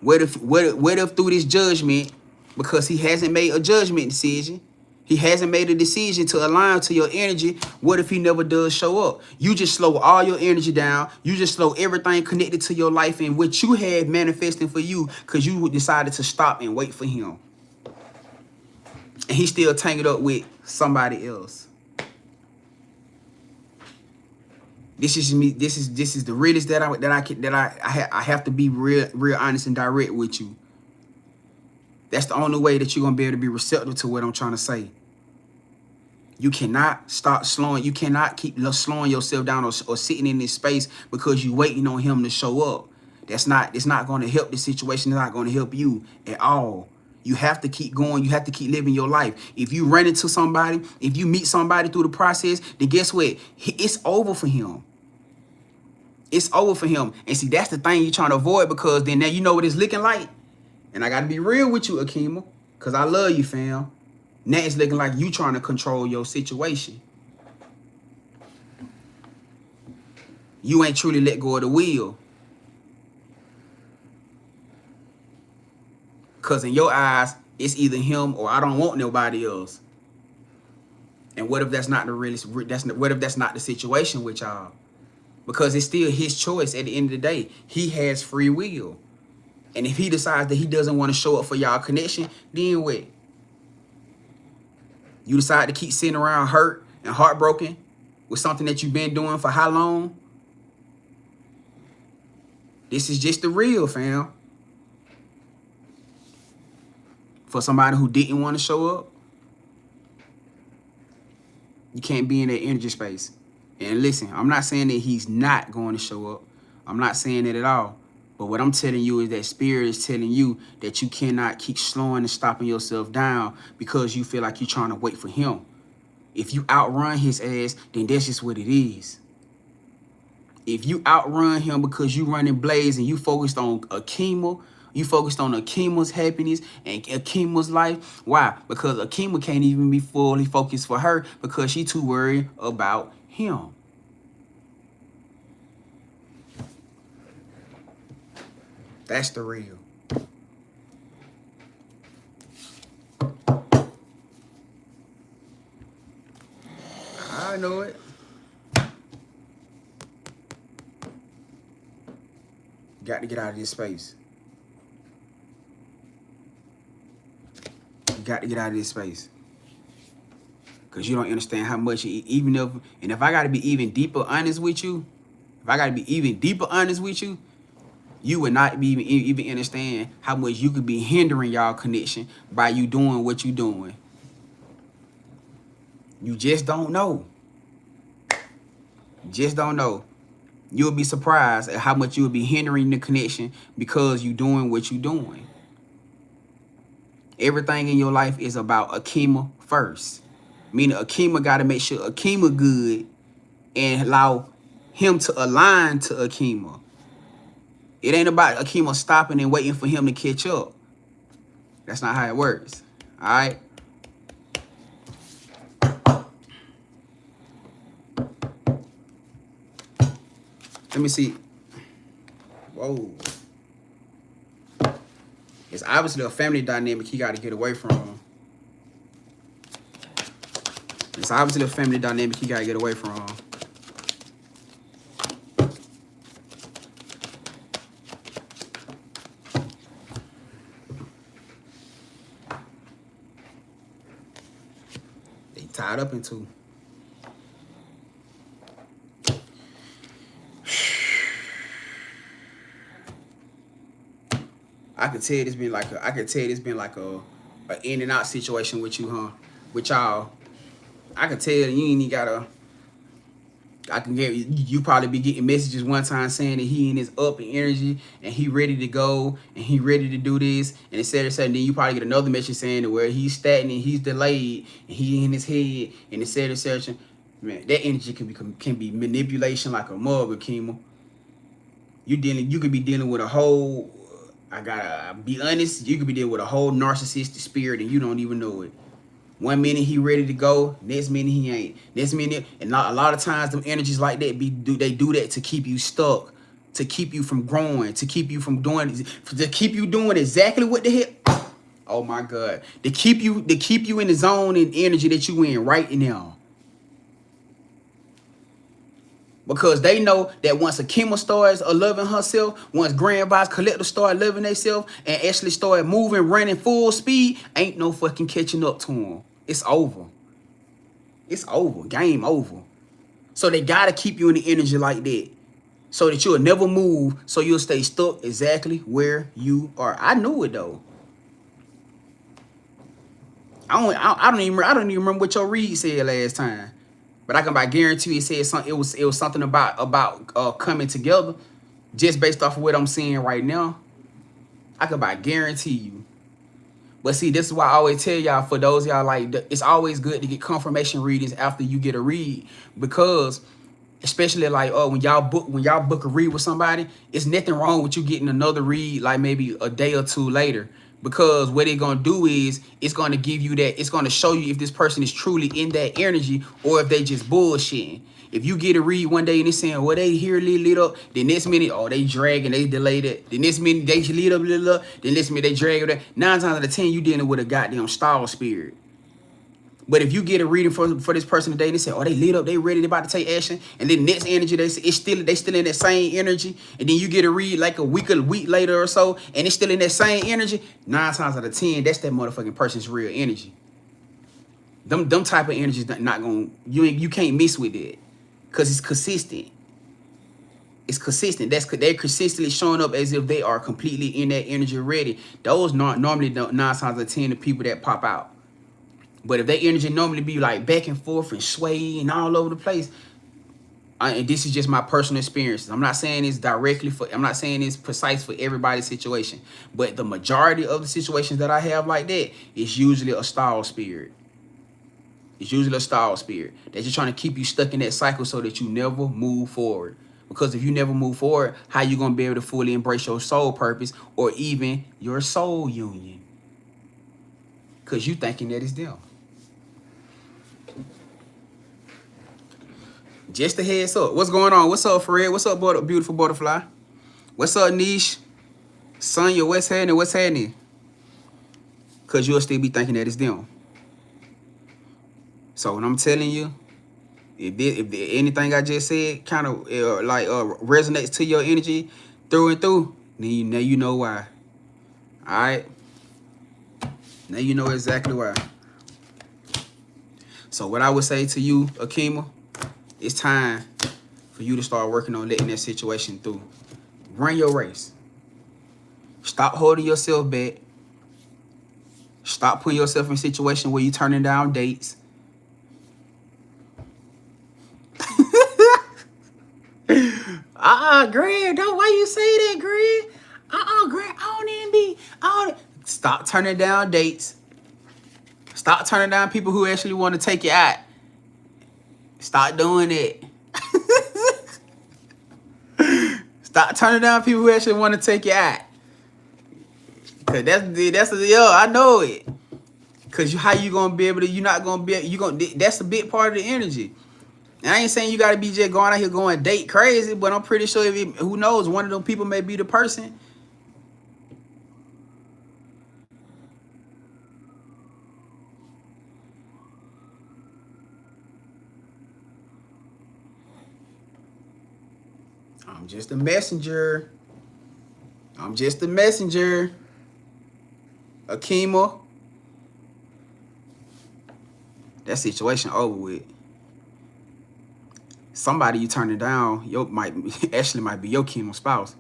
What if through this judgment, because he hasn't made a judgment decision, he hasn't made a decision to align to your energy, what if he never does show up? You just slow all your energy down. You just slow everything connected to your life and what you had manifesting for you because you decided to stop and wait for him. And he's still tangled up with somebody else. This is me. This is the realest that I have to be real honest and direct with you. That's the only way that you're gonna be able to be receptive to what I'm trying to say. You cannot stop slowing. You cannot keep slowing yourself down or sitting in this space because you waiting on him to show up. It's not going to help the situation. It's not going to help you at all. You have to keep going. You have to keep living your life. If you run into somebody, if you meet somebody through the process, then guess what? It's over for him. It's over for him. And see, that's the thing you're trying to avoid, because then now you know what it's looking like. And I got to be real with you, Akima, because I love you, fam. Now it's looking like you trying to control your situation. You ain't truly let go of the wheel. Because in your eyes, it's either him or I don't want nobody else. And what if that's not the what if that's not the situation with y'all? Because it's still his choice at the end of the day. He has free will. And if he decides that he doesn't want to show up for y'all connection, then what? You decide to keep sitting around hurt and heartbroken with something that you've been doing for how long? This is just the real, fam. For somebody who didn't want to show up, you can't be in that energy space. And listen, I'm not saying that he's not going to show up. I'm not saying that at all. But what I'm telling you is that spirit is telling you that you cannot keep slowing and stopping yourself down because you feel like you're trying to wait for him. If you outrun his ass, then that's just what it is. If you outrun him because you running Blaze and you focused on Akima, you focused on Akima's happiness and Akima's life. Why? Because Akima can't even be fully focused for her because she too worried about him. That's the real. I know it. Got to get out of this space. You got to get out of this space. Because you don't understand how much, if I got to be even deeper honest with you, you would not be even understand how much you could be hindering y'all connection by you doing what you doing. You just don't know. Just don't know. You'll be surprised at how much you'll be hindering the connection because you doing what you doing. Everything in your life is about Akima first. Meaning Akima got to make sure Akima good and allow him to align to Akima. It ain't about Akima stopping and waiting for him to catch up. That's not how it works. All right? Let me see. Whoa. It's obviously a family dynamic he got to get away from. It's obviously a family dynamic he got to get away from. They tied up into. I could tell it's been like a in and out situation with you, huh? With y'all. I could tell you ain't even gotta. I can get you probably be getting messages one time saying that he in his up in energy and he ready to go and he ready to do this and etc. Then you probably get another message saying that where he's stagnant, he's delayed, and he in his head and etc. Man, that energy can be manipulation like a mug, Akima. You could be dealing with a whole. I gotta be honest. You could be dealing with a whole narcissistic spirit and you don't even know it. One minute he ready to go, next minute he ain't. Next minute, and a lot of times them energies like that they do that to keep you stuck, to keep you from growing, to keep you from doing exactly what the hell. Oh my God, to keep you in the zone and energy that you in right now. Because they know that once Akima starts loving herself, once Grandvibes Collective start loving themselves and actually start moving, running full speed, ain't no fucking catching up to them. It's over. It's over. Game over. So they gotta keep you in the energy like that. So that you'll never move, so you'll stay stuck exactly where you are. I knew it though. I don't even remember what your read said last time. But I can about guarantee it said something. It was something about coming together. Just based off of what I'm seeing right now, I can about guarantee you. But see, this is why I always tell y'all, for those y'all like, it's always good to get confirmation readings after you get a read, because especially like when y'all book a read with somebody, it's nothing wrong with you getting another read like maybe a day or two later. Because what it's gonna do is it's gonna give you that, it's gonna show you if this person is truly in that energy or if they just bullshitting. If you get a read one day and it's saying, well, they here lit up, the next minute, oh, they dragging, they delayed it. The next minute they lit up, the next minute they drag it. 9 times out of 10, you dealing with a goddamn stall spirit. But if you get a reading for this person today and they say, oh, they lit up, they ready, they about to take action, and then next energy, they still in that same energy, and then you get a read like a week later or so, and it's still in that same energy, 9 times out of 10, that's that motherfucking person's real energy. Them type of energies not gonna, you can't miss with it, because it's consistent. It's consistent. They're consistently showing up as if they are completely in that energy already. Those normally 9 times out of 10 the people that pop out. But if their energy normally be like back and forth and sway and all over the place, and this is just my personal experiences. I'm not saying it's I'm not saying it's precise for everybody's situation. But the majority of the situations that I have like that, it's usually a stall spirit. It's usually a stall spirit. They're just trying to keep you stuck in that cycle so that you never move forward. Because if you never move forward, how you going to be able to fully embrace your soul purpose or even your soul union? Because you thinking that it's them. Just a heads up. What's going on? What's up, Fred? What's up, beautiful butterfly? What's up, Niche? Sonya, what's happening? What's happening? Because you'll still be thinking that it's them. So when I'm telling you, if anything I just said kind of resonates to your energy through and through, then now you know why. All right? Now you know exactly why. So what I would say to you, Akima, it's time for you to start working on letting that situation through. Run your race. Stop holding yourself back. Stop putting yourself in a situation where you're turning down dates. Greg, don't, why you say that, Greg? Greg, I don't even be, Stop turning down dates. Stop turning down people who actually want to take you out. Stop doing it. Stop turning down people who actually want to take you out. Cause I know it. Cause how you gonna be able to? You're not gonna be. That's a big part of the energy. And I ain't saying you gotta be just going out here going date crazy, but I'm pretty sure who knows, one of them people may be the person. I'm just a messenger. Akima. That situation over with. Somebody you turning down, might be your chemo spouse.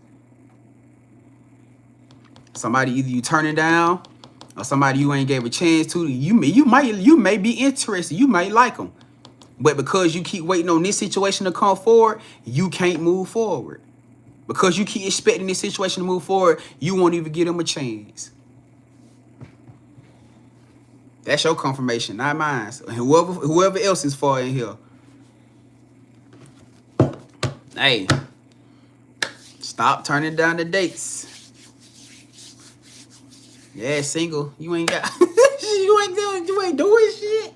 Somebody either you turning down or somebody you ain't gave a chance to. You may be interested. You might like them. But because you keep waiting on this situation to come forward, you can't move forward. Because you keep expecting this situation to move forward, you won't even give them a chance. That's your confirmation, not mine. Whoever else is for in here. Hey, stop turning down the dates. Yeah, single. You ain't got you ain't doing shit.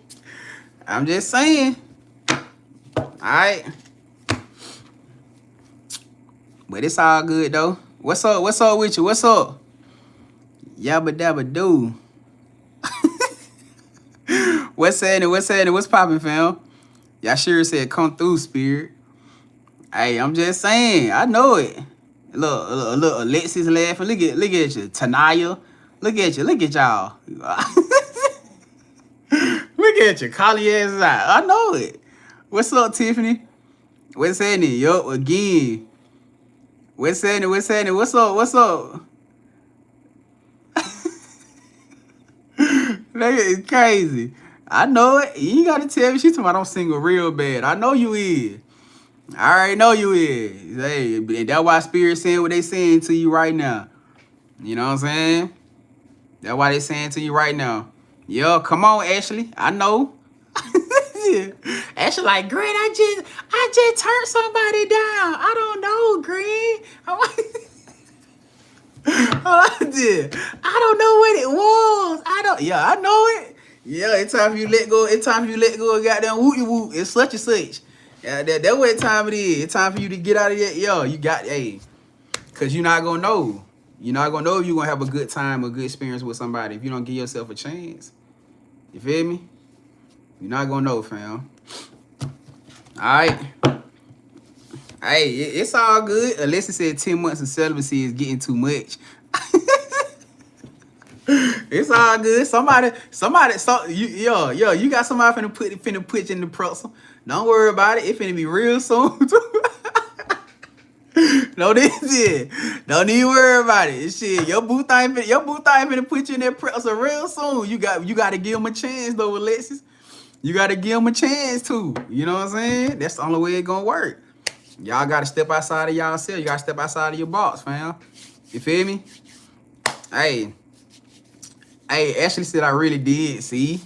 I'm just saying. Alright. But it's all good though. What's up? What's up with you? What's up? Yabba dabba doo. What's happening? What's happening? What's popping, fam? Y'all sure said come through, spirit. Hey, I'm just saying. I know it. Look, Alexis laughing. Look at you, Tanaya. Look at you. Look at y'all. Look at you, collie ass out. I know it. What's up, Tiffany? What's happening? Yup, again. What's happening? What's happening? What's up? What's up? It's crazy. I know it. You ain't gotta tell me. She talking about I'm single real bad. I know you is. I already know you is. Hey, and that's why Spirit saying what they saying to you right now. You know what I'm saying? That's why they saying to you right now. Yo, come on, Ashley. I know. Yeah. Ashley like, Grant, I just turned somebody down. I don't know, Grant. I don't know what it was. I know it. Yeah, it's time for you let go. It's time for you let go of goddamn wooty woo. It's such and such. Yeah, that's what time it is. It's time for you to get out of that. Yo, you got, hey, because you're not going to know. You're not going to know if you're going to have a good time, a good experience with somebody if you don't give yourself a chance. You feel me? You're not going to know, fam. All right. Hey, it's all good. Alessi said 10 months of celibacy is getting too much. It's all good. You got somebody finna put you in the pretzel. Don't worry about it. It finna be real soon. No, this is. Don't even worry about it. Shit, your boo thing finna put you in that pretzel real soon. You got to give him a chance though, Alexis. You got to give him a chance too. You know what I'm saying? That's the only way it gonna work. Y'all got to step outside of y'allself. You got to step outside of your box, fam. You feel me? Hey, Ashley said I really did. See?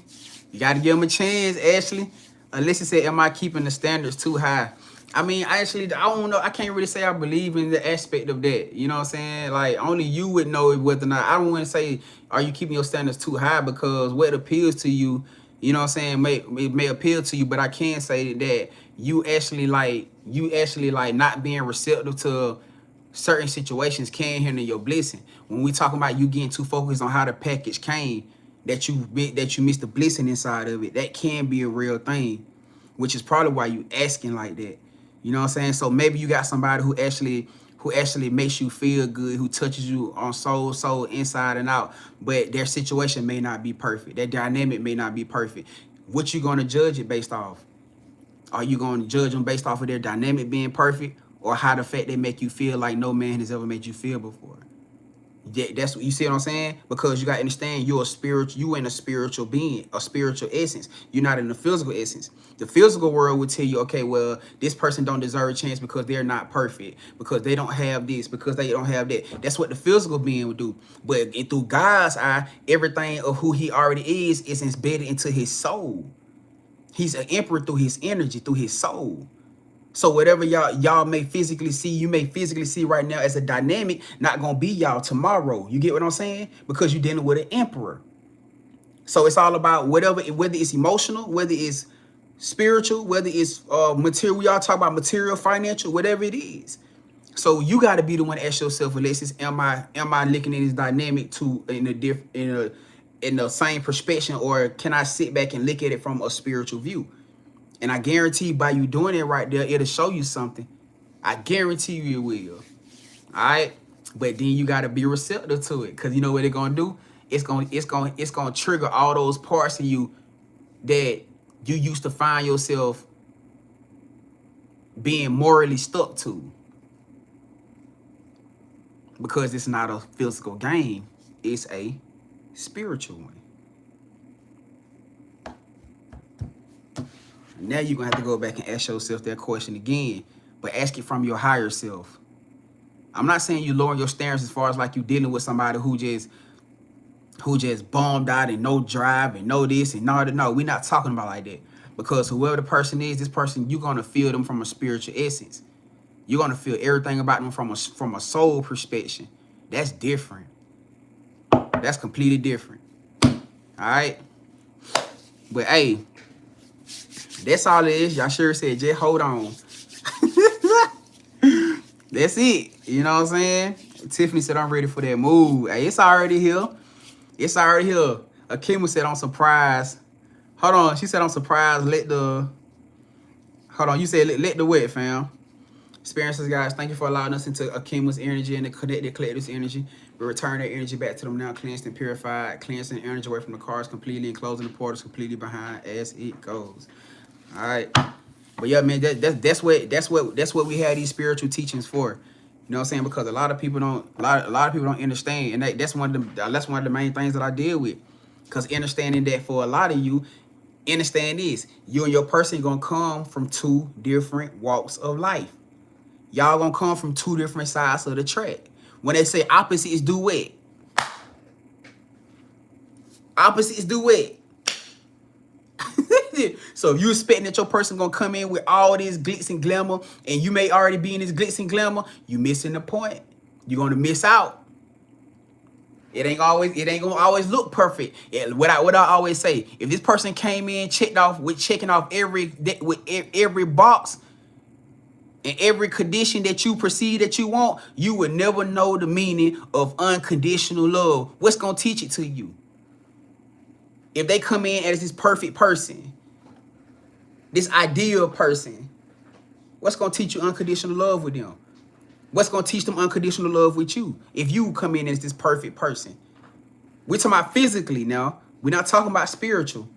You got to give him a chance, Ashley. Alyssa said, am I keeping the standards too high? I mean, I don't know. I can't really say I believe in the aspect of that. You know what I'm saying? Like, only you would know whether or not. I don't want to say, are you keeping your standards too high? Because what appeals to you, you know what I'm saying, may appeal to you. But I can say that you actually like not being receptive to certain situations can hinder your blessing. When we talking about you getting too focused on how the package came, that you missed the blessing inside of it, that can be a real thing, which is probably why you asking like that. You know what I'm saying? So maybe you got somebody who actually makes you feel good, who touches you on soul, inside and out, but their situation may not be perfect. Their dynamic may not be perfect. What you gonna judge it based off? Are you gonna judge them based off of their dynamic being perfect, or how the fact they make you feel like no man has ever made you feel before? That's what you see what I'm saying? Because you got to understand, you in a spiritual being, a spiritual essence. You're not in the physical essence. The physical world would tell you, okay, well, this person don't deserve a chance because they're not perfect, because they don't have this, because they don't have that. That's what the physical being would do. But through God's eye, everything of who he already is embedded into his soul. He's an emperor through his energy, through his soul. So whatever y'all may physically see, you may physically see right now as a dynamic, not gonna be y'all tomorrow. You get what I'm saying? Because you're dealing with an emperor. So it's all about whether it's emotional, whether it's spiritual, whether it's material. We all talk about material, financial, whatever it is. So you got to be the one to ask yourself, Alexis, am I looking at this dynamic in the same perspective, or can I sit back and look at it from a spiritual view? And I guarantee by you doing it right there, it'll show you something. I guarantee you it will. All right? But then you got to be receptive to it, because you know what it's going to do? It's going to trigger all those parts of you that you used to find yourself being morally stuck to. Because it's not a physical game. It's a spiritual one. Now you're going to have to go back and ask yourself that question again, but ask it from your higher self. I'm not saying you lower your standards as far as like you dealing with somebody who just bombed out and no drive and no this and no that. No, we're not talking about like that. Because whoever the person is, this person, you're going to feel them from a spiritual essence. You're going to feel everything about them from a soul perspective. That's different. That's completely different. All right? But, hey, that's all it is. Y'all sure said, just hold on. That's it. You know what I'm saying? Tiffany said, I'm ready for that move. Hey, it's already here. It's already here. Akima said, I'm surprised. Hold on. She said, I'm surprised. Hold on. You said, let the wet, fam. Experiences, guys. Thank you for allowing us into Akima's energy and the connected collective's energy. We return that energy back to them now, cleansed and purified, cleansing energy away from the cars completely and closing the portals completely behind as it goes. All right. But yeah, man, that's what we had these spiritual teachings for. You know what I'm saying? Because a lot of people don't understand, and that's one of the main things that I deal with. Because understanding that for a lot of you, understand this. You and your person going to come from two different walks of life. Y'all going to come from two different sides of the track. When they say opposites do what? Opposites do what? So if you expecting that your person gonna come in with all this glitz and glamour, and you may already be in this glitz and glamour, you missing the point. You're gonna miss out. It ain't gonna always look perfect. What I always say, if this person came in checking off every box and every condition that you perceive that you want, you would never know the meaning of unconditional love. What's gonna teach it to you? If they come in as this perfect person, this ideal person, what's going to teach you unconditional love with them? What's going to teach them unconditional love with you if you come in as this perfect person? We're talking about physically now. We're not talking about spiritual.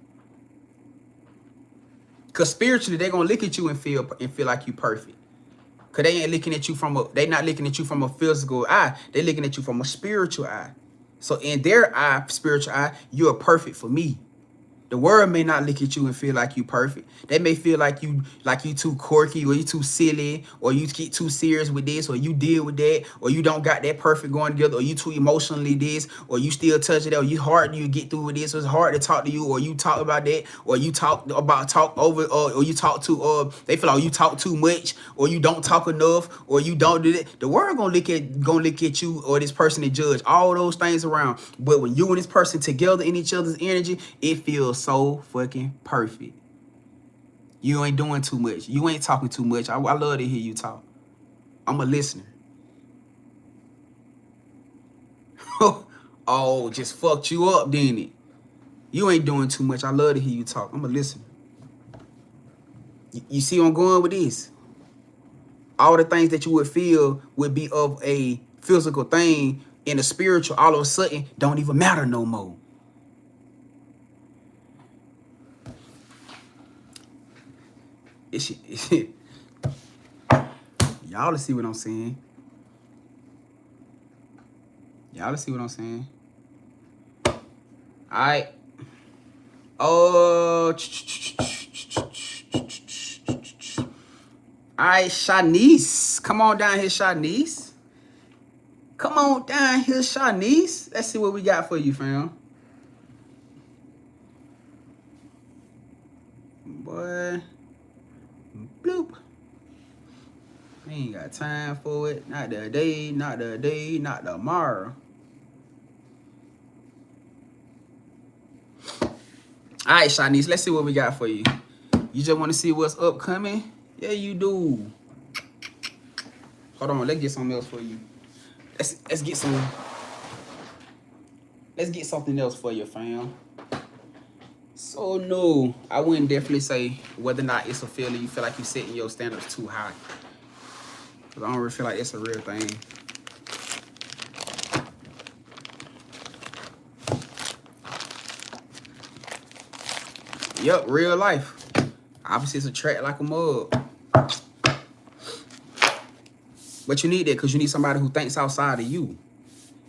Because spiritually, they're going to look at you and feel like you perfect. Because they not looking at you from a physical eye. They're looking at you from a spiritual eye. So in their eye, spiritual eye, you are perfect for me. The world may not look at you and feel like you perfect. They may feel like you too quirky, or you too silly, or you get too serious with this, or you deal with that, or you don't got that perfect going together, or you too emotionally this, or you still touch it, or you hard to get through with this, or it's hard to talk to you, or you talk about that, or you talk over, or you talk to, or they feel like you talk too much, or you don't talk enough, or you don't do that. The world gonna look at you or this person and judge all those things around. But when you and this person together in each other's energy, it feels so fucking perfect. You ain't doing too much. You ain't talking too much. I love to hear you talk. I'm a listener. Oh, just fucked you up, didn't it? You ain't doing too much. I love to hear you talk. I'm a listener. You see where I'm going with this? All the things that you would feel would be of a physical thing in the spiritual, all of a sudden don't even matter no more. Y'all to see what I'm saying. Y'all to see what I'm saying. All right. Oh. All right, Shanice. Come on down here, Shanice. Come on down here, Shanice. Let's see what we got for you, fam. Boy. Bloop. We ain't got time for it. Not today, not today, not tomorrow. All right, Shanice, let's see what we got for you. You just want to see what's upcoming? Yeah, you do. Hold on, let's get something else for you. Let's get something else for you, fam. So no, I wouldn't definitely say whether or not it's a feeling you feel like you're setting your standards too high. Because I don't really feel like it's a real thing. Yup, real life. Opposites attract like a mug. But you need that because you need somebody who thinks outside of you.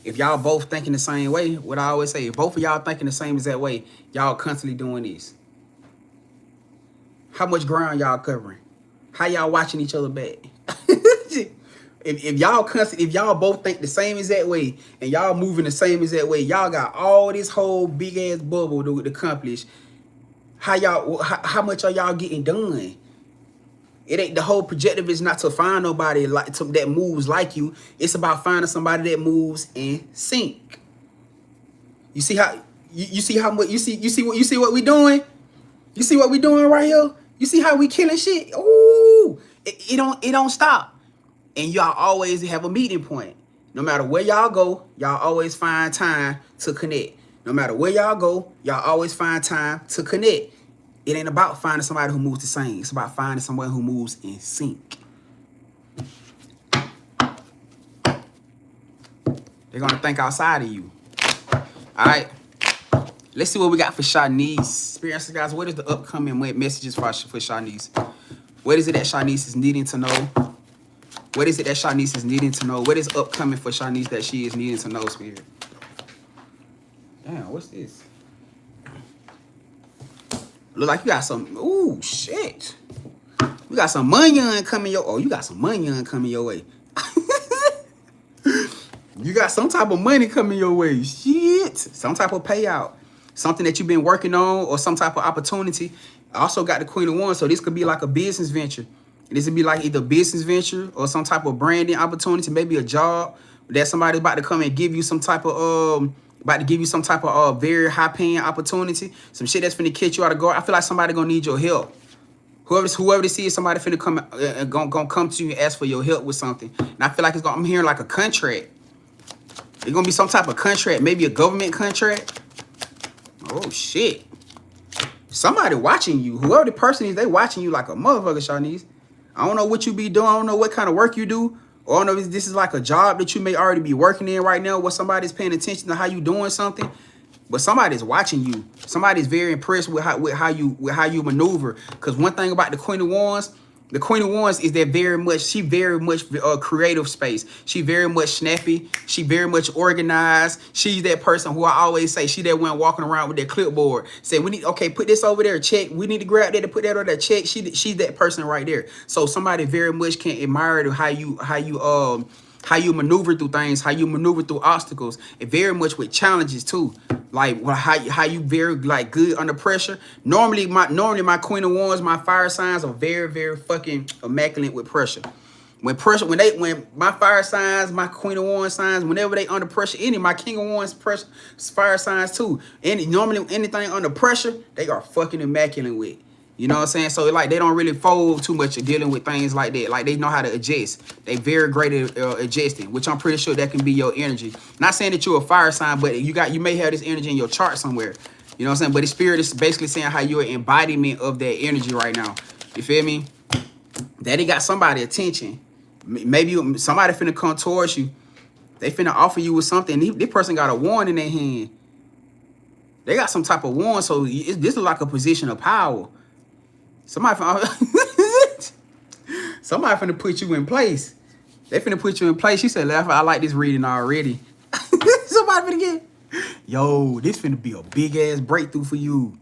If y'all both thinking the same way, what I always say, if both of y'all thinking the same exact way, y'all constantly doing this. How much ground y'all covering? How y'all watching each other back? If y'all both think the same exact way and y'all moving the same exact way, y'all got all this whole big ass bubble to accomplish. How much are y'all getting done? It ain't, the whole projective is not to find nobody that moves like you. It's about finding somebody that moves in sync. You see how you see what we doing? You see what we doing right here? You see how we killing shit? Ooh, it don't stop. And y'all always have a meeting point. No matter where y'all go, y'all always find time to connect. No matter where y'all go, y'all always find time to connect. It ain't about finding somebody who moves the same. It's about finding someone who moves in sync. They're going to think outside of you. All right. Let's see what we got for Shanice. Experiences, guys. What is the upcoming messages for Shanice? What is it that Shanice is needing to know? What is it that Shanice is needing to know? What is upcoming for Shanice that she is needing to know, Spirit? Damn, what's this? Look like you got some, ooh, shit. You got some money coming your, oh, you got some money coming your way. You got some type of money coming your way. Shit. Some type of payout. Something that you've been working on or some type of opportunity. I also got the Queen of Wands, so this could be like a business venture. This would be like either a business venture or some type of branding opportunity, maybe a job that somebody's about to come and give you some type of very high paying opportunity. Some shit that's finna catch you out of guard. I feel like somebody gonna need your help. Whoever this is, somebody finna come gonna come to you and ask for your help with something. And I feel like I'm hearing like a contract. It's gonna be some type of contract, maybe a government contract. Oh shit. Somebody watching you. Whoever the person is, they watching you like a motherfucker, Shanice. I don't know what you be doing. I don't know what kind of work you do. Or I don't know if this is like a job that you may already be working in right now where somebody's paying attention to how you doing something. But somebody's watching you. Somebody's very impressed with how you maneuver. Because one thing about the Queen of Wands is that she very much creative space. She very much snappy. She very much organized. She's that person who I always say, she that went walking around with that clipboard. Say, we need, okay, put this over there, check. We need to grab that to put that on that check. She's that person right there. So somebody very much can admire how you maneuver through things, how you maneuver through obstacles, and very much with challenges too. Like how you very like good under pressure. Normally my Queen of Wands, my fire signs are very, very fucking immaculate with pressure. When my fire signs, my Queen of Wands signs, whenever they under pressure, my King of Wands fire signs too. Normally anything under pressure, they are fucking immaculate with. You know what I'm saying? So like they don't really fold too much dealing with things like that. Like they know how to adjust. They very great at adjusting, which I'm pretty sure that can be your energy. Not saying that you're a fire sign, but you may have this energy in your chart somewhere. You know what I'm saying? But the spirit is basically saying how you're an embodiment of that energy right now. You feel me? Daddy got somebody attention. Maybe somebody finna come towards you. They finna offer you with something. This person got a wand in their hand. They got some type of wand, so this is like a position of power. Somebody finna put you in place. They finna put you in place. She said, I like this reading already. Somebody finna get, yo, this finna be a big ass breakthrough for you.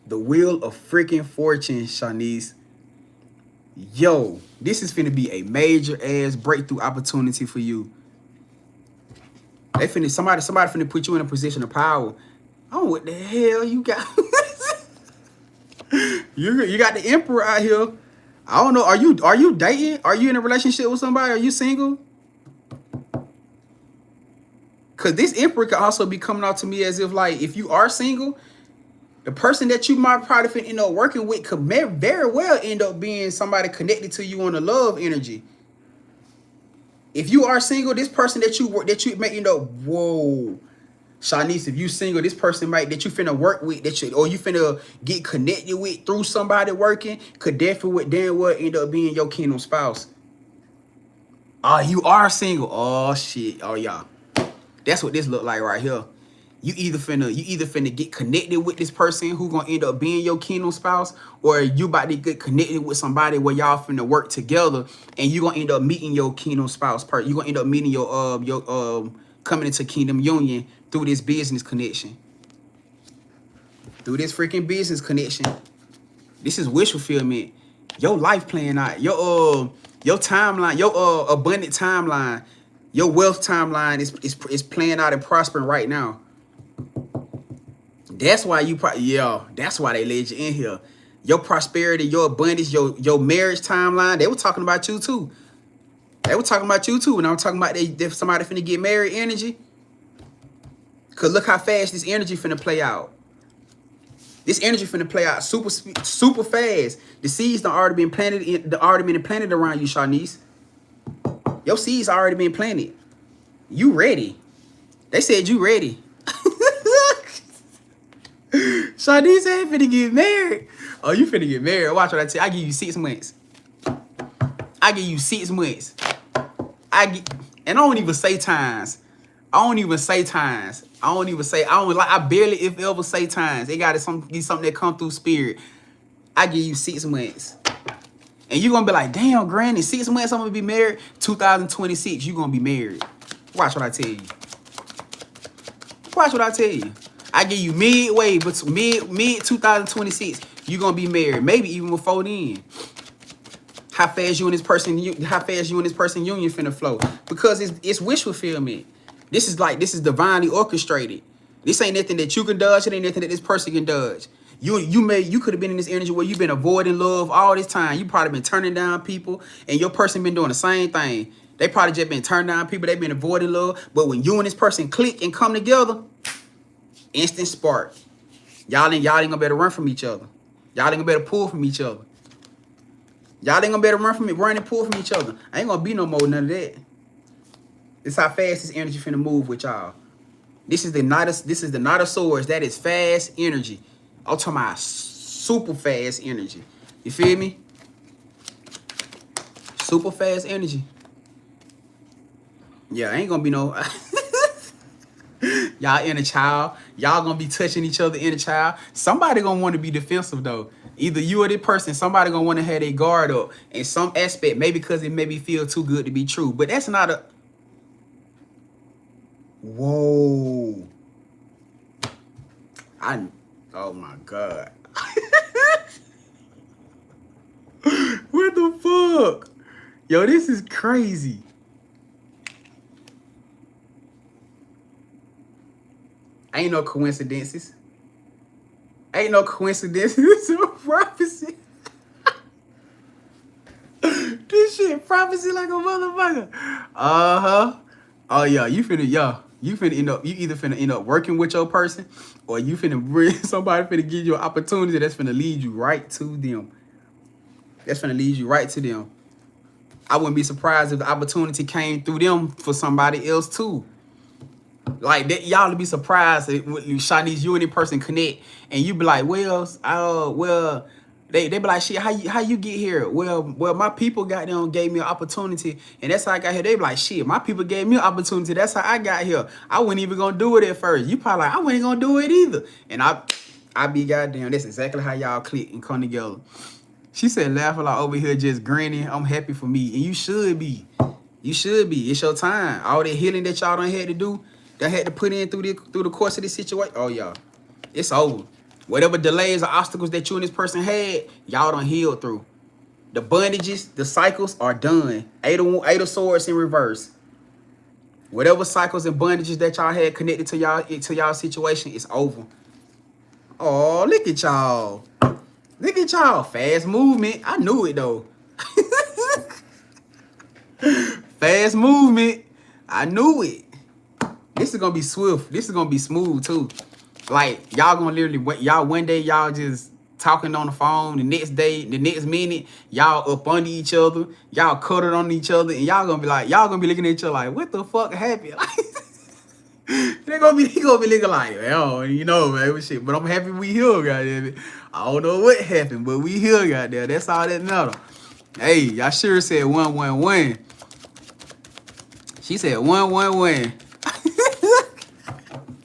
The Wheel of freaking Fortune, Shanice. Yo, this is finna be a major ass breakthrough opportunity for you. They finna, somebody finna put you in a position of power. Oh, what the hell you got? You got the Emperor out here. I don't know. Are you dating? Are you in a relationship with somebody? Are you single? Because this Emperor could also be coming out to me as if, like, if you are single, the person that you might probably end up working with could very well end up being somebody connected to you on the love energy. If you are single, this person that you may end up, whoa. Shanice, if you single, this person that you finna work with, or you finna get connected with through somebody working, could definitely damn well end up being your kingdom spouse. Oh, you are single. Oh shit. Oh yeah. That's what this look like right here. You either finna get connected with this person who gonna end up being your kingdom spouse, or you about to get connected with somebody where y'all finna work together, and you gonna end up meeting your kingdom spouse part. You gonna end up meeting your coming into kingdom union through this business connection. Through this freaking business connection. This is wish fulfillment. Your life playing out. Your timeline, your abundant timeline, your wealth timeline is playing out and prospering right now. That's why that's why they led you in here. Your prosperity, your abundance, your marriage timeline, they were talking about you too. They were talking about you too. And I'm talking about somebody finna get married energy. Cause look how fast this energy finna play out. This energy finna play out super fast. The seeds done already been planted around you, Shanice. Your seeds already been planted. You ready. They said you ready. Shanice said finna get married. Oh, you finna get married. Watch what I tell you. I give you 6 months. I give you 6 months. And I don't even say times. I barely if ever say times. They got to be something that come through spirit. I give you 6 months. And you're going to be like, damn, Granny, 6 months I'm going to be married. 2026, you're going to be married. Watch what I tell you. Watch what I tell you. I give you midway, but mid 2026, you gonna be married. Maybe even before then. How fast you and this person union finna flow? Because it's wish fulfillment. This is divinely orchestrated. This ain't nothing that you can dodge. It ain't nothing that this person can dodge. You could have been in this energy where you've been avoiding love all this time. You probably been turning down people, and your person been doing the same thing. They probably just been turning down people. They've been avoiding love. But when you and this person click and come together, instant spark. Y'all ain't gonna better run from each other. Y'all ain't gonna better pull from each other. Y'all ain't gonna better run and pull from each other. I ain't gonna be no more none of that. This how fast this energy finna move with y'all. This is the Knight of Swords. That is fast energy. I'm talking about super fast energy. You feel me? Super fast energy. Yeah, ain't gonna be no y'all inner child. Y'all gonna be touching each other inner child. Somebody gonna want to be defensive though. Either you or this person, somebody gonna want to have their guard up in some aspect, maybe because it maybe feel too good to be true. But that's not a whoa. Oh my God. What the fuck? Yo, this is crazy. Ain't no coincidences. Ain't no coincidences. It's a prophecy. This shit prophecy like a motherfucker. Uh-huh. Oh yeah, you either finna end up working with your person, or you finna bring somebody finna give you an opportunity that's finna lead you right to them. That's finna lead you right to them. I wouldn't be surprised if the opportunity came through them for somebody else too. Like that, y'all to be surprised when Shanice, you and that person connect, and you be like, well, they be like, shit, how you get here? Well, my people gave me an opportunity, and that's how I got here. They be like, shit, my people gave me an opportunity. That's how I got here. I wasn't even gonna do it at first. You probably like, I wasn't gonna do it either. And I be goddamn, that's exactly how y'all click and come together. She said, laughing like over here just grinning. I'm happy for me, and you should be. You should be. It's your time. All that healing that y'all done had to do, that had to put in through the course of this situation. Oh, y'all, it's over. Whatever delays or obstacles that you and this person had, y'all done healed through. The bondages, the cycles are done. Eight of Swords in reverse. Whatever cycles and bondages that y'all had connected to y'all situation, it's over. Oh, look at y'all. Look at y'all. Fast movement. I knew it though. Fast movement. I knew it. This is gonna be swift. This is gonna be smooth too. Like y'all gonna literally one day y'all just talking on the phone. The next minute, y'all up under each other. Y'all cuddled on each other, and y'all gonna be looking at each other like, what the fuck happened? He gonna be looking like, oh, you know, man, shit. But I'm happy we here, goddamn it. I don't know what happened, but we here, goddamn. That's all that matter. Hey, y'all sure said 111. She said 111.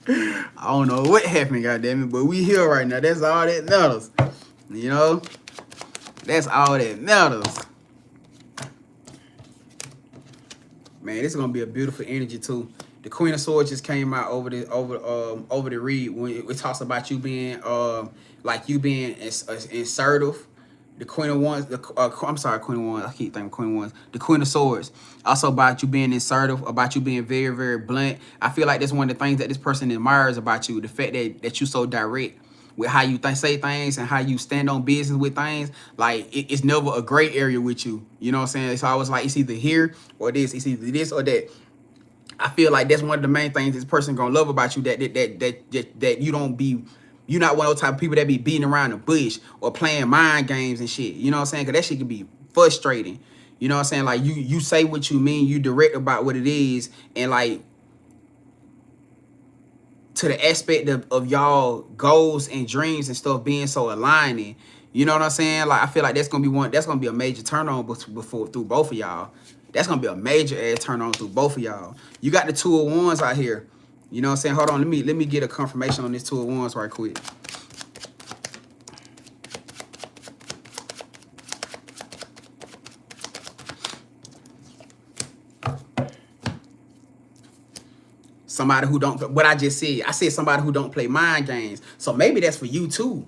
I don't know what happened, goddamn it, but we here right now. That's all that matters. You know? That's all that matters. Man, this is gonna be a beautiful energy too. The Queen of Swords just came out over the read when it talks about you being like you being assertive. The Queen of Wands, I'm sorry, Queen of Wands. I keep thinking Queen of Wands. The Queen of Swords. Also about you being assertive, about you being very, very blunt. I feel like that's one of the things that this person admires about you. The fact that you so direct with how you say things and how you stand on business with things. Like it's never a gray area with you. You know what I'm saying? It's always like it's either here or this. It's either this or that. I feel like that's one of the main things this person gonna love about you. That you don't be. You're not one of those type of people that be beating around the bush or playing mind games and shit. You know what I'm saying? Because that shit can be frustrating. You know what I'm saying? Like, you say what you mean. You direct about what it is. And, like, to the aspect of y'all goals and dreams and stuff being so aligning. You know what I'm saying? Like, I feel like that's going to be a major turn on through both of y'all. That's going to be a major ass turn on through both of y'all. You got the Two of Wands out here. You know what I'm saying? Hold on, let me get a confirmation on this Two of Wands right quick. Somebody who don't, what I just said, I said somebody who don't play mind games. So maybe that's for you too.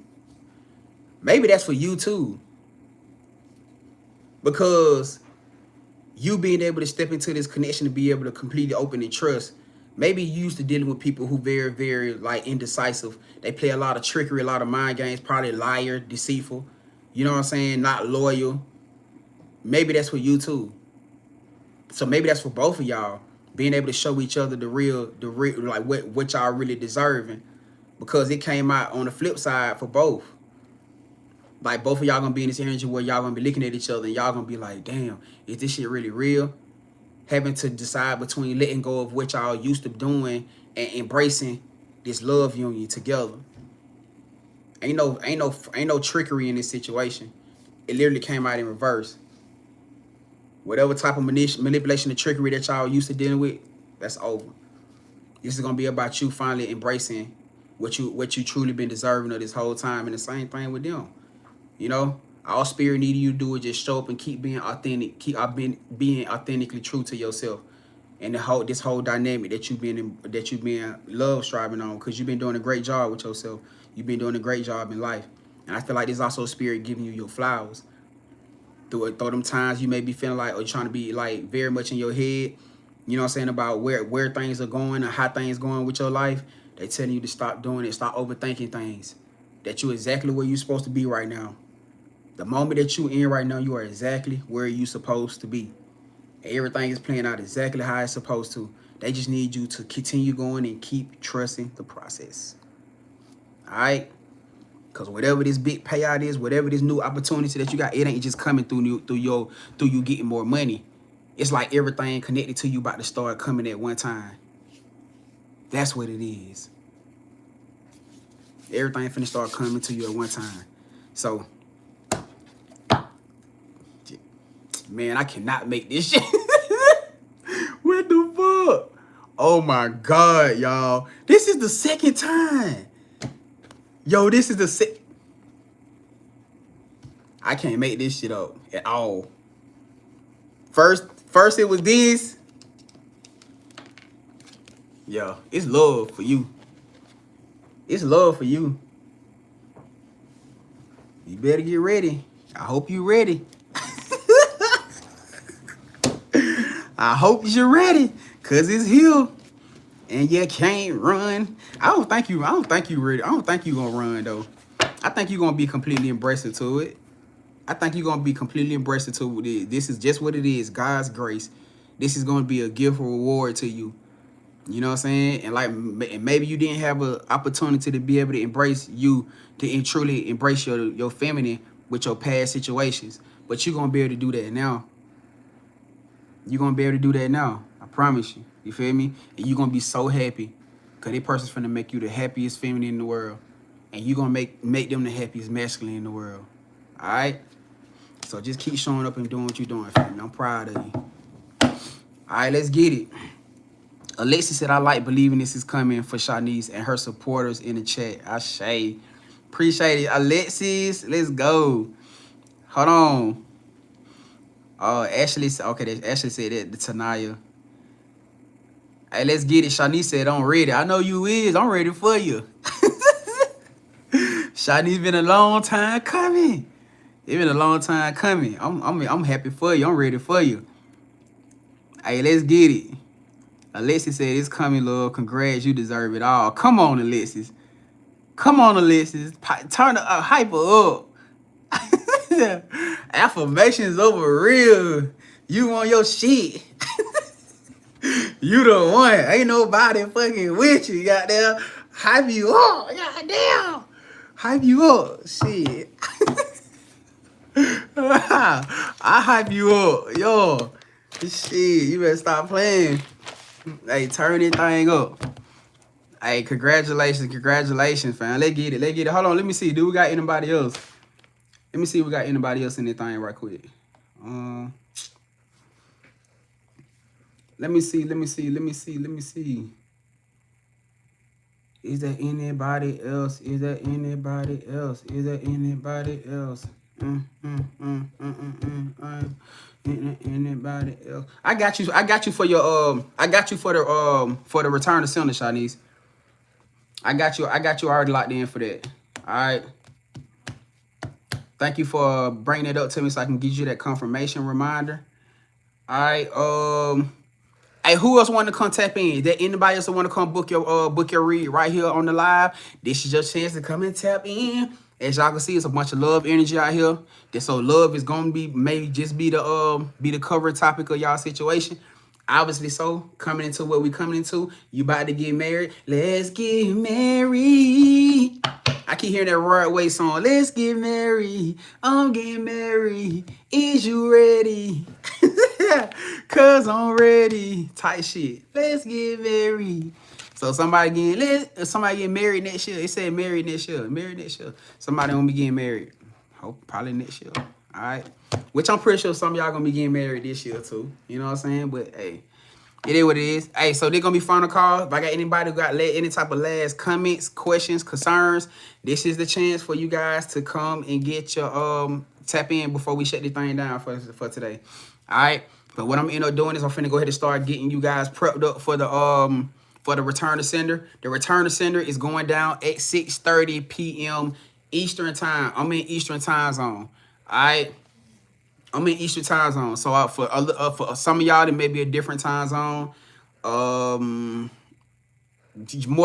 Maybe that's for you too. Because you being able to step into this connection to be able to completely open and trust. Maybe you used to dealing with people who very, very like indecisive. They play a lot of trickery, a lot of mind games, probably liar, deceitful. You know what I'm saying? Not loyal. Maybe that's for you too. So maybe that's for both of y'all. Being able to show each other the real like what y'all really deserving. Because it came out on the flip side for both. Like both of y'all gonna be in this energy where y'all gonna be looking at each other and y'all gonna be like, damn, is this shit really real? Having to decide between letting go of what y'all used to doing and embracing this love union together. Ain't no trickery in this situation. It literally came out in reverse. Whatever type of manipulation and trickery that y'all used to dealing with, that's over. This is gonna be about you finally embracing what you truly been deserving of this whole time, and the same thing with them. You know, all spirit needed you to do is just show up and keep being authentic, being authentically true to yourself, and this whole dynamic that you've been love striving on, because you've been doing a great job with yourself. You've been doing a great job in life, and I feel like there's also spirit giving you your flowers. Through them times you may be feeling like, or you're trying to be like very much in your head, you know what I'm saying, about where things are going or how things going with your life. They telling you to stop doing it, stop overthinking things. That you're exactly where you're supposed to be right now. The moment that you're in right now, you are exactly where you're supposed to be. Everything is playing out exactly how it's supposed to. They just need you to continue going and keep trusting the process. All right? Because whatever this big payout is, whatever this new opportunity that you got, it ain't just coming through you getting more money. It's like everything connected to you about to start coming at one time. That's what it is. Everything finna start coming to you at one time. So, man, I cannot make this shit. What the fuck? Oh my God, y'all. This is the second time. Yo, this is the I can't make this shit up at all. First it was this. Yo, it's love for you. It's love for you. You better get ready. I hope you ready. I hope you're ready, cause it's here, and you can't run. I don't think you ready. I don't think you gonna run though. I think you're gonna be completely embracing to it. I think you're gonna be completely embracing to it. This is just what it is. God's grace. This is gonna be a gift or reward to you. You know what I'm saying? And maybe you didn't have an opportunity to be able to embrace you, to truly embrace your feminine with your past situations, but you're gonna be able to do that now. You're going to be able to do that now. I promise you. You feel me? And you're going to be so happy. Because this person's finna make you the happiest feminine in the world. And you're going to make them the happiest masculine in the world. All right? So just keep showing up and doing what you're doing, family. I'm proud of you. All right, let's get it. Alexis said, I like believing this is coming for Shanice and her supporters in the chat. Ashay. Appreciate it. Alexis, let's go. Hold on. Oh, Ashley said, okay, Ashley said that to Tanaya. Hey, let's get it. Shanice said, I'm ready. I know you is. I'm ready for you. Shanice been a long time coming. It's been a long time coming. I'm happy for you. I'm ready for you. Hey, let's get it. Alexis said, it's coming, love. Congrats. You deserve it all. Come on, Alexis. Come on, Alexis. Turn the hyper up. Affirmations over real. You on your shit. You the one. Ain't nobody fucking with you. Goddamn. Hype you up. Goddamn. Hype you up. Shit. I hype you up. Yo. Shit. You better stop playing. Hey, turn this thing up. Hey, congratulations. Congratulations, fam. Let's get it. Let's get it. Hold on. Let me see. Do we got anybody else? Let me see if we got anybody else in this thing right quick. Let me see. Is there anybody else? Is there anybody else? Anybody else? I got you. I got you for your I got you for the return to sender, Shanice. I got you. I got you already locked in for that. All right. Thank you for bringing it up to me so I can give you that confirmation reminder. All right. Hey, who else want to come tap in? Is there anybody else that want to come book your read right here on the live? This is your chance to come and tap in. As y'all can see, it's a bunch of love energy out here. So love is gonna be maybe just be the cover topic of y'all situation. Obviously, so coming into what we coming into, you about to get married. Let's get married. I keep hearing that Roy Way song. Let's get married. I'm getting married. Is you ready? Cause I'm ready. Tight shit. Let's get married. So somebody getting married next year. It said married next year. Married next year. Somebody gonna be getting married. Hope probably next year. All right. Which I'm pretty sure some of y'all gonna be getting married this year too. You know what I'm saying? But hey, it is what it is. Hey, so they're gonna be final call. If I got anybody who got any type of last comments, questions, concerns, this is the chance for you guys to come and get your tap in before we shut this thing down for today. All right. But what I'm end up doing is I'm finna go ahead and start getting you guys prepped up for the return to sender. The return to sender is going down at 6:30 p.m. Eastern time. I'm in Eastern time zone. All right. I'm in Eastern time zone. So for some of y'all, it may be a different time zone. More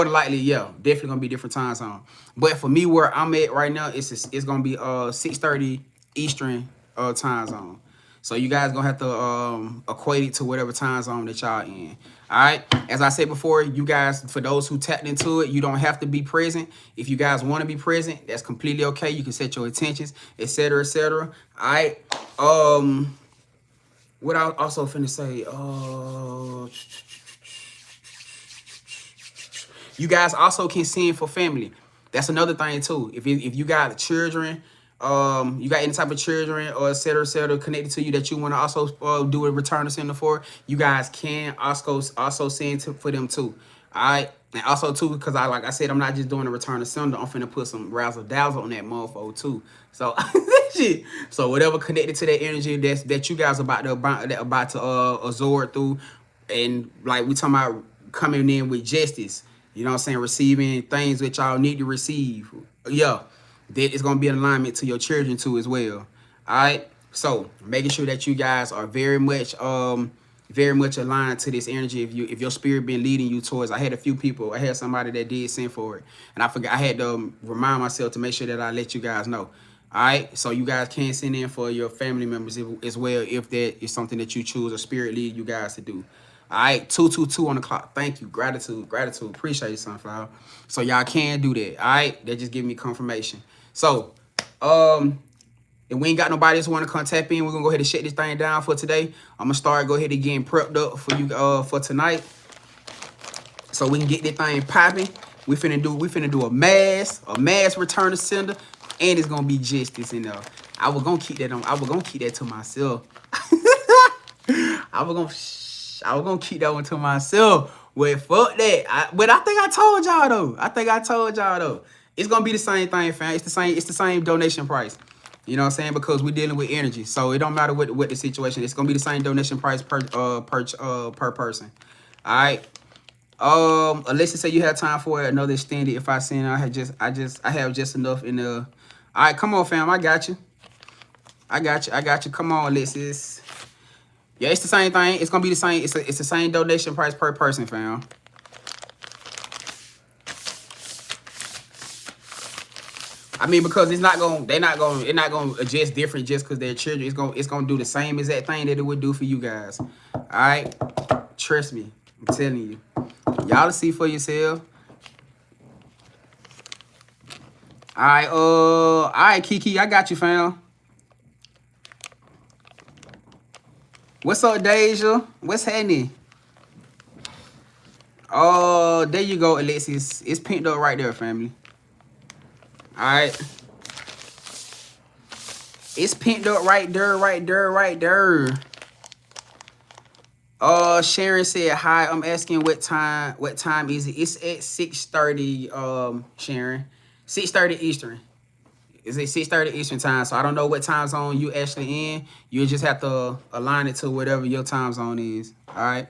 than likely, yeah, definitely gonna be different time zone. But for me, where I'm at right now, it's gonna be 6:30 Eastern time zone. So you guys gonna have to equate it to whatever time zone that y'all in. All right. As I said before, you guys, for those who tapped into it, you don't have to be present. If you guys want to be present, that's completely okay. You can set your intentions, etc., etc. All right. What I also finna say, you guys also can send for family. That's another thing too. If you got children, you got any type of children or et cetera, connected to you that you want to also do a return to sender for, you guys can also send for them too. All right. And also too, because like I said, I'm not just doing a return to sender. I'm finna put some razzle dazzle on that motherfucker too. So shit. So whatever connected to that energy that you guys about to absorb through, and like we talking about coming in with justice. You know what I'm saying? Receiving things that y'all need to receive. Yeah. That is going to be in alignment to your children too as well. All right. So making sure that you guys are very much aligned to this energy. If your spirit been leading you towards, I had somebody that did send for it, and I forgot. I had to remind myself to make sure that I let you guys know. All right. So you guys can send in for your family members as well if that is something that you choose or spirit lead you guys to do. All right, 222 on the clock. Thank you. Gratitude. Appreciate you, Sunflower. So y'all can do that. All right, that just give me confirmation. So, if we ain't got nobody else want to come tap in, we're gonna go ahead and shut this thing down for today. I'm gonna go ahead and get prepped up for you for tonight, so we can get this thing popping. We finna do a mass return to sender, and it's gonna be justice in there. I was gonna keep that to myself. I was gonna keep that one to myself. Well, fuck that. But I think I told y'all though. It's gonna be the same thing, fam. It's the same donation price. You know what I'm saying? Because we're dealing with energy. So it don't matter what the situation. It's gonna be the same donation price per person. All right. Alexis said you have time for another extended. If I send, I have just enough in the. All right, come on, fam. I got you. Come on, Alexis. Yeah, it's the same thing. It's gonna be the same. It's the same donation price per person, fam. I mean, because they're not gonna adjust different just because they're children. It's gonna do the same exact thing that it would do for you guys. All right, trust me. I'm telling you, y'all to see for yourself. All right, Kiki, I got you, fam. What's up, Deja? What's happening? Oh, there you go, Alexis. It's pinned up right there, family. All right. It's pinned up right there. Sharon said, hi, I'm asking what time is it? It's at 6:30, Sharon. 6:30 Eastern. It's at 6:30 Eastern time, so I don't know what time zone you actually in. You just have to align it to whatever your time zone is. All right.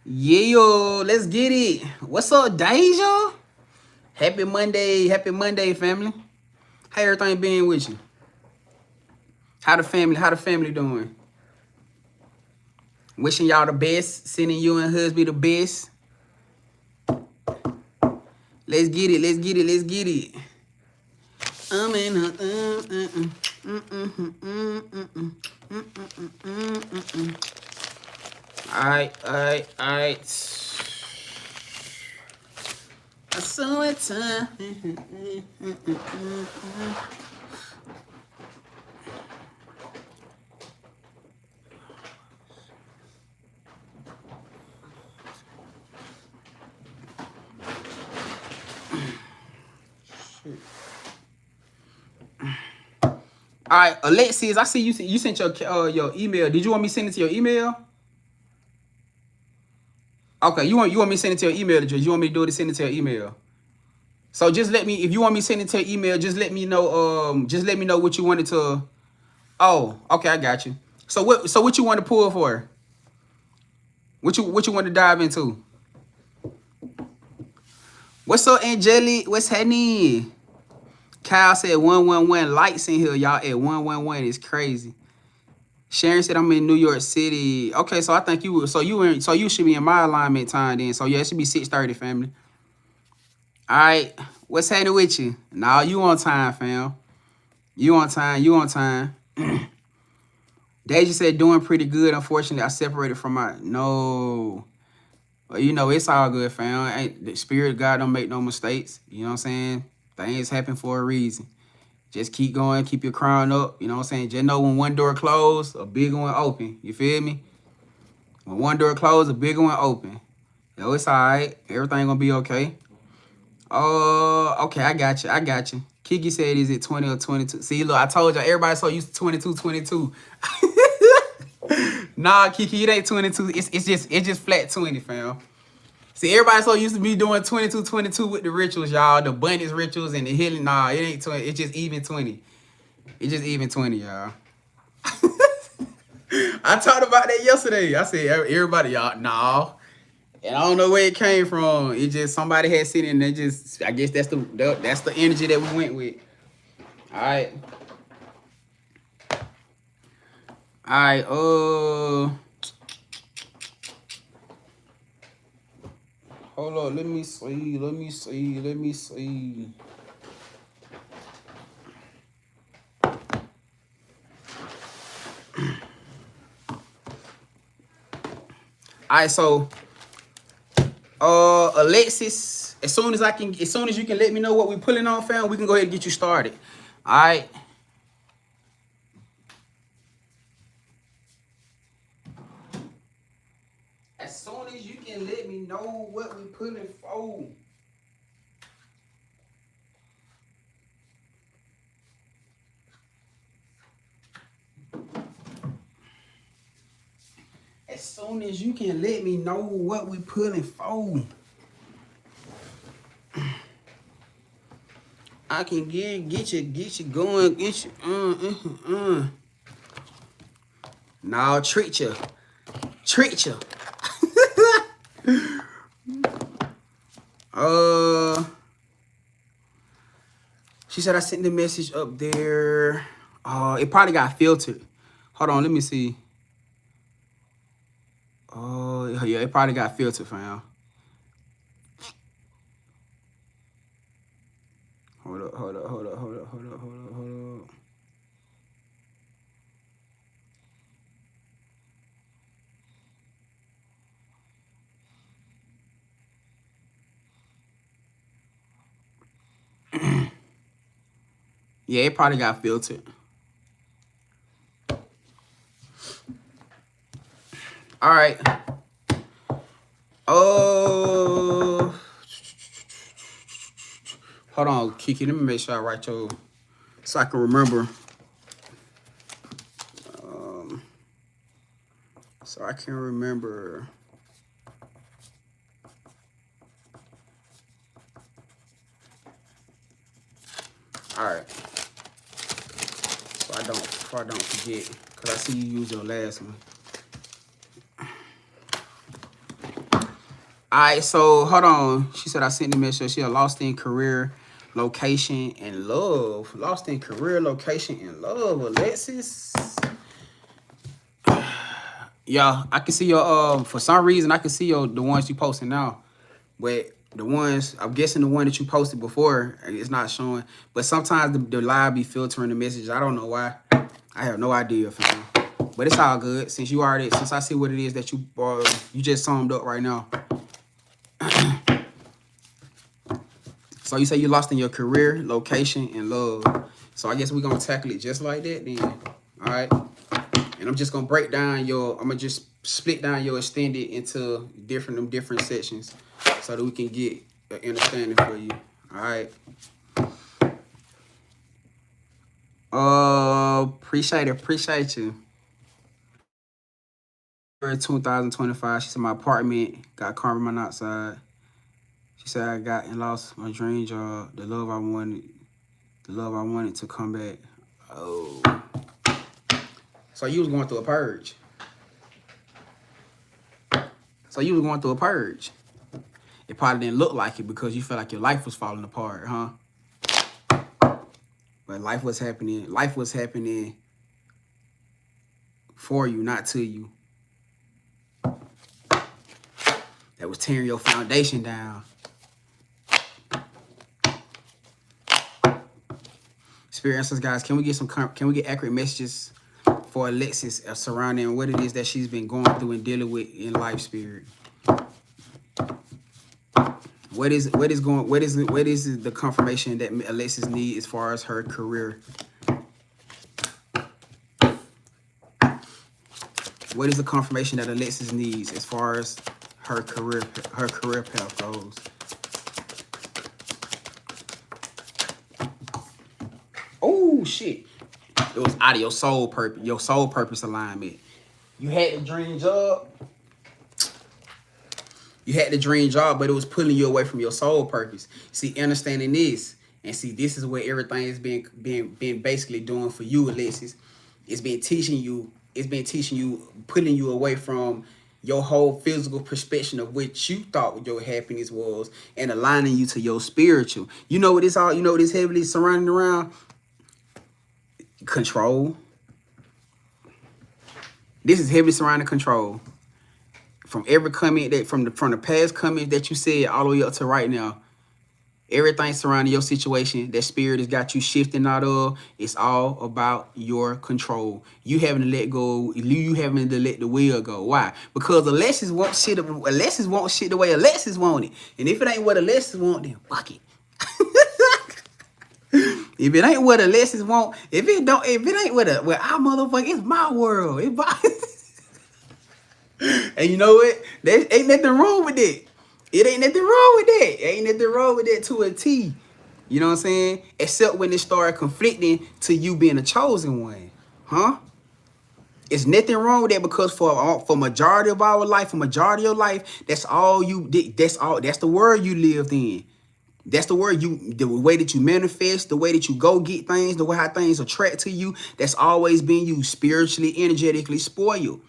Yeah, yo, let's get it. What's up, Deja? Happy Monday, family. How everything been with you? How the family doing? Wishing y'all the best. Sending you and husband the best. Let's get it. Alright. I saw it time. All right, Alexis, I see you sent your email. Did you want me to send it to your email? Okay, you want me to send it to your email address? You want me to do it to send it to your email? So just let me, if you want me to send it to your email, just let me know. Just let me know what you wanted to. Oh, okay, I got you. So what you want to pull for? What you want to dive into? What's up, Angelic? What's happening? Kyle said 111 lights in here, y'all. At 111 is crazy. Sharon said I'm in New York City. Okay, so I think you should be in my alignment time then. So yeah, it should be 6:30, family. All right, what's happening with you? Nah, you on time, fam. You on time. Deja said doing pretty good. Unfortunately, I separated from my no. Well, you know, it's all good, fam. Ain't the spirit of God don't make no mistakes. You know what I'm saying? Things happen for a reason. Just keep going, keep your crown up. You know what I'm saying? Just know when one door closed, a bigger one open. You feel me? When one door closed, a bigger one open. Yo, it's all right. Everything gonna be okay. Oh, okay, I got you. Kiki said, is it 20 or 22? See, look, I told you, everybody's so used to 22. Nah, Kiki, it ain't 22. It's just flat 20, fam. See, everybody so used to be doing 22 with the rituals, y'all. The bunnies rituals and the healing. Nah, it ain't 20. It's just even 20. It's just even 20, y'all. I talked about that yesterday. I said, everybody, y'all, nah. And I don't know where it came from. It just, somebody had seen it and they just, I guess that's the energy that we went with. All right. All right, hold on, let me see. All right, so Alexis, as soon as you can let me know what we pulling on, fam, we can go ahead and get you started. All right. As soon as you can let me know what we pulling for. As soon as you can let me know what we pulling for. I can get you going, Now treat you. She said I sent the message up there. It probably got filtered. Hold on, let me see. Oh, yeah, it probably got filtered, fam. Hold up. Yeah, it probably got filtered. All right. Oh. Hold on, Kiki. Let me make sure I write your, so I can remember. So I can remember. forget, because I see you use your last one. All right, so hold on. She said I sent the message. She lost in career, location, and love. Lost in career, location, and love. Alexis. Yeah, I can see your for some reason I can see the ones you posting now. But the ones, I'm guessing the one that you posted before is not showing. But sometimes the live be filtering the messages. I don't know why. I have no idea, fam. But it's all good since I see what it is that you just summed up right now. So you say you lost in your career, location, and love. So I guess we're gonna tackle it just like that then. All right. And I'm just gonna break down I'm gonna just split down your extended into different sections so that we can get an understanding for you. All right. Appreciate you. 2025. She said my apartment got carbon monoxide. She said I got and lost my dream job, the love I wanted to come back. Oh. So you was going through a purge. It probably didn't look like it because you felt like your life was falling apart, huh? But life was happening for you, not to you. That was tearing your foundation down. Experiences, guys, can we get accurate messages for Alexis surrounding what it is that she's been going through and dealing with in life, spirit? What is the confirmation that Alexis needs as far as her career? What is the confirmation that Alexis needs as far as her career path goes? Oh shit. It was out of your soul purpose alignment. You had the dream job. But it was pulling you away from your soul purpose. See, understanding this, and see, this is what everything is being basically doing for you, Alexis. It's been teaching you, pulling you away from your whole physical perspective of what you thought your happiness was, and aligning you to your spiritual. You know what this heavily surrounding around? Control. This is heavily surrounding control. From every comment from the past comments that you said all the way up to right now, everything surrounding your situation that spirit has got you shifting out of, it's all about your control. You having to let go. You having to let the wheel go. Why? Because Alexis wants shit the way Alexis want it. And if it ain't what Alexis want, then fuck it. If it ain't what Alexis want, if it ain't what our motherfucker, it's my world. And you know what? There ain't nothing wrong with it. Ain't nothing wrong with that to a T. You know what I'm saying? Except when it started conflicting to you being a chosen one. Huh? It's nothing wrong with that because for majority of our life, for majority of your life, that's the world you lived in. That's the way that you manifest, the way that you go get things, the way how things attract to you. That's always been you spiritually, energetically spoiled.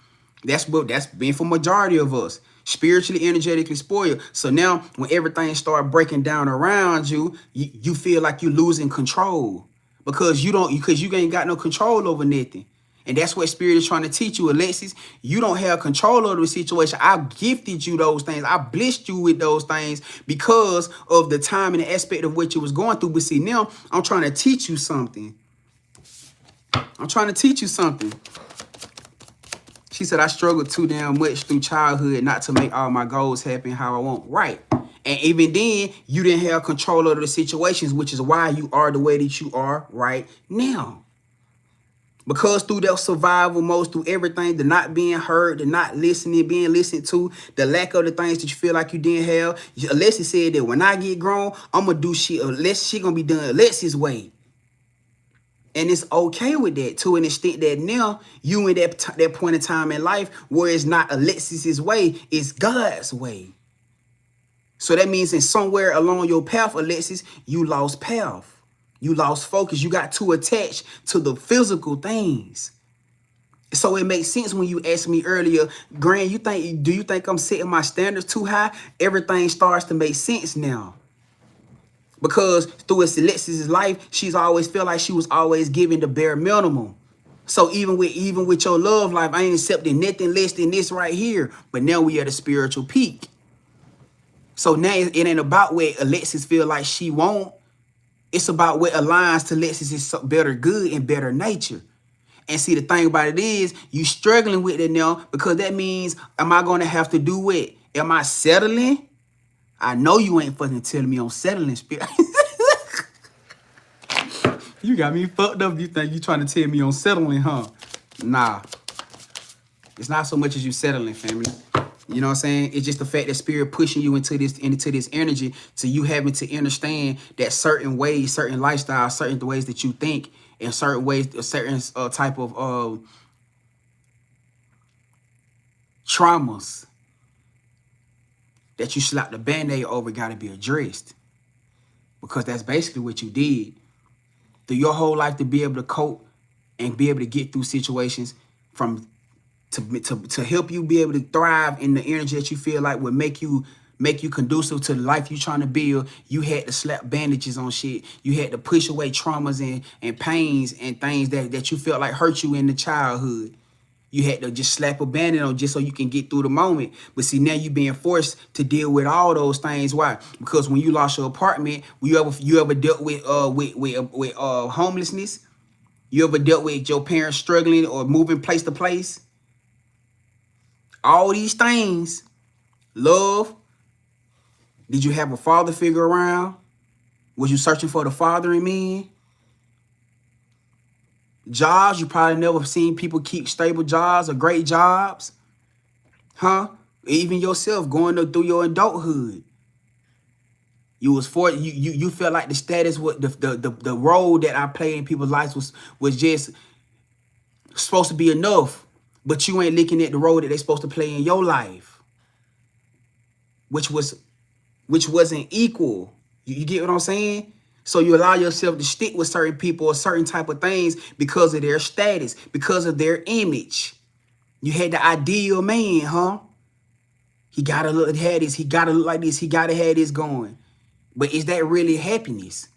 That's been for majority of us. Spiritually, energetically spoiled. So now when everything start breaking down around you, you feel like you're losing control because you ain't got no control over nothing. And that's what spirit is trying to teach you, Alexis. You don't have control over the situation. I gifted you those things. I blessed you with those things because of the time and the aspect of what you was going through. But see, now I'm trying to teach you something. She said, I struggled too damn much through childhood not to make all my goals happen how I want. Right. And even then, you didn't have control over the situations, which is why you are the way that you are right now. Because through that survival mode, through everything, the not being heard, the not listening, being listened to, the lack of the things that you feel like you didn't have. Alexis said that when I get grown, I'm going to do shit. She going to be done Alexis' way. And it's okay with that to an extent that now you in that point in time in life where it's not Alexis's way, it's God's way. So that means in somewhere along your path, Alexis, you lost path. You lost focus. You got too attached to the physical things. So it makes sense when you asked me earlier, Grand, do you think I'm setting my standards too high? Everything starts to make sense now. Because through Alexis's life, she's always felt like she was always giving the bare minimum. So even with your love life, I ain't accepting nothing less than this right here. But now we at a spiritual peak. So now it ain't about what Alexis feel like she won't. It's about what aligns to Alexis's better good and better nature. And see, the thing about it is, you struggling with it now because that means, am I going to have to do what? Am I settling? I know you ain't fucking telling me I'm settling, spirit. You got me fucked up. You think you trying to tell me I'm settling, huh? Nah. It's not so much as you settling, family. You know what I'm saying? It's just the fact that spirit pushing you into this energy, so you having to understand that certain ways, certain lifestyles, certain ways that you think, in certain ways, a certain type of traumas that you slap the band-aid over got to be addressed. Because that's basically what you did. Through your whole life, to be able to cope and be able to get through situations to help you be able to thrive in the energy that you feel like would make you conducive to the life you're trying to build. You had to slap bandages on shit. You had to push away traumas and pains and things that you felt like hurt you in the childhood. You had to just slap a bandage on just so you can get through the moment. But see, now you're being forced to deal with all those things. Why? Because when you lost your apartment, you ever dealt with homelessness? You ever dealt with your parents struggling or moving place to place? All these things. Love. Did you have a father figure around? Was you searching for the father in men? Jobs, you probably never seen people keep stable jobs or great jobs. Huh? Even yourself going through your adulthood. You felt like the status, what the role that I played in people's lives was just supposed to be enough. But you ain't looking at the role that they're supposed to play in your life. Which wasn't equal. You get what I'm saying? So you allow yourself to stick with certain people or certain type of things because of their status, because of their image. You had the ideal man, huh? He gotta look this, he gotta look like this, he gotta have this going. But is that really happiness?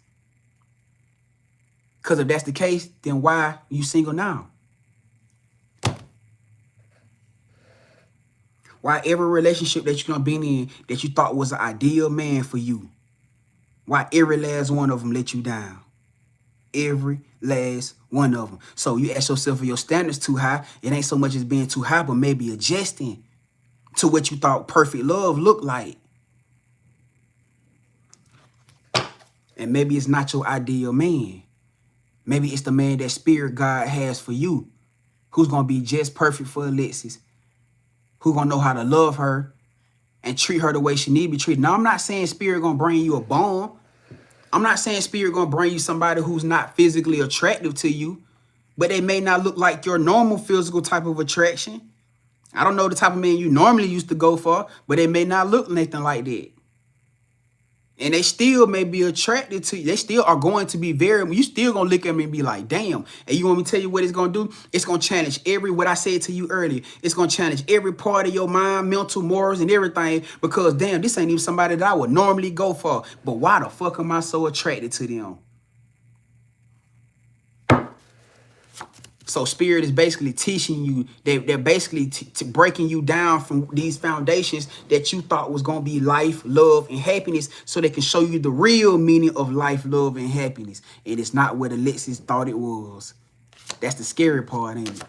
Because if that's the case, then why you single now? Why every relationship that you're gonna be in that you thought was an ideal man for you, why every last one of them let you down? Every last one of them. So you ask yourself, if your standards too high, it ain't so much as being too high, but maybe adjusting to what you thought perfect love looked like. And maybe it's not your ideal man. Maybe it's the man that spirit God has for you, who's going to be just perfect for Alexis, who's going to know how to love her and treat her the way she need to be treated. Now, I'm not saying spirit going to bring you a bone. I'm not saying spirit going to bring you somebody who's not physically attractive to you, but they may not look like your normal physical type of attraction. I don't know the type of man you normally used to go for, but they may not look anything like that. And they still may be attracted to you. They still are going to be you still going to look at me and be like, damn. And you want me to tell you what it's going to do? It's going to challenge what I said to you earlier. It's going to challenge every part of your mind, mental, morals, and everything. Because, damn, this ain't even somebody that I would normally go for. But why the fuck am I so attracted to them? So spirit is basically teaching you, they're basically breaking you down from these foundations that you thought was going to be life, love, and happiness, so they can show you the real meaning of life, love, and happiness. And it's not what Alexis thought it was. That's the scary part, ain't it?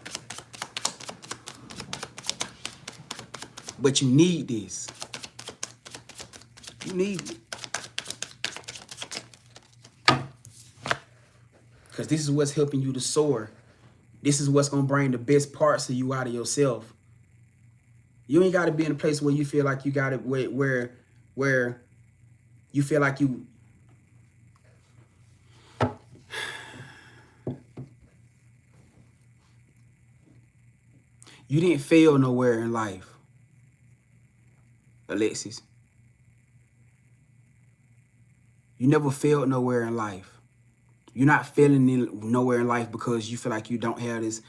But you need this. You need it. Because this is what's helping you to soar. This is what's going to bring the best parts of you out of yourself. You ain't got to be in a place where you feel like you got it, where you feel like you didn't fail nowhere in life, Alexis. You never failed nowhere in life. You're not failing nowhere in life because you feel like you don't have this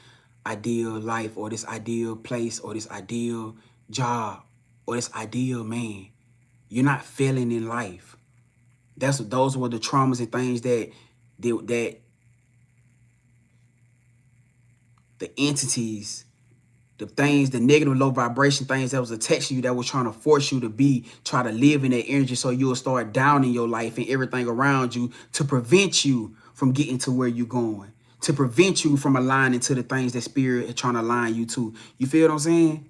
ideal life or this ideal place or this ideal job or this ideal man. You're not failing in life. Those were the traumas and things that the entities, the things, the negative low vibration things that was attached to you, that was trying to force you to try to live in that energy, so you'll start downing your life and everything around you to prevent you from getting to where you're going, to prevent you from aligning to the things that spirit is trying to align you to. You feel what I'm saying?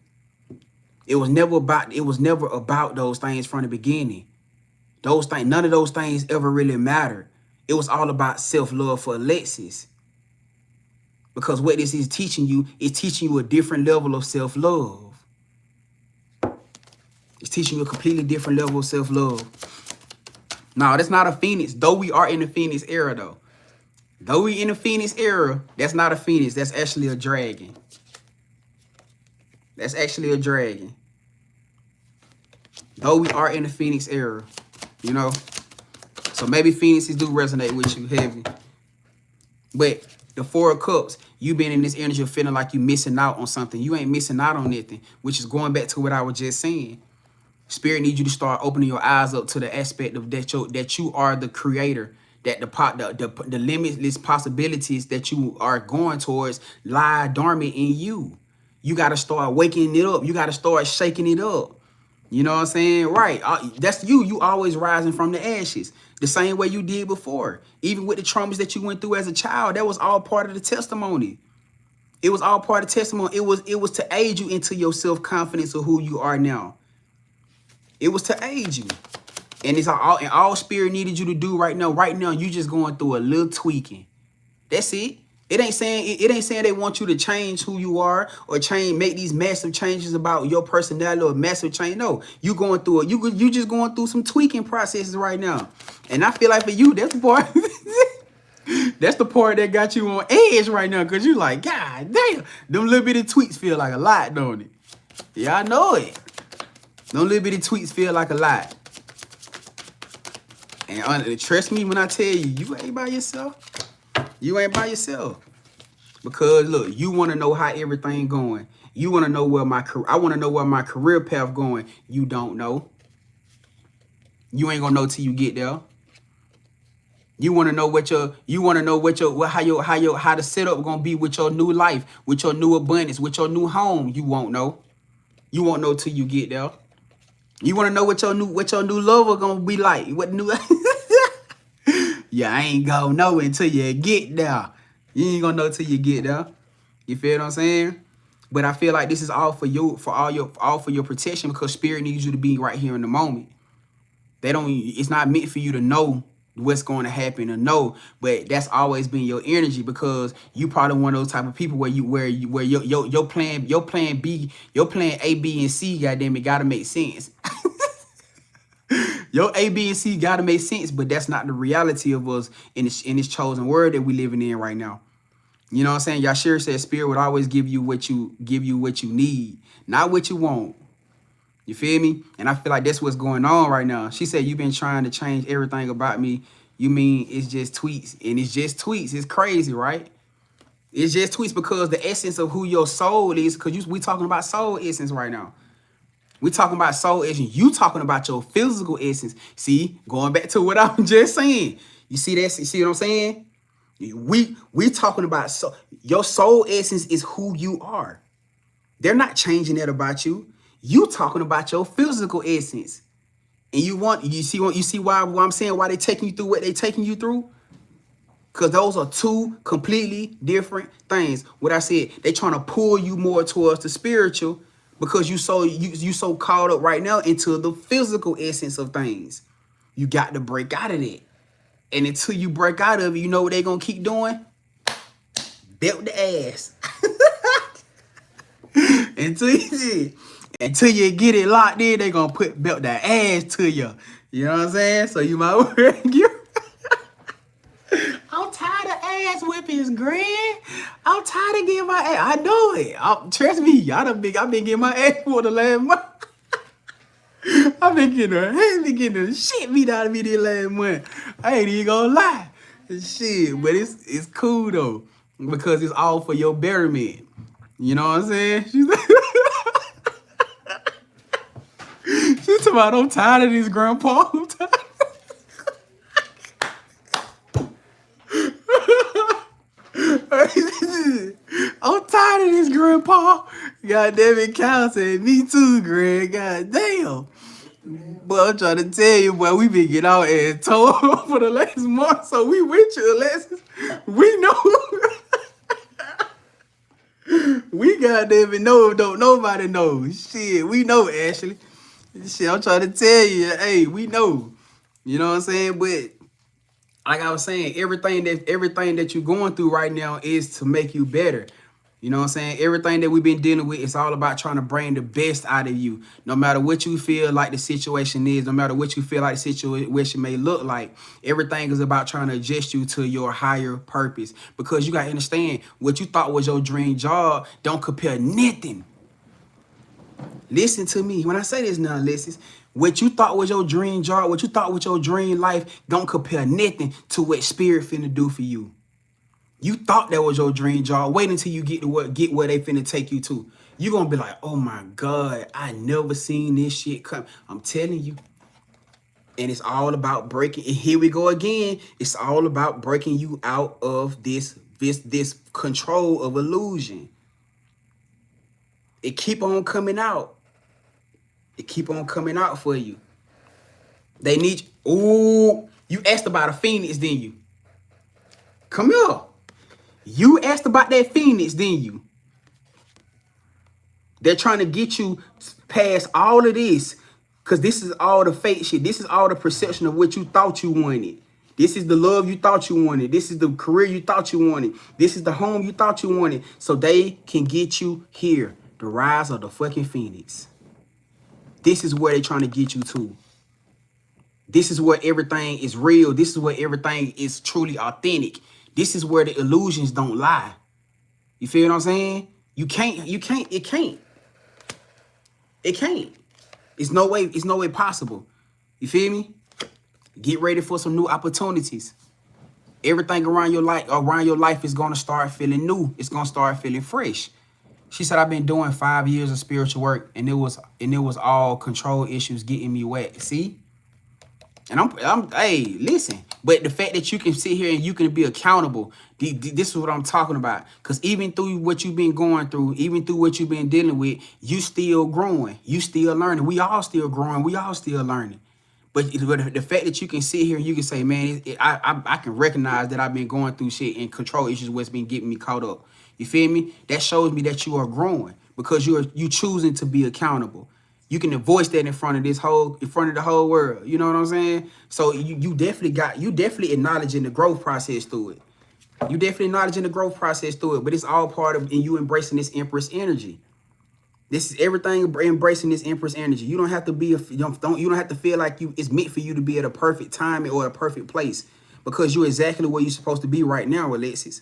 It was never about those things from the beginning. Those things, none of those things ever really mattered. It was all about self-love for Alexis. Because what this is teaching you a different level of self-love. It's teaching you a completely different level of self-love. No, that's not a phoenix, though we are in the phoenix era, though. Though we in the phoenix era, that's not a phoenix. That's actually a dragon. That's actually a dragon. Though we are in the phoenix era, you know. So maybe phoenixes do resonate with you heavy. But the Four of Cups, you been in this energy of feeling like you missing out on something. You ain't missing out on anything, which is going back to what I was just saying. Spirit needs you to start opening your eyes up to the aspect of that you are the creator, that the limitless possibilities that you are going towards lie dormant in you. You got to start waking it up. You got to start shaking it up. You know what I'm saying? Right. That's you. You always rising from the ashes the same way you did before. Even with the traumas that you went through as a child, that was all part of the testimony. It was all part of the testimony. It was to aid you into your self-confidence of who you are now. It was to aid you. And it's all spirit needed you to do right now. Right now, you just going through a little tweaking. That's it. It ain't saying they want you to change who you are or make these massive changes about your personality or massive change. No, you going through it. You just going through some tweaking processes right now. And I feel like for you, that's the part. That's the part that got you on edge right now, because you like, God damn, them little bitty tweaks feel like a lot, don't it? Yeah, I know it. Them little bitty tweaks feel like a lot. And trust me when I tell you, you ain't by yourself. You ain't by yourself. Because look, you want to know how everything going. You want to know where I want to know where my career path going. You don't know. You ain't gonna know till you get there. You want to know how the setup gonna be with your new life, with your new abundance, with your new home. You won't know. You won't know till you get there. You want to know what your new lover gonna be like. What new? Yeah, I ain't gonna know until you get there. You ain't gonna know till you get there. You feel what I'm saying? But I feel like this is all for you, all for your protection, because spirit needs you to be right here in the moment. It's not meant for you to know what's going to happen or know, but that's always been your energy, because you probably one of those type of people where your plan B, your plan A, B, and C, goddamn it, gotta make sense. Your A, B, and C gotta make sense, but that's not the reality of us in this chosen world that we living in right now. You know what I'm saying? Yashir said spirit would always give you what you need, not what you want. You feel me? And I feel like that's what's going on right now. She said, you've been trying to change everything about me. You mean it's just tweets? And it's just tweets. It's crazy, right? It's just tweets, because the essence of who your soul is, because we talking about soul essence right now. We talking about soul essence. You talking about your physical essence. See, going back to what I'm just saying. You see that? You see what I'm saying? We talking about your soul essence is who you are. They're not changing that about you. You talking about your physical essence. And you see why I'm saying why they taking you through what they taking you through? Because those are two completely different things. What I said, they trying to pull you more towards the spiritual, because you so caught up right now into the physical essence of things. You got to break out of it. And until you break out of it, you know what they're going to keep doing? Belt the ass. Until you get it locked in, they're going to belt the ass to you. You know what I'm saying? So you might want to I'm tired of ass whippings, Grand. I'm tired of getting my ass. I know it. Trust me, I've been getting my ass for the last month. I've been getting the shit beat out of me this last month. I ain't even gonna lie. Shit, but it's cool though, because it's all for your betterment. You know what I'm saying? She's talking about, I'm tired of this, Grandpa. I'm tired. I'm tired of this, Grandpa. God damn it, Cal said, me too, Greg. God damn. Boy, I'm trying to tell you, boy, we been getting out and told for the last month, so we with you, Alexis. We know. We goddamn it know, don't nobody know. Shit, we know, Ashley. Shit, I'm trying to tell you, hey, we know. You know what I'm saying? But like I was saying, everything that you're going through right now is to make you better. You know what I'm saying? Everything that we've been dealing with is all about trying to bring the best out of you. No matter what you feel like the situation is, no matter what you feel like the situation may look like, everything is about trying to adjust you to your higher purpose. Because you got to understand, what you thought was your dream job don't compare nothing. Listen to me. When I say this now, listen. What you thought was your dream job, what you thought was your dream life, don't compare nothing to what Spirit finna do for you. You thought that was your dream job. Wait until you get where they finna take you to. You're gonna be like, oh my God, I never seen this shit come. I'm telling you. And it's all about breaking. And here we go again. It's all about breaking you out of this control of illusion. It keep on coming out. It keep on coming out for you. They need you. Ooh, you asked about a phoenix, didn't you? Come here. You asked about that phoenix, didn't you? They're trying to get you past all of this. Because this is all the fake shit. This is all the perception of what you thought you wanted. This is the love you thought you wanted. This is the career you thought you wanted. This is the home you thought you wanted. So they can get you here. The rise of the fucking phoenix. This is where they're trying to get you to. This is where everything is real. This is where everything is truly authentic. This is where the illusions don't lie. You feel what I'm saying? It can't. It's no way possible. You feel me? Get ready for some new opportunities. Everything around your life is gonna start feeling new. It's gonna start feeling fresh. She said, I've been doing 5 years of spiritual work, and it was all control issues getting me wet. See? And hey, listen. But the fact that you can sit here and you can be accountable, this is what I'm talking about. Because even through what you've been going through, even through what you've been dealing with, you still growing. You still learning. We all still growing. We all still learning. But the fact that you can sit here and you can say, man, I can recognize that I've been going through shit, and control issues what's been getting me caught up. You feel me? That shows me that you are growing because you choosing to be accountable. You can voice that in front of the whole world. You know what I'm saying? So you definitely acknowledging the growth process through it. You definitely acknowledging the growth process through it, but it's all part of you embracing this Empress energy. This is everything embracing this Empress energy. You don't have to be you don't have to feel like it's meant for you to be at a perfect time or a perfect place, because you're exactly where you're supposed to be right now, Alexis.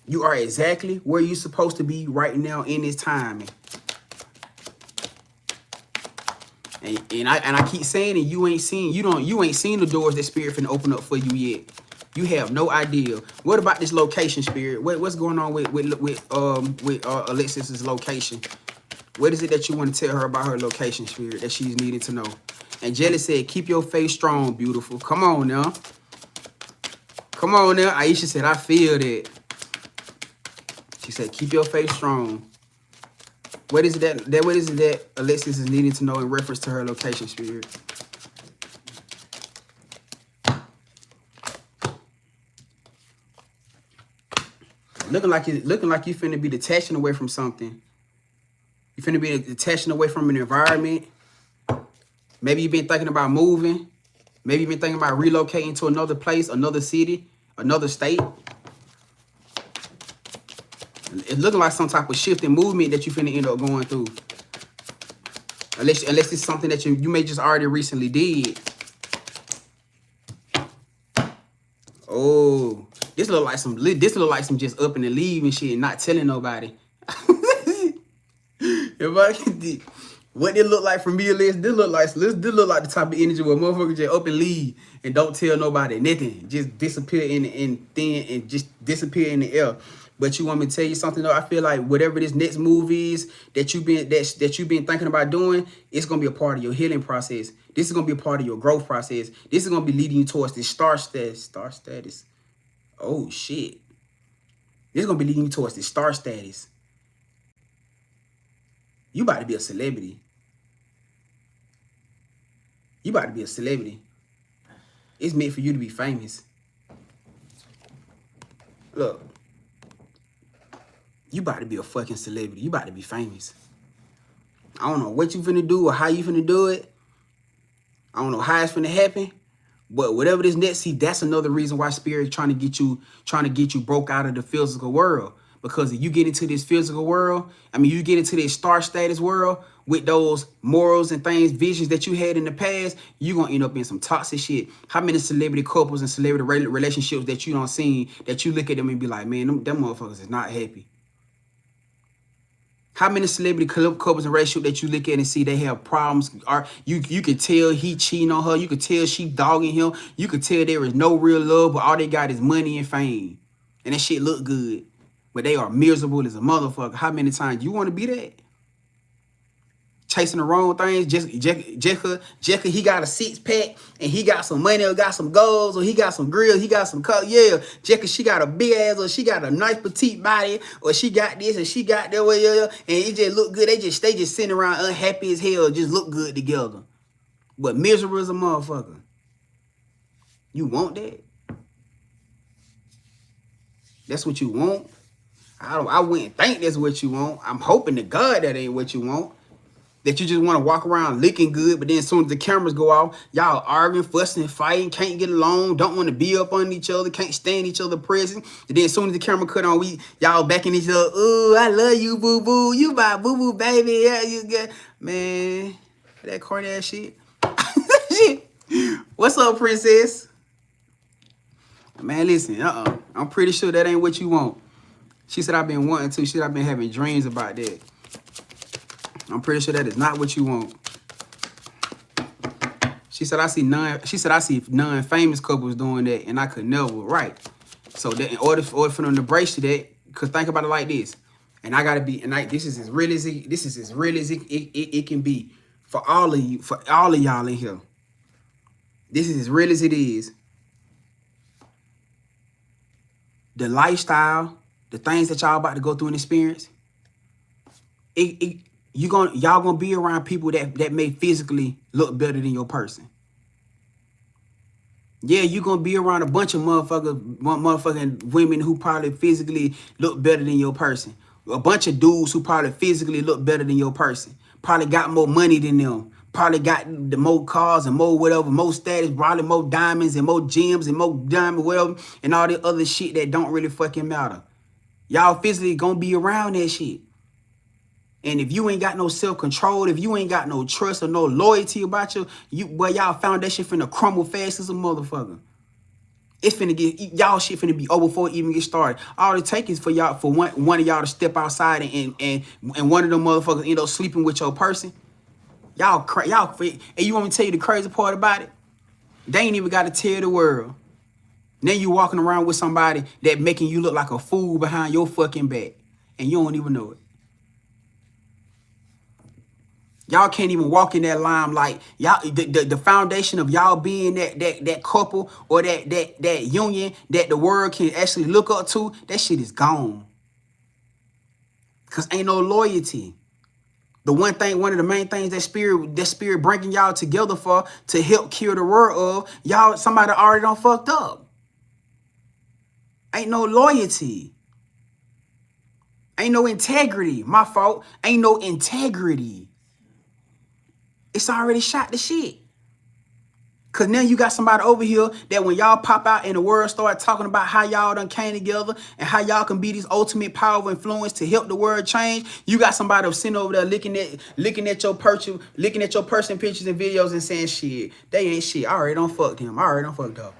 You are exactly where you're supposed to be right now in this timing. And I keep saying it, you ain't seen the doors that Spirit finna open up for you yet. You have no idea. What about this location, Spirit? What's going on with Alexis's location? What is it that you want to tell her about her location, Spirit, that she's needing to know? And Jelly said, keep your faith strong, beautiful. Come on now. Come on now. Aisha said, I feel that. She said, keep your faith strong. What is it that Alexis is needing to know in reference to her location, Spirit? Looking like you finna be detaching away from something. You finna be detaching away from an environment. Maybe you've been thinking about moving. Maybe you've been thinking about relocating to another place, another city, another state. It's looking like some type of shift in movement that you finna end up going through. Unless it's something that you may just already recently did. Oh, this look like some just up and leave and shit and not telling nobody. What it look like for me, this look like the type of energy where motherfuckers just up and leave and don't tell nobody nothing. Just disappear in just disappear in the air. But you want me to tell you something though? I feel like whatever this next move is that you've been thinking about doing, it's gonna be a part of your healing process. This is gonna be a part of your growth process. This is gonna be leading you towards this star status. Star status. Oh shit. This is gonna be leading you towards this star status. You about to be a celebrity. You about to be a celebrity. It's meant for you to be famous. Look. You about to be a fucking celebrity. You about to be famous. I don't know what you finna do or how you finna do it. I don't know how it's finna happen. But whatever this next, see, that's another reason why Spirit trying to get you broke out of the physical world. Because if you get into this physical world, I mean, you get into this star status world with those morals and things, visions that you had in the past, you're going to end up in some toxic shit. How many celebrity couples and celebrity relationships that you don't see, that you look at them and be like, man, them motherfuckers is not happy. How many celebrity couples and relationships that you look at and see they have problems? You can tell he cheating on her. You can tell she dogging him. You can tell there is no real love, but all they got is money and fame. And that shit look good. But they are miserable as a motherfucker. How many times you want to be that? Chasing the wrong things. Jessica, he got a six-pack and he got some money or got some goals or he got some grills, he got some color. Yeah, Jessica, she got a big ass or she got a nice petite body or she got this and she got that way, yeah, and it just look good. They just sitting around unhappy as hell, just look good together. But miserable as a motherfucker. You want that? That's what you want? I wouldn't think that's what you want. I'm hoping to God that ain't what you want. That you just want to walk around looking good, but then as soon as the cameras go off, y'all arguing, fussing, fighting, can't get along, don't want to be up on each other, can't stand each other present. And then as soon as the camera cut on, y'all backing each other. Ooh, I love you, boo boo. You my boo boo baby. Yeah, you good. Man, that corny ass shit. Shit. What's up, princess? Man, listen, I'm pretty sure that ain't what you want. She said I've been wanting to. She said I've been having dreams about that. I'm pretty sure that is not what you want. She said I see non-famous couples doing that, and I could never. Right. So that in order for them to brace to that, cause think about it like this, and I gotta be, and this is as real as it can be for all of you, for all of y'all in here. This is as real as it is. The lifestyle, the things that y'all about to go through and experience, y'all gonna be around people that may physically look better than your person. Yeah, you gonna be around a bunch of motherfucking women who probably physically look better than your person. A bunch of dudes who probably physically look better than your person. Probably got more money than them. Probably got the more cars and more whatever, more status, probably more diamonds and more gems and more diamond whatever, and all the other shit that don't really fucking matter. Y'all physically gonna be around that shit. And if you ain't got no self-control, if you ain't got no trust or no loyalty about y'all foundation finna crumble fast as a motherfucker. It's finna y'all shit finna be over before it even get started. All it takes is for one of y'all to step outside and one of them motherfuckers end up sleeping with your person. And you want me to tell you the crazy part about it? They ain't even got to tell the world. Now you walking around with somebody that making you look like a fool behind your fucking back, and you don't even know it. Y'all can't even walk in that limelight. Y'all, the foundation of y'all being that couple or that union that the world can actually look up to, that shit is gone. Cause ain't no loyalty. One of the main things that spirit bringing y'all together for to help cure the world of, y'all, somebody already done fucked up. Ain't no loyalty. Ain't no integrity. My fault. Ain't no integrity. It's already shot the shit. Cause now you got somebody over here that when y'all pop out and the world start talking about how y'all done came together and how y'all can be this ultimate power of influence to help the world change, you got somebody sitting over there looking at your person pictures and videos and saying shit. They ain't shit. I already done fucked him. I already done fucked up.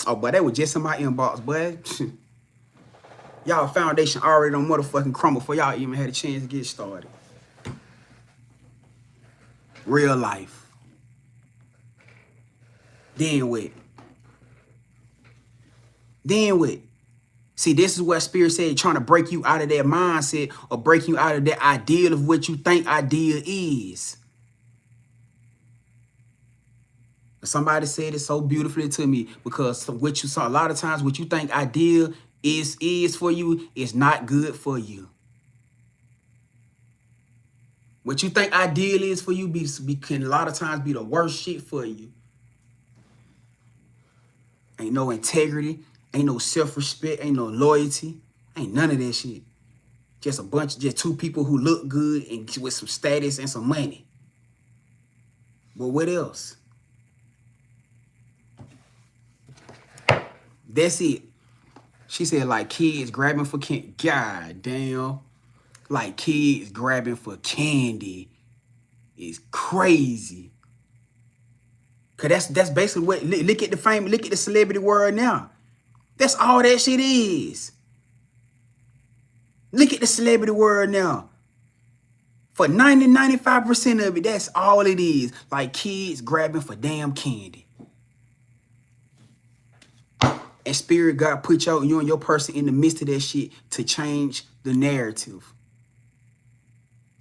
Oh, but that was just in my inbox, boy. Y'all foundation already done motherfucking crumble before y'all even had a chance to get started. Real life. Then what? See, this is what Spirit said, trying to break you out of that mindset or break you out of that ideal of what you think ideal is. Somebody said it so beautifully to me, because what you saw a lot of times, what you think ideal is for you is not good for you. What you think ideal is for you can a lot of times be the worst shit for you. Ain't no integrity, ain't no self-respect, ain't no loyalty, ain't none of that shit. Just two people who look good and with some status and some money. But what else? That's it. She said, like kids grabbing for candy. God damn. Like kids grabbing for candy is crazy. Cause that's basically what, look at the fame, look at the celebrity world now. That's all that shit is. Look at the celebrity world now. For 95% of it, that's all it is. Like kids grabbing for damn candy. And Spirit God put you and your person in the midst of that shit to change the narrative.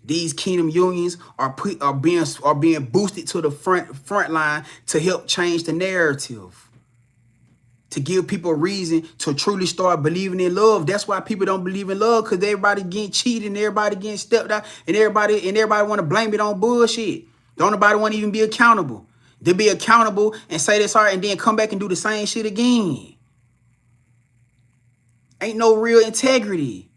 These kingdom unions are being boosted to the front line to help change the narrative. To give people a reason to truly start believing in love. That's why people don't believe in love, because everybody getting cheated and everybody getting stepped out and everybody want to blame it on bullshit. Don't nobody want to even be accountable. They be accountable and say this hard and then come back and do the same shit again. Ain't no real integrity.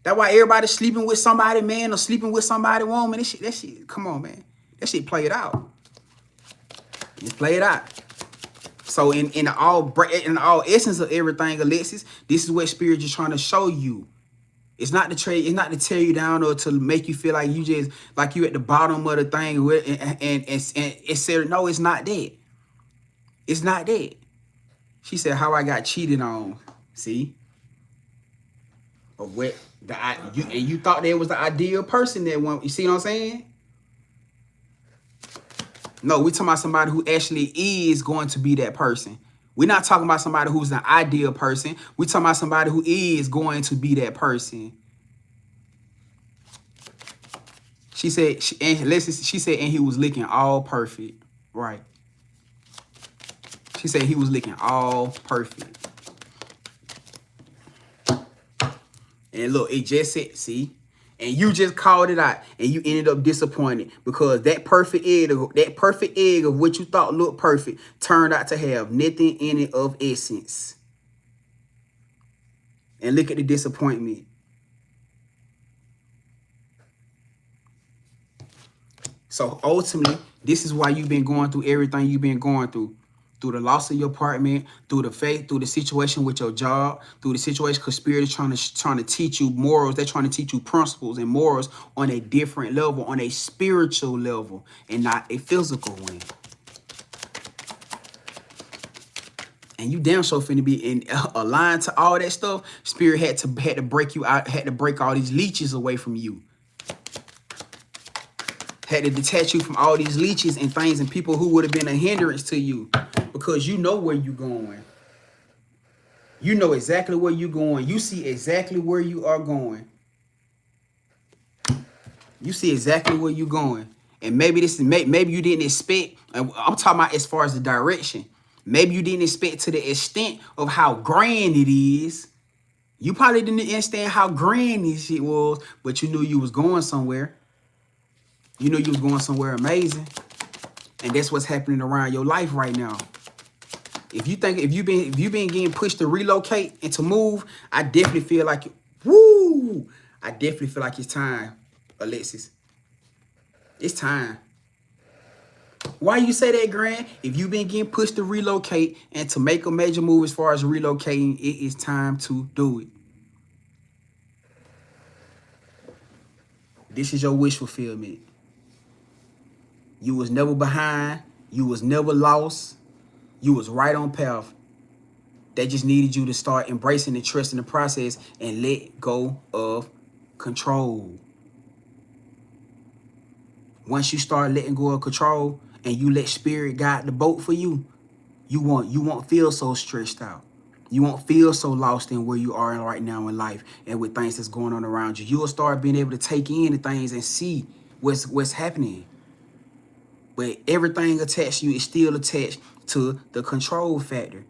That's why everybody sleeping with somebody, man, or sleeping with somebody, woman. That shit, come on, man. That shit play it out. Just play it out. So in all essence of everything, Alexis, this is what Spirit is trying to show you. It's not to tear you down or to make you feel like you just like you at the bottom of the thing and it said, no, it's not that. It's not that. She said, how I got cheated on. See? Or what you thought there was the ideal person that one. You see what I'm saying? No, we're talking about somebody who actually is going to be that person. We're not talking about somebody who's an ideal person. We're talking about somebody who is going to be that person. She said, and he was looking all perfect. Right. She said he was looking all perfect. And look, it just said, see? And you just called it out, and you ended up disappointed because that perfect egg of what you thought looked perfect turned out to have nothing in it of essence. And look at the disappointment. So ultimately, this is why you've been going through everything you've been going through. Through the loss of your apartment, through the faith, through the situation with your job, through the situation because Spirit is trying to teach you morals. They're trying to teach you principles and morals on a different level, on a spiritual level, and not a physical one. And you damn sure finna be aligned to all that stuff. Spirit had to break you out, had to break all these leeches away from you. Had to detach you from all these leeches and things and people who would have been a hindrance to you. Because you know where you're going. You know exactly where you're going. You see exactly where you are going. You see exactly where you're going. And maybe maybe you didn't expect, I'm talking about as far as the direction. Maybe you didn't expect to the extent of how grand it is. You probably didn't understand how grand this shit was, but you knew you was going somewhere. You knew you was going somewhere amazing. And that's what's happening around your life right now. If you've been getting pushed to relocate and to move, I definitely feel like I definitely feel like it's time, Alexis. It's time. Why you say that, Grand? If you've been getting pushed to relocate and to make a major move as far as relocating, it is time to do it. This is your wish fulfillment. You was never behind. You was never lost. You was right on path. They just needed you to start embracing and trusting the process and let go of control. Once you start letting go of control and you let Spirit guide the boat for you, you won't feel so stressed out. You won't feel so lost in where you are right now in life and with things that's going on around you. You'll start being able to take in the things and see what's happening. But everything attached to you is still attached to the control factor,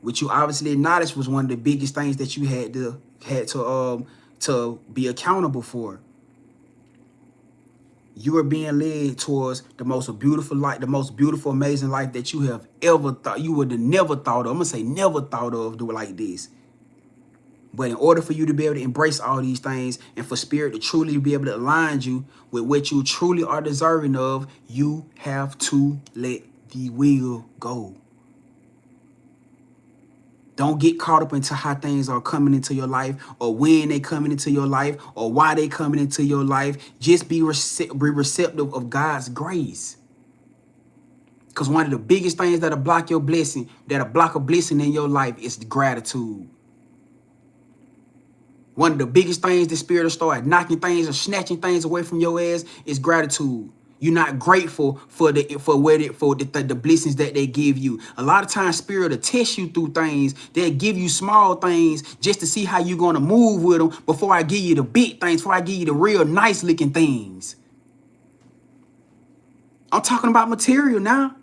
which you obviously acknowledged was one of the biggest things that you had to be accountable for. You are being led towards the most beautiful life, the most beautiful, amazing life that you have ever thought. You would have never thought of. I'm gonna say never thought of do it like this. But in order for you to be able to embrace all these things and for spirit to truly be able to align you with what you truly are deserving of, you have to let the wheel go. Don't get caught up into how things are coming into your life or when they coming into your life or why they coming into your life. Just be receptive of God's grace. Because one of the biggest things that'll block your blessing, that'll block a blessing in your life is gratitude. One of the biggest things the spirit will start knocking things or snatching things away from your ass is gratitude. You're not grateful for the blessings that they give you. A lot of times spirit will test you through things. They'll give you small things just to see how you're going to move with them before I give you the big things, before I give you the real nice looking things. I'm talking about material now.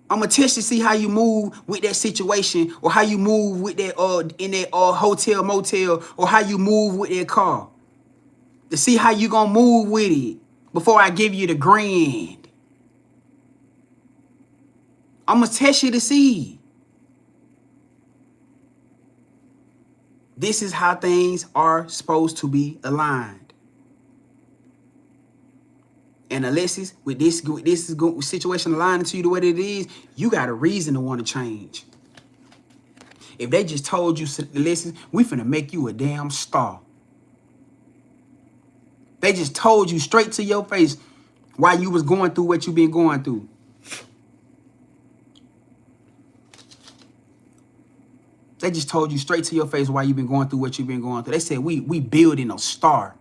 I'm gonna test to see how you move with that situation or how you move with that in that hotel motel or how you move with that car. To see how you gonna move with it before I give you the grand. I'm gonna test you to see. This is how things are supposed to be aligned. And unless with this situation aligning to you the way that it is, you got a reason to want to change. If they just told you, listen, we finna make you a damn star. They just told you straight to your face why you was going through what you been going through. They just told you straight to your face why you been going through what you been going through. They said, we building a star.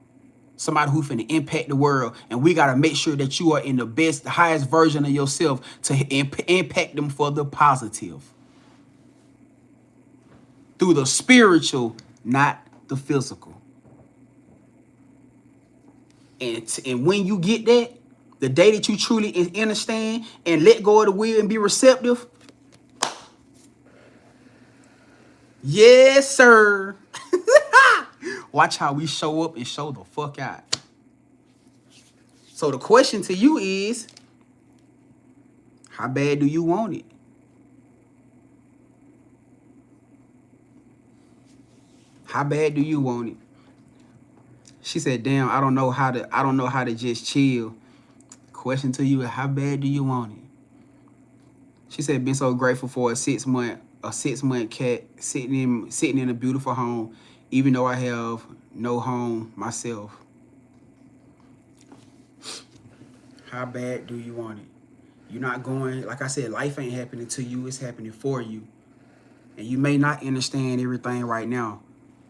Somebody who finna impact the world. And we got to make sure that you are in the best, the highest version of yourself to impact them for the positive. Through the spiritual, not the physical. And when you get that, the day that you truly understand and let go of the wheel and be receptive. Yes, sir. Watch how we show up and show the fuck out. So the question to you is, how bad do you want it? How bad do you want it? She said, damn, I don't know how to just chill. Question to you is, how bad do you want it? She said, been so grateful for a six month cat sitting in a beautiful home, even though I have no home myself. How bad do you want it? You're not going, like I said, life ain't happening to you, it's happening for you. And you may not understand everything right now.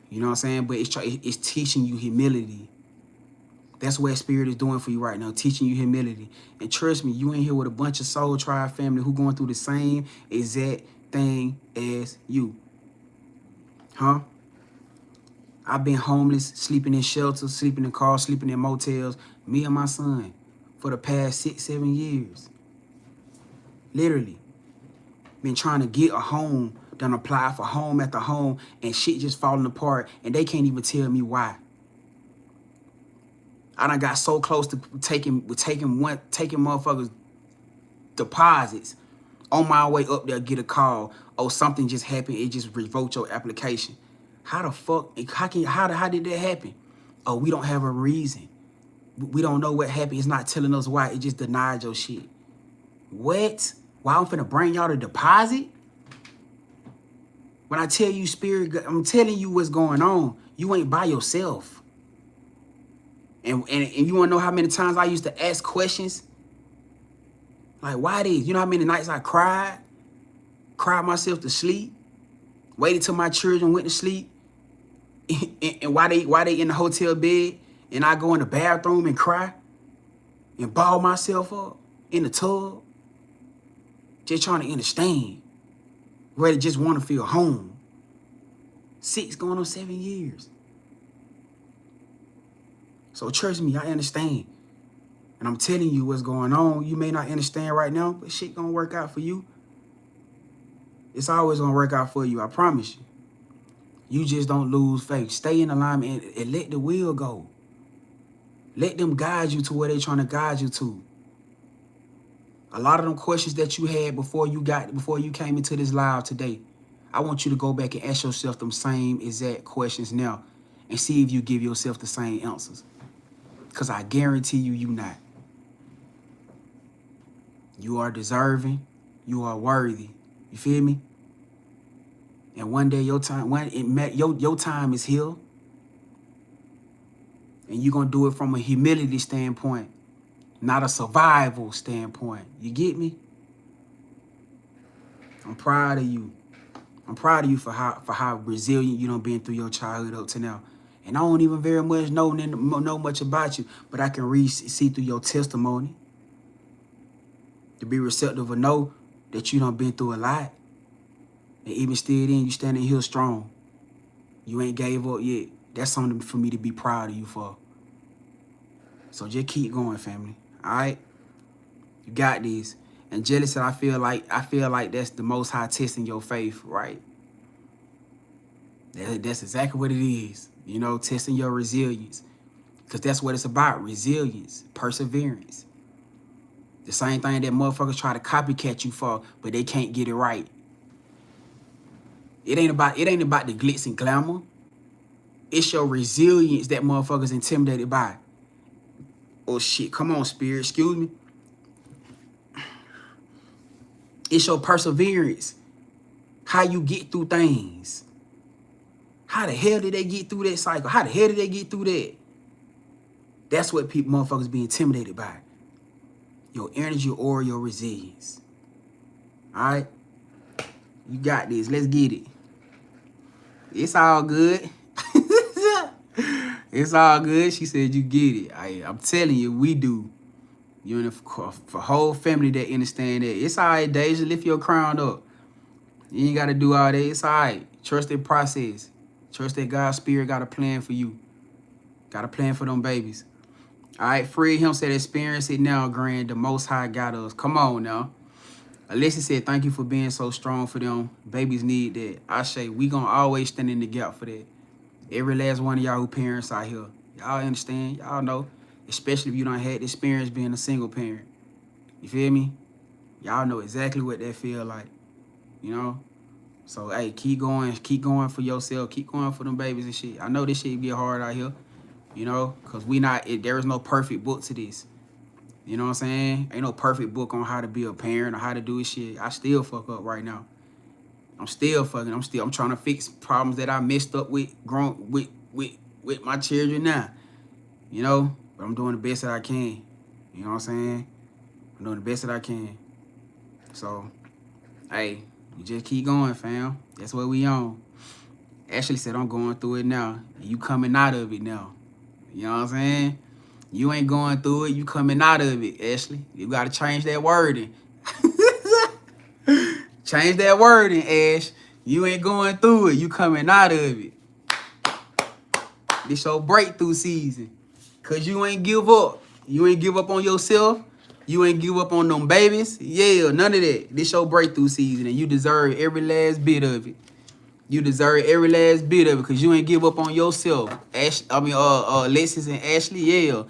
You know what I'm saying? But it's teaching you humility. That's what Spirit is doing for you right now, teaching you humility. And trust me, you ain't here with a bunch of Soul Tribe family who going through the same exact thing as you. Huh? I've been homeless, sleeping in shelters, sleeping in cars, sleeping in motels, me and my son, for the past 6-7 years. Literally. Been trying to get a home, done apply for home after home, and shit just falling apart, and they can't even tell me why. I done got so close to taking motherfuckers' deposits. On my way up there, get a call. Oh, something just happened. It just revoked your application. How the fuck? How did that happen? Oh, we don't have a reason. We don't know what happened. It's not telling us why. It just denied your shit. What? Why I'm finna bring y'all the deposit? When I tell you, Spirit, I'm telling you what's going on. You ain't by yourself. And you want to know how many times I used to ask questions? Like, why this? You know how many nights I cried myself to sleep, waited till my children went to sleep, and why they in the hotel bed, and I go in the bathroom and cry and ball myself up in the tub, just trying to understand Where they just want to feel home. 6 going on 7 years. So trust me, I understand. And I'm telling you what's going on. You may not understand right now, but shit gonna work out for you. It's always gonna work out for you, I promise you. You just don't lose faith. Stay in alignment and let the wheel go. Let them guide you to where they're trying to guide you to. A lot of them questions that you had before you came into this live today, I want you to go back and ask yourself them same exact questions now and see if you give yourself the same answers. Because I guarantee you not. You are deserving. You are worthy. You feel me? And one day your time, your time is here. And you're going to do it from a humility standpoint, not a survival standpoint. You get me? I'm proud of you. I'm proud of you for how resilient you done been through your childhood up to now. And I don't even very much know much about you, but I can see through your testimony. To be receptive or know that you done been through a lot. And even still then, you standing here strong. You ain't gave up yet. That's something for me to be proud of you for. So just keep going, family. All right? You got this. And Jelly said, I feel like that's the Most High testing your faith, right? That's exactly what it is. You know, testing your resilience. Because that's what it's about. Resilience. Perseverance. The same thing that motherfuckers try to copycat you for, but they can't get it right. It ain't about the glitz and glamour. It's your resilience that motherfuckers intimidated by. Oh shit, come on, spirit, excuse me. It's your perseverance. How you get through things. How the hell did they get through that cycle? How the hell did they get through that? That's what motherfuckers be intimidated by. Your energy or your resilience. All right? You got this. Let's get it. It's all good. It's all good. She said you get it. I'm telling you, we do. You and the whole family that understand that. It's all right, Deja. Lift your crown up. You ain't got to do all that. It's all right. Trust the process. Trust that God's spirit got a plan for you. Got a plan for them babies. All right, Fred him said, experience it now, Grand. The Most High got us. Come on now. Alexis said, thank you for being so strong for them. Babies need that. I say, we gonna always stand in the gap for that. Every last one of y'all who parents out here. Y'all understand. Y'all know. Especially if you don't had the experience being a single parent. You feel me? Y'all know exactly what that feel like. You know? So, hey, keep going for yourself. Keep going for them babies and shit. I know this shit get hard out here. You know, because there is no perfect book to this. You know what I'm saying? Ain't no perfect book on how to be a parent or how to do this shit. I still fuck up right now. I'm trying to fix problems that I messed up with my children now. You know? But I'm doing the best that I can. You know what I'm saying? I'm doing the best that I can. So, hey, you just keep going, fam. That's what we on. Ashley said, I'm going through it now. You coming out of it now. You know what I'm saying? You ain't going through it. You coming out of it, Ashley. You got to change that wording. Change that wording, Ash. You ain't going through it. You coming out of it. This your breakthrough season. Because you ain't give up. You ain't give up on yourself. You ain't give up on them babies. Yeah, none of that. This your breakthrough season. And you deserve every last bit of it. You deserve every last bit of it because you ain't give up on yourself. Alexis and Ashley, yeah.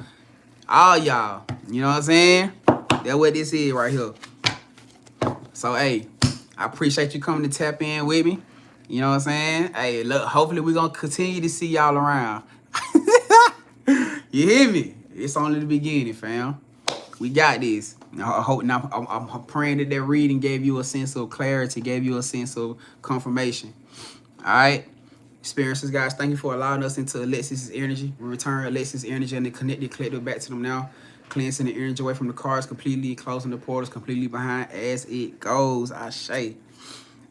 All y'all. You know what I'm saying? That's what this is right here. So, hey, I appreciate you coming to tap in with me. You know what I'm saying? Hey, look, hopefully we're going to continue to see y'all around. You hear me? It's only the beginning, fam. We got this. I'm praying that reading gave you a sense of clarity, gave you a sense of confirmation. All right, experiences, guys. Thank you for allowing us into Alexis' energy. We return Alexis' energy and the connected collective back to them now. Cleansing the energy away from the cards completely, closing the portals completely behind as it goes. I say,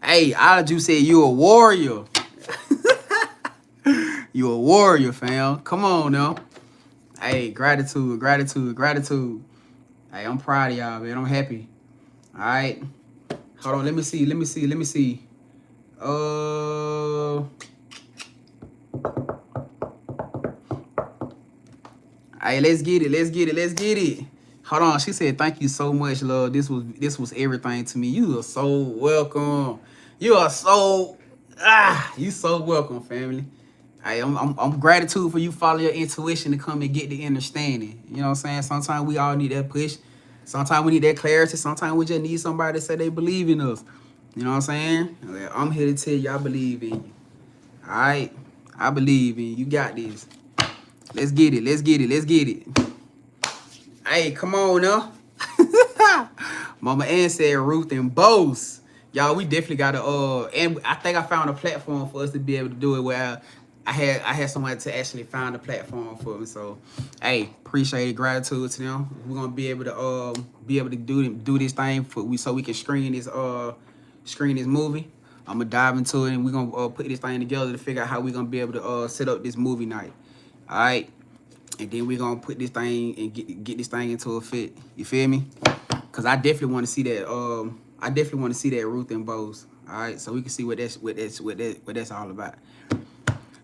hey, Alaju said you a warrior. You a warrior, fam. Come on now. Hey, gratitude. Hey, I'm proud of y'all, man. I'm happy. All right. Hold on. Let me see. Hey, let's get it. Let's get it. Let's get it. Hold on. She said, "Thank you so much, love. This was everything to me. You are so welcome. You are so you so welcome, family. Hey, I'm gratitude for you follow your intuition to come and get the understanding. You know what I'm saying? Sometimes we all need that push. Sometimes we need that clarity. Sometimes we just need somebody to say they believe in us. You know what I'm saying? I'm here to tell you I believe in you. All right? I believe in you. You got this. Let's get it. Let's get it. Let's get it. Hey, come on now. Mama Ann said Ruth and Bose. Y'all, we definitely got to and I think I found a platform for us to be able to do it where I had somebody to actually find a platform for me. So, hey, appreciate it, gratitude to them. We're gonna be able to do this thing so we can screen this movie. I'm gonna dive into it and we're gonna put this thing together to figure out how we're gonna be able to set up this movie night. All right, and then we're gonna put this thing and get this thing into a fit. You feel me? Cause I definitely want to see that. I definitely want to see that Ruth and Bose. All right, so we can see what that's all about.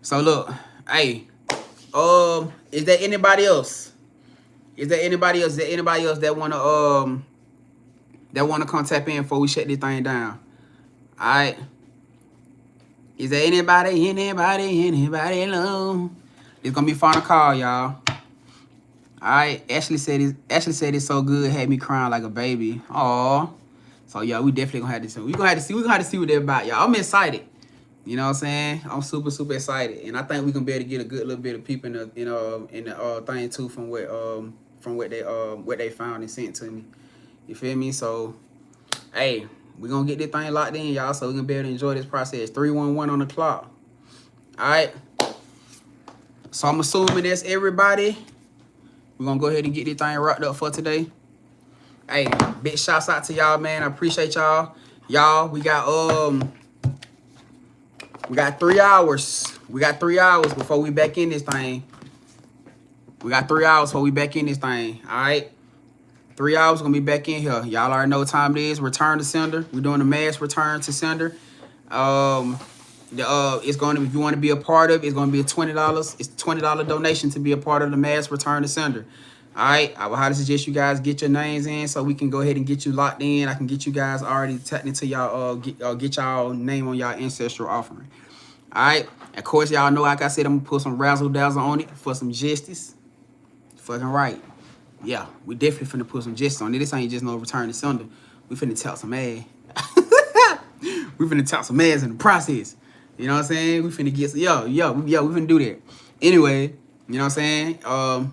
So look, hey, is there anybody else? Is there anybody else that wanna come tap in before we shut this thing down? All right. Is there anybody low? It's gonna be final call, y'all. All right. Ashley said it's so good, had me crying like a baby. Aw. So yeah, we definitely gonna have to see. We gonna have to see what they're about, y'all. I'm excited. You know what I'm saying? I'm super excited, and I think we gonna be able to get a good little bit of people in the thing too from what they found and sent to me. You feel me? So, hey, we gonna get this thing locked in, y'all, so we gonna be able to enjoy this process. 311 on the clock. All right. So I'm assuming that's everybody. We're gonna go ahead and get this thing wrapped up for today. Hey, big shouts out to y'all, man. I appreciate y'all. Y'all, we got 3 hours. We got 3 hours before we back in this thing. All right. 3 hours gonna be back in here. Y'all already know what time it is. Return to sender. We're doing a mass return to sender. It's going to, if you want to be a part of it, it's going to be $20. It's $20 donation to be a part of the mass return to sender. All right, I would highly suggest you guys get your names in so we can go ahead and get you locked in. I can get you guys already tapped into y'all get y'all name on y'all ancestral offering. All right, of course y'all know, like I said, I'm gonna put some razzle dazzle on it for some justice. Fucking right. Yeah, we definitely finna put some justice on it. This ain't just no return to sender. We finna tell some ass. We finna tell some ass in the process. You know what I'm saying? We finna get some, we finna do that. Anyway, you know what I'm saying?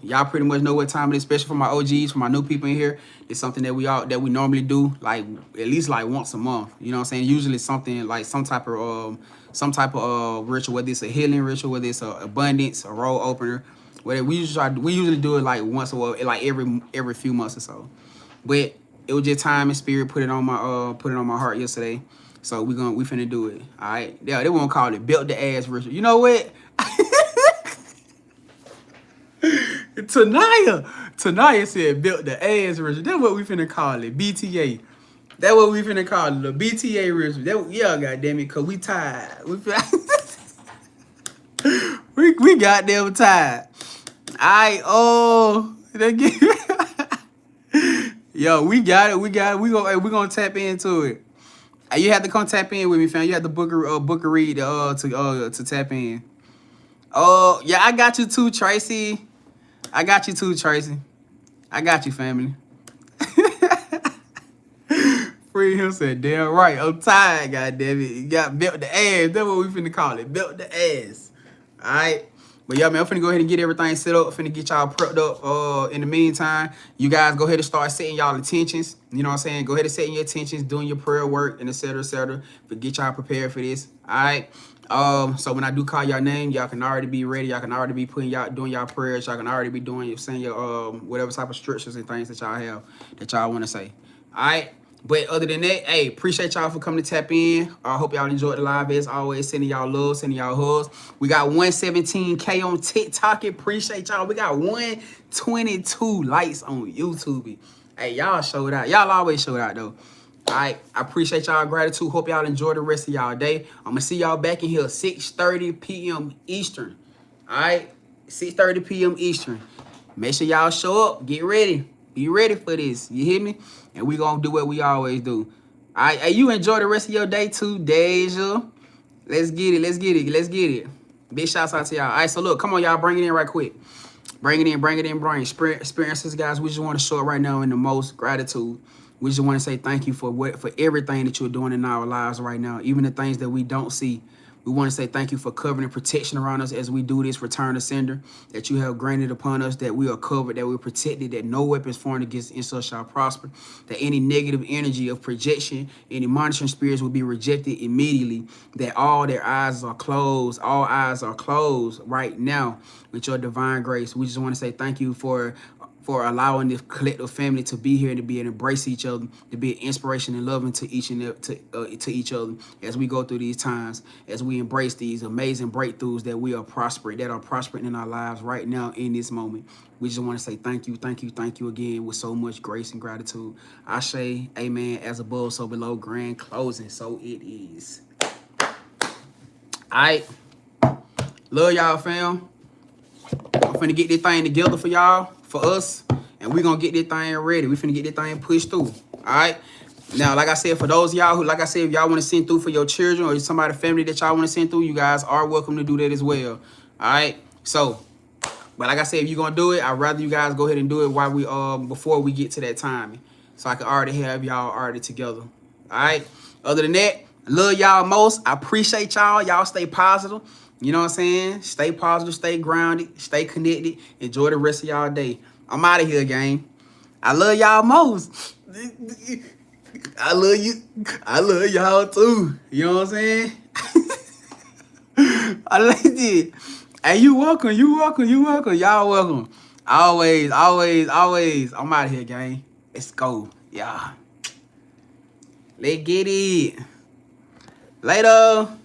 Y'all pretty much know what time it is, especially for my OGs, for my new people in here. It's something that we normally do, like at least like once a month. You know what I'm saying? Usually something like some type of ritual, whether it's a healing ritual, whether it's a abundance, a roll opener, whatever. We usually do it like once a while, like every few months or so. But it was just time and spirit put it on my heart yesterday. So we finna do it. All right. Yeah, they won't call it built the ass ritual. You know what? Tanaya said built the ass ritual. That's what we finna call it. BTA. That's what we finna call it. The BTA ritual. Goddamn it, cause we tired. We goddamn tired. Alright, yo, we got it. We gonna tap into it. You have to come tap in with me, fam. You have to book a read to tap in. Oh, yeah, I got you too, Tracy. I got you, family. Free him said, damn right. I'm tired, goddamn it. You got built the ass. That's what we finna call it. Built the ass. All right. But yeah, man, I'm finna go ahead and get everything set up. Finna get y'all prepped up. In the meantime, you guys go ahead and start setting y'all intentions. You know what I'm saying? Go ahead and setting your intentions, doing your prayer work, and et cetera, but get y'all prepared for this. All right. So when I do call y'all name, y'all can already be ready. Y'all can already be doing y'all prayers. Y'all can already be saying your whatever type of scriptures and things that y'all have that y'all want to say. All right. But other than that, hey, appreciate y'all for coming to tap in. I hope y'all enjoyed the live. As always, sending y'all love, sending y'all hugs. We got 117K on TikTok. Appreciate y'all. We got 122 likes on YouTube. Hey, y'all showed out. Y'all always showed out, though. All right, I appreciate y'all gratitude. Hope y'all enjoy the rest of y'all day. I'm gonna see y'all back in here 6:30 p.m. Eastern. All right, 6:30 p.m. Eastern. Make sure y'all show up. Get ready. Be ready for this. You hear me? And we gonna do what we always do. All right, hey, you enjoy the rest of your day too, Deja. Let's get it. Let's get it. Let's get it. Big shouts out to y'all. All right, so look, come on, y'all, bring it in right quick. Bring it in, bring it in, bring experiences, guys. We just want to show it right now in the most gratitude. We just want to say thank you for everything that you're doing in our lives right now, even the things that we don't see. We want to say thank you for covering and protection around us as we do this return to sender, that you have granted upon us, that we are covered, that we're protected, that no weapons formed against us shall prosper, that any negative energy of projection, any monitoring spirits will be rejected immediately, that all their eyes are closed, all eyes are closed right now with your divine grace. We just want to say thank you for allowing this collective family to be here and to be able to embrace each other, to be an inspiration and loving to each each other as we go through these times, as we embrace these amazing breakthroughs that we are prospering in our lives right now in this moment. We just want to say thank you, thank you, thank you again with so much grace and gratitude. I say, amen, as above, so below, grand closing, so it is. All right. Love y'all, fam. I'm finna get this thing together for y'all, for us, and we gonna get this thing ready. We finna get this thing pushed through. All right. Now, like I said, for those of y'all who, like I said, if y'all want to send through for your children or somebody family that y'all want to send through, you guys are welcome to do that as well. All right. So, but like I said, if you're gonna do it, I'd rather you guys go ahead and do it while we before we get to that time, so I can already have y'all already together. All right. Other than that, I love y'all most. I appreciate y'all. Y'all stay positive. You know what I'm saying? Stay positive, stay grounded, stay connected. Enjoy the rest of y'all day. I'm out of here, gang. I love y'all most. I love you. I love y'all too. You know what I'm saying? I like it. Hey, you welcome. You welcome. You welcome. Y'all welcome. Always, always, always. I'm out of here, gang. Let's go. Yeah. Let's get it. Later.